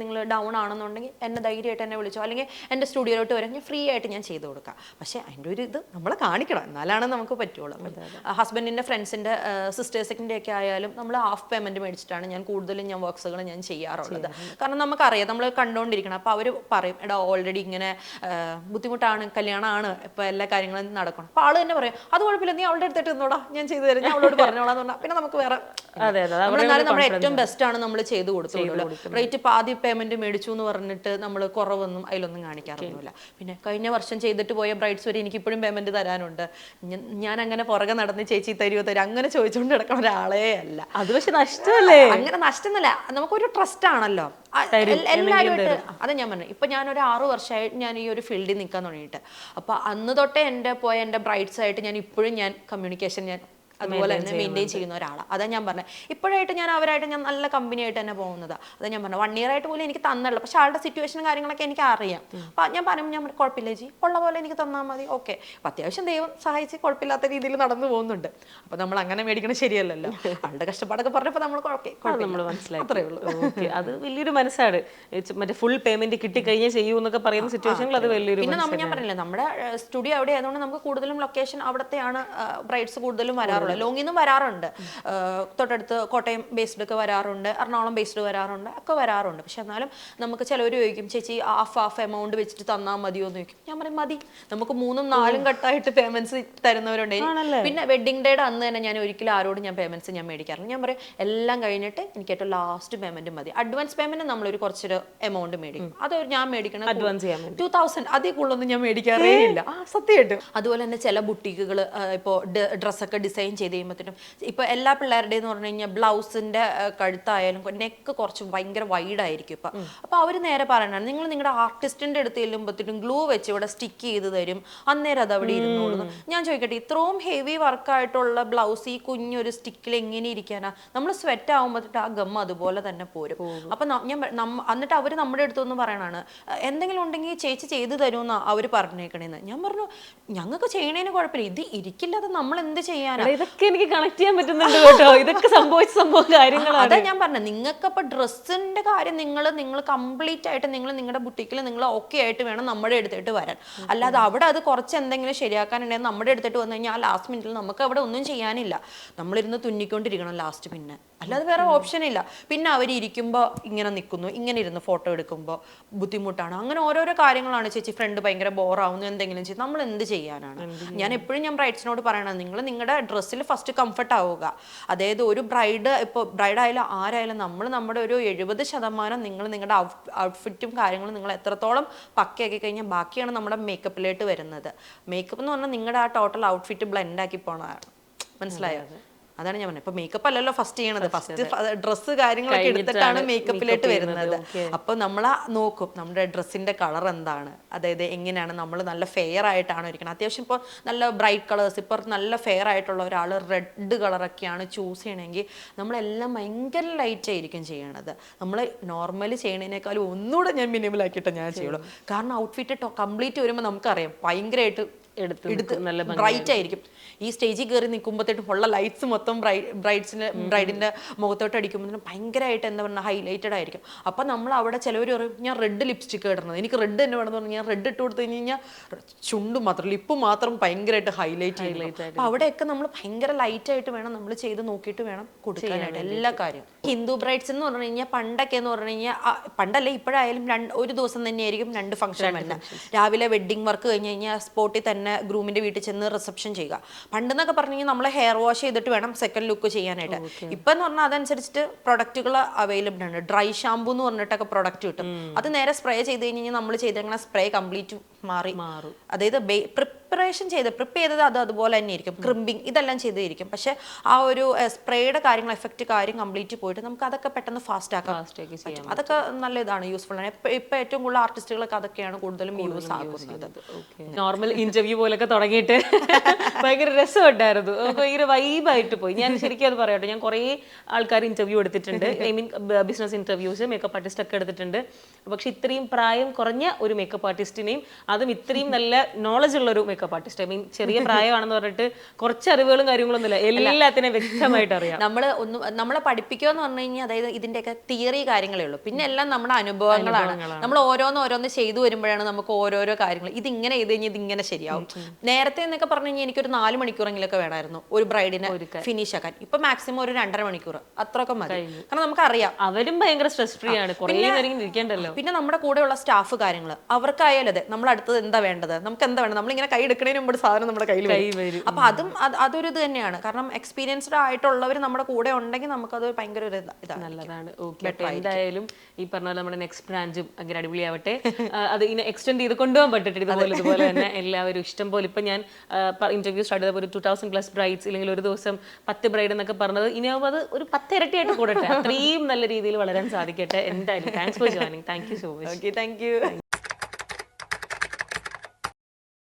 നിങ്ങൾ ഡൗൺ ആണെന്നുണ്ടെങ്കിൽ എന്നെ ധൈര്യമായിട്ട് എന്നെ വിളിച്ചോ, അല്ലെങ്കിൽ എൻ്റെ സ്റ്റുഡിയോയിലോട്ട് വരാൻ ഞാൻ ഫ്രീ ആയിട്ട് ഞാൻ ചെയ്തു കൊടുക്കാം. പക്ഷേ അതിൻ്റെ ഒരു ഇത് നമ്മൾ കാണിക്കണം, എന്നാലാണ് നമുക്ക് പറ്റുള്ളൂ. ഹസ്ബൻഡിൻ്റെ ഫ്രണ്ട്സിൻ്റെ സിസ്റ്റേഴ്സിൻ്റെ ഒക്കെ ആയാലും നമ്മൾ ഹാഫ് പേയ്മെൻറ്റ് മേടിച്ചിട്ടാണ് ഞാൻ കൂടുതലും വർക്ക്സുകൾ ഞാൻ ചെയ്യാറുള്ളത്. കാരണം നമുക്കറിയാം, നമ്മൾ കണ്ടുകൊണ്ടിരിക്കണം. അപ്പോൾ അവർ പറയും, എടാ ഓൾറെഡി ഇങ്ങനെ ബുദ്ധിമുട്ടാണ്, കല്യാണമാണ്, ഇപ്പോൾ എല്ലാ കാര്യങ്ങളും നടക്കണം. അപ്പോൾ ആൾ തന്നെ പറയും, അത് കുഴപ്പമില്ല, നീ അവളുടെ അടുത്തിട്ട് നിന്നോടാ, ഞാൻ ചെയ്തു തരാം, ഞാൻ അവളോട് പറഞ്ഞോളാന്ന് പറഞ്ഞാൽ പിന്നെ നമുക്ക് വേറെ എന്നാലും നമ്മുടെ ഏറ്റവും ബെസ്റ്റ് ആണ് നമ്മൾ ചെയ്തു കൊടുത്തുള്ളൂ. റേറ്റ് പാതി പേയ്മെന്റ് മേടിച്ചു എന്ന് പറഞ്ഞിട്ട് നമ്മൾ കുറവൊന്നും അതിലൊന്നും കാണിക്കാറൊന്നുമില്ല. പിന്നെ കഴിഞ്ഞ വർഷം ചെയ്തിട്ട് പോയ ബ്രൈഡ്സ് വരെ എനിക്ക് ഇപ്പോഴും പേയ്മെന്റ് തരാനുണ്ട്. ഞാൻ അങ്ങനെ പുറകെ നടന്ന് ചേച്ചി തരുമോ അങ്ങനെ ചോദിച്ചുകൊണ്ട് കിടക്കുന്ന ഒരാളേ അല്ല. അത് പക്ഷെ നഷ്ടമല്ലേ? അങ്ങനെ നഷ്ടമൊന്നുമല്ല, നമുക്കൊരു ട്രസ്റ്റ് ആണല്ലോ എല്ലാവരുമായിട്ട്. അത് ഞാൻ പറഞ്ഞു, ഇപ്പൊ ഞാനൊരു 6 വർഷമായിട്ട് ഞാൻ ഈ ഒരു ഫീൽഡിൽ നിൽക്കാൻ തുടങ്ങിയിട്ട്. അപ്പൊ അന്ന് തൊട്ടേ എൻ്റെ ബ്രൈഡ്സ് ആയിട്ട് ഞാൻ ഇപ്പോഴും കമ്മ്യൂണിക്കേഷൻ അതുപോലെ തന്നെ മെയിൻറ്റെയിൻ ചെയ്യുന്ന ഒരാളാണ്. അതാ ഞാൻ പറഞ്ഞത്, ഇപ്പോഴായിട്ട് ഞാൻ അവരായിട്ട് ഞാൻ നല്ല കമ്പനിയായിട്ട് തന്നെ പോകുന്നത്. അതാ ഞാൻ പറഞ്ഞത്, 1 year ആയിട്ട് പോലും എനിക്ക് തന്നുള്ളൂ. പക്ഷെ ആളുടെ സിറ്റുവേഷനും കാര്യങ്ങളൊക്കെ എനിക്ക് അറിയാം. അപ്പം ഞാൻ പറയുമ്പോൾ കുഴപ്പമില്ല ജി, ഉള്ള പോലെ എനിക്ക് തന്നാൽ മതി, ഓക്കെ. അപ്പം അത്യാവശ്യം ദൈവം സഹായിച്ച് കുഴപ്പമില്ലാത്ത രീതിയിൽ നടന്നു പോകുന്നുണ്ട്. അപ്പം നമ്മൾ അങ്ങനെ മേടിക്കണം ശരിയല്ലല്ലോ. ആളുടെ കഷ്ടപ്പാടൊക്കെ പറഞ്ഞപ്പോൾ നമ്മൾ മനസ്സിലായി, അത്രേ ഉള്ളൂ. അത് വലിയൊരു മനസ്സാണ്. മറ്റേ ഫുൾ പേയ്മെന്റ് കിട്ടിക്കഴിഞ്ഞാൽ ചെയ്യൂ എന്നൊക്കെ പറയുന്ന സിറ്റുവേഷനിൽ അത് വലിയൊരു. പിന്നെ ഞാൻ പറഞ്ഞില്ല, നമ്മുടെ സ്റ്റുഡിയോ അവിടെ ആയതുകൊണ്ട് നമുക്ക് കൂടുതലും ലൊക്കേഷൻ അവിടത്തെയാണ് ബ്രൈഡ്സ് കൂടുതലും വരാറുള്ളത്. ലോങ്ങിൽ നിന്നും വരാറുണ്ട്, തൊട്ടടുത്ത് കോട്ടയം ബേസ്ഡ് ഒക്കെ വരാറുണ്ട്, എറണാകുളം ബേസ്ഡ് വരാറുണ്ട്, ഒക്കെ വരാറുണ്ട്. പക്ഷെ എന്നാലും നമുക്ക് ചിലവർ ചോദിക്കും, ചേച്ചി ഹാഫ് എമൗണ്ട് വെച്ചിട്ട് തന്നാൽ മതിയോ എന്ന് ചോദിക്കും. ഞാൻ പറയും മതി, നമുക്ക് 3-4 ഘട്ടമായിട്ട് പേയ്മെന്റ്സ് തരുന്നവരുണ്ട്. പിന്നെ വെഡിങ് ഡേയുടെ അന്ന് തന്നെ ഞാൻ ഒരിക്കലും ആരോടും ഞാൻ പേയ്മെന്റ്സ് ഞാൻ മേടിക്കാറില്ല. ഞാൻ പറയും എല്ലാം കഴിഞ്ഞിട്ട് എനിക്ക് ഏറ്റവും ലാസ്റ്റ് പേയ്മെന്റ് മതി. അഡ്വാൻസ് പേയ്മെന്റ് നമ്മളൊരു കുറച്ചൊരു എമൗണ്ട് മേടിക്കും. അത് ഞാൻ മേടിക്കണം 2000, അതിൽ കൂടുതലൊന്നും ഞാൻ മേടിക്കാറേ ഇല്ല, സത്യമായിട്ടും. അതുപോലെ തന്നെ ചില ബുട്ടീക്കുകൾ ഇപ്പോൾ ഡ്രസ്സൊക്കെ ഡിസൈൻ ചെയ്ത് കഴിയുമ്പോഴത്തേനും ഇപ്പൊ എല്ലാ പിള്ളേരുടെയും എന്ന് പറഞ്ഞു കഴിഞ്ഞാൽ ബ്ലൗസിന്റെ കഴുത്തായാലും നെക്ക് കുറച്ച് ഭയങ്കര വൈഡ് ആയിരിക്കും. അപ്പൊ അവര് നേരെ പറയണ, നിങ്ങൾ നിങ്ങളുടെ ആർട്ടിസ്റ്റിന്റെ അടുത്ത് ചെല്ലുമ്പോഴത്തേനും ഗ്ലൂ വെച്ച് ഇവിടെ സ്റ്റിക്ക് ചെയ്ത് തരും, അന്നേരം അത് അവിടെ ഇരുന്നോളൂ. ഞാൻ ചോദിക്കട്ടെ, ഇത്രയും ഹെവി വർക്കായിട്ടുള്ള ബ്ലൗസ് ഈ കുഞ്ഞൊരു സ്റ്റിക്കിൽ എങ്ങനെ ഇരിക്കാനാ? നമ്മൾ സ്വെറ്റ് ആകുമ്പോഴത്തേട്ട് ആ ഗം അതുപോലെ തന്നെ പോരും. അപ്പൊ എന്നിട്ട് അവര് നമ്മുടെ അടുത്തൊന്ന് പറയണാണ്, എന്തെങ്കിലും ഉണ്ടെങ്കിൽ ചേച്ചി ചെയ്തു തരുമെന്നാ അവര് പറഞ്ഞേക്കണേന്ന്. ഞാൻ പറഞ്ഞു, ഞങ്ങൾക്ക് ചെയ്യണേന് കുഴപ്പമില്ല, ഇത് ഇരിക്കില്ലാതെ നമ്മൾ എന്ത് ചെയ്യാനാ? ഇതൊക്കെ എനിക്ക് കണക്ട് ചെയ്യാൻ പറ്റുന്നുണ്ട് കേട്ടോ. ഇതൊക്കെ സംഭവ കാര്യങ്ങളാണ്. അതാ ഞാൻ പറഞ്ഞത്, നിങ്ങൾക്ക് അപ്പൊ ഡ്രസ്സിന്റെ കാര്യം നിങ്ങൾ കംപ്ലീറ്റ് ആയിട്ട് നിങ്ങളുടെ ബുട്ടിക്കിൽ നിങ്ങൾ ഓക്കെ ആയിട്ട് വേണം നമ്മുടെ അടുത്തിട്ട് വരാൻ. അല്ലാതെ അവിടെ അത് കുറച്ച് എന്തെങ്കിലും ശരിയാക്കാനുണ്ടെങ്കിൽ നമ്മുടെ അടുത്തിട്ട് വന്നു കഴിഞ്ഞാൽ ആ ലാസ്റ്റ് മിനിറ്റിൽ നമുക്ക് അവിടെ ഒന്നും ചെയ്യാനില്ല. നമ്മളിരുന്ന് തുന്നിക്കൊണ്ടിരിക്കണം ലാസ്റ്റ്. പിന്നെ അല്ലാതെ വേറെ ഓപ്ഷൻ ഇല്ല. പിന്നെ അവർ ഇരിക്കുമ്പോൾ ഇങ്ങനെ നിൽക്കുന്നു, ഇങ്ങനെ ഇരുന്ന് ഫോട്ടോ എടുക്കുമ്പോൾ ബുദ്ധിമുട്ടാണ്, അങ്ങനെ ഓരോരോ കാര്യങ്ങളാണ്. ചേച്ചി ഫ്രണ്ട് ഭയങ്കര ബോറാവുന്നു, എന്തെങ്കിലും ചെയ്യും, നമ്മൾ എന്ത് ചെയ്യാനാണ്? ഞാൻ എപ്പോഴും ബ്രൈഡ്സിനോട് പറയണത്, നിങ്ങൾ നിങ്ങളുടെ ഡ്രസ്സിൽ ഫസ്റ്റ് കംഫർട്ട് ആവുക. അതായത് ഒരു ഇപ്പോൾ ബ്രൈഡ് ആയാലും ആരായാലും നമ്മുടെ ഒരു 70% നിങ്ങൾ നിങ്ങളുടെ ഔട്ട്ഫിറ്റും കാര്യങ്ങളും നിങ്ങൾ എത്രത്തോളം പക്കയാക്കി കഴിഞ്ഞാൽ ബാക്കിയാണ് നമ്മുടെ മേക്കപ്പിലേക്ക് വരുന്നത്. മേക്കപ്പ് എന്ന് പറഞ്ഞാൽ നിങ്ങളുടെ ആ ടോട്ടൽ ഔട്ട്ഫിറ്റ് ബ്ലെൻഡ് ആക്കി പോണതാണ്. മനസ്സിലായോ? അതാണ് ഞാൻ പറഞ്ഞത്. ഇപ്പൊ മേക്കപ്പ് അല്ലല്ലോ ഫസ്റ്റ് ചെയ്യണത്, ഫസ്റ്റ് ഡ്രസ്സ് കാര്യങ്ങളൊക്കെ എടുത്തിട്ടാണ് മേക്കപ്പിലേക്ക് വരുന്നത്. അപ്പൊ നമ്മളാ നോക്കും നമ്മുടെ ഡ്രസ്സിന്റെ കളർ എന്താണ്, അതായത് എങ്ങനെയാണ് നമ്മൾ നല്ല ഫെയർ ആയിട്ടാണ് ഇരിക്കണം. അത്യാവശ്യം ഇപ്പോൾ നല്ല ബ്രൈറ്റ് കളേഴ്സ്, ഇപ്പോൾ നല്ല ഫെയർ ആയിട്ടുള്ള ഒരാൾ റെഡ് കളറൊക്കെയാണ് ചൂസ് ചെയ്യണമെങ്കിൽ നമ്മളെല്ലാം ഭയങ്കര ലൈറ്റ് ആയിരിക്കും ചെയ്യണത്. നമ്മൾ നോർമലി ചെയ്യണതിനേക്കാളും ഒന്നുകൂടെ ഞാൻ മിനിമലാക്കിയിട്ട് ഞാൻ ചെയ്യുള്ളൂ. കാരണം ഔട്ട്ഫിറ്റ് കംപ്ലീറ്റ് വരുമ്പോൾ നമുക്കറിയാം ഭയങ്കരമായിട്ട് എടുത്ത് ബ്രൈറ്റ് ആയിരിക്കും. ഈ സ്റ്റേജിൽ കയറി നിൽക്കുമ്പോഴത്തേക്കും ഉള്ള ലൈറ്റ്സ് മൊത്തം ബ്രൈഡിന്റെ മുഖത്തോട്ട് അടിക്കുമ്പോൾ ഭയങ്കരമായിട്ട് എന്താ പറയുക ഹൈലൈറ്റഡ് ആയിരിക്കും. അപ്പൊ നമ്മൾ അവിടെ ചിലവർ പറയും, ഞാൻ റെഡ് ലിപ്സ്റ്റിക് ഇടണം, എനിക്ക് റെഡ് തന്നെ വേണമെന്ന് പറഞ്ഞാൽ ഞാൻ റെഡ് ഇട്ട് കൊടുത്തു കഴിഞ്ഞ് കഴിഞ്ഞാൽ ചുണ്ട് മാത്രം ലിപ്പ് മാത്രം ഭയങ്കരമായിട്ട് ഹൈലൈറ്റ് അപ്പൊ അവിടെയൊക്കെ നമ്മൾ ഭയങ്കര ലൈറ്റ് ആയിട്ട് വേണം നമ്മൾ ചെയ്ത് നോക്കിയിട്ട് വേണം കൊടുക്കാനായിട്ട് എല്ലാ കാര്യം. ഹിന്ദു ബ്രൈഡ്സ് എന്ന് പറഞ്ഞു കഴിഞ്ഞാൽ പണ്ടൊക്കെ എന്ന് പറഞ്ഞു കഴിഞ്ഞാൽ, പണ്ടല്ലേ ഇപ്പോഴായാലും ഒരു ദിവസം തന്നെയായിരിക്കും 2 ഫംഗ്ഷൻ തന്നെ. രാവിലെ വെഡിങ് വർക്ക് കഴിഞ്ഞ് കഴിഞ്ഞാൽ സ്പോട്ടിൽ തന്നെ ഗ്രൂമിന്റെ വീട്ടിൽ ചെന്ന് റിസപ്ഷൻ ചെയ്യുക. പണ്ടെന്നൊക്കെ പറഞ്ഞു കഴിഞ്ഞാൽ നമ്മളെ ഹെയർ വാഷ് ചെയ്തിട്ട് വേണം സെക്കൻഡ് ലുക്ക് ചെയ്യാനായിട്ട്. ഇപ്പൊ എന്ന് പറഞ്ഞാൽ അതനുസരിച്ചിട്ട് പ്രൊഡക്റ്റുകൾ അവൈലബിൾ ആണ്. ഡ്രൈ ഷാമ്പൂ എന്ന് പറഞ്ഞിട്ടൊക്കെ പ്രൊഡക്റ്റ് കിട്ടും. അത് നേരെ സ്പ്രേ ചെയ്ത് കഴിഞ്ഞ് കഴിഞ്ഞാൽ നമ്മൾ ചെയ്തേക്കുന്ന സ്പ്രേ കംപ്ലീറ്റ് മാറും. അതായത് പ്രിപ്പ് ചെയ്തത് അതുപോലെ തന്നെ ആയിരിക്കും. ക്രിമ്പിങ് ഇതെല്ലാം ചെയ്തിരിക്കും. പക്ഷെ ആ ഒരു സ്പ്രേയുടെ കാര്യങ്ങൾ എഫക്റ്റ് കാര്യം കംപ്ലീറ്റ് പോയിട്ട് നമുക്ക് അതൊക്കെ പെട്ടെന്ന് ഫാസ്റ്റ് ആക്കാൻ പറ്റും. അതൊക്കെ നല്ല ഇതാണ്, യൂസ്ഫുൾ ആണ്. ഇപ്പൊ ഏറ്റവും കൂടുതൽ ആർട്ടിസ്റ്റുകളൊക്കെ അതൊക്കെയാണ് കൂടുതലും യൂസ് ആക്കുന്നത്. നോർമൽ ഇന്റർവ്യൂ പോലൊക്കെ തുടങ്ങിയിട്ട് ഭയങ്കര രസമുണ്ടായിരുന്നു, ഭയങ്കര വൈബായിട്ട് പോയി. ഞാൻ ശരിക്കും അത് പറയട്ടെ, ഞാൻ കുറേ ആൾക്കാർ ഇന്റർവ്യൂ എടുത്തിട്ടുണ്ട്, I mean business interviews, makeup artist ഒക്കെ എടുത്തിട്ടുണ്ട്. പക്ഷെ ഇത്രയും പ്രായം കുറഞ്ഞ ഒരു മേക്കപ്പ് ആർട്ടിസ്റ്റിനെയും, അതും ഇത്രയും നല്ല നോളജ് ഉള്ള ഒരു മേക്കപ്പ് ആർട്ടിസ്റ്റ്, ഐ മീൻ ചെറിയ പ്രായമാണെന്ന് പറഞ്ഞിട്ട് കുറച്ച് അറിവുകളും കാര്യങ്ങളൊന്നും ഇല്ല, എല്ലാത്തിനെയും വ്യക്തമായിട്ട് അറിയാം. നമ്മളെ പഠിപ്പിക്കുക എന്ന് പറഞ്ഞു കഴിഞ്ഞാൽ അതായത് ഇതിന്റെയൊക്കെ തിയറി കാര്യങ്ങളേ ഉള്ളൂ, പിന്നെ എല്ലാം നമ്മുടെ അനുഭവങ്ങളാണ്. നമ്മൾ ഓരോന്ന് ചെയ്തു വരുമ്പോഴാണ് നമുക്ക് ഓരോരോ കാര്യങ്ങൾ ഇതിങ്ങനെ ചെയ്ത് കഴിഞ്ഞാൽ ഇതിങ്ങനെ ശരിയാവും. നേരത്തെ എന്നൊക്കെ പറഞ്ഞു കഴിഞ്ഞാൽ എനിക്കൊരു 4 മണിക്കൂറെങ്കിലൊക്കെ വേണമായിരുന്നു ഒരു ബ്രൈഡിനെ ഫിനിഷ് ആക്കാൻ. ഇപ്പൊ മാക്സിമം ഒരു 2.5 മണിക്കൂർ അത്രയൊക്കെ മതി. കാരണം നമുക്കറിയാം അവരും ഭയങ്കര സ്ട്രെസ് ഫ്രീ ആണ്, കുറേ നേരം ഇരിക്കണ്ടല്ലോ. പിന്നെ നമ്മുടെ കൂടെയുള്ള സ്റ്റാഫ് കാര്യങ്ങൾ അവർക്കായാലും അതെ, നമ്മൾ അടുത്തത് എന്താ വേണ്ടത്, നമുക്ക് എന്താ വേണ്ടത്, നമ്മളിങ്ങനെ കൈ എടുക്കുന്നതിന് മുമ്പ് സാധനം നമ്മുടെ കയ്യിൽ വരും. അപ്പൊ അതൊരു ഇത് തന്നെയാണ്. കാരണം എക്സ്പീരിയൻസ്ഡ് ആയിട്ടുള്ളവർ നമ്മുടെ കൂടെ ഉണ്ടെങ്കിൽ നമുക്കത് ഭയങ്കര ഒരു ഇതാണ്, നല്ലതാണ്. എന്തായാലും ഈ പറഞ്ഞ പോലെ നമ്മുടെ നെക്സ്റ്റ് ബ്രാഞ്ചും അങ്ങനെ അടിപൊളിയാവട്ടെ. അത് ഇങ്ങനെ എക്സ്റ്റെൻഡ് ചെയ്ത് കൊണ്ടുപോകാൻ പറ്റട്ടെ. ഇതുപോലെ തന്നെ എല്ലാവരും ഇഷ്ടം പോലെ. ഇപ്പൊ ഞാൻ ഇന്റർവ്യൂ സ്റ്റാർട്ട് ചെയ്തപ്പോൾ ഒരു 2000+ ബ്രൈഡ്സ്, ഇല്ലെങ്കിൽ ഒരു ദിവസം 10 ബ്രൈഡ് എന്നൊക്കെ പറഞ്ഞത് ഇനിയാവുമ്പോൾ അത് ഒരു 10 ഇരട്ടിയായിട്ട് കൂടട്ടെ. അത്രയും നല്ല രീതിയിൽ വളരാൻ സാധിക്കട്ടെ. എന്തായാലും thanks for joining. Thank you so much. Thank you.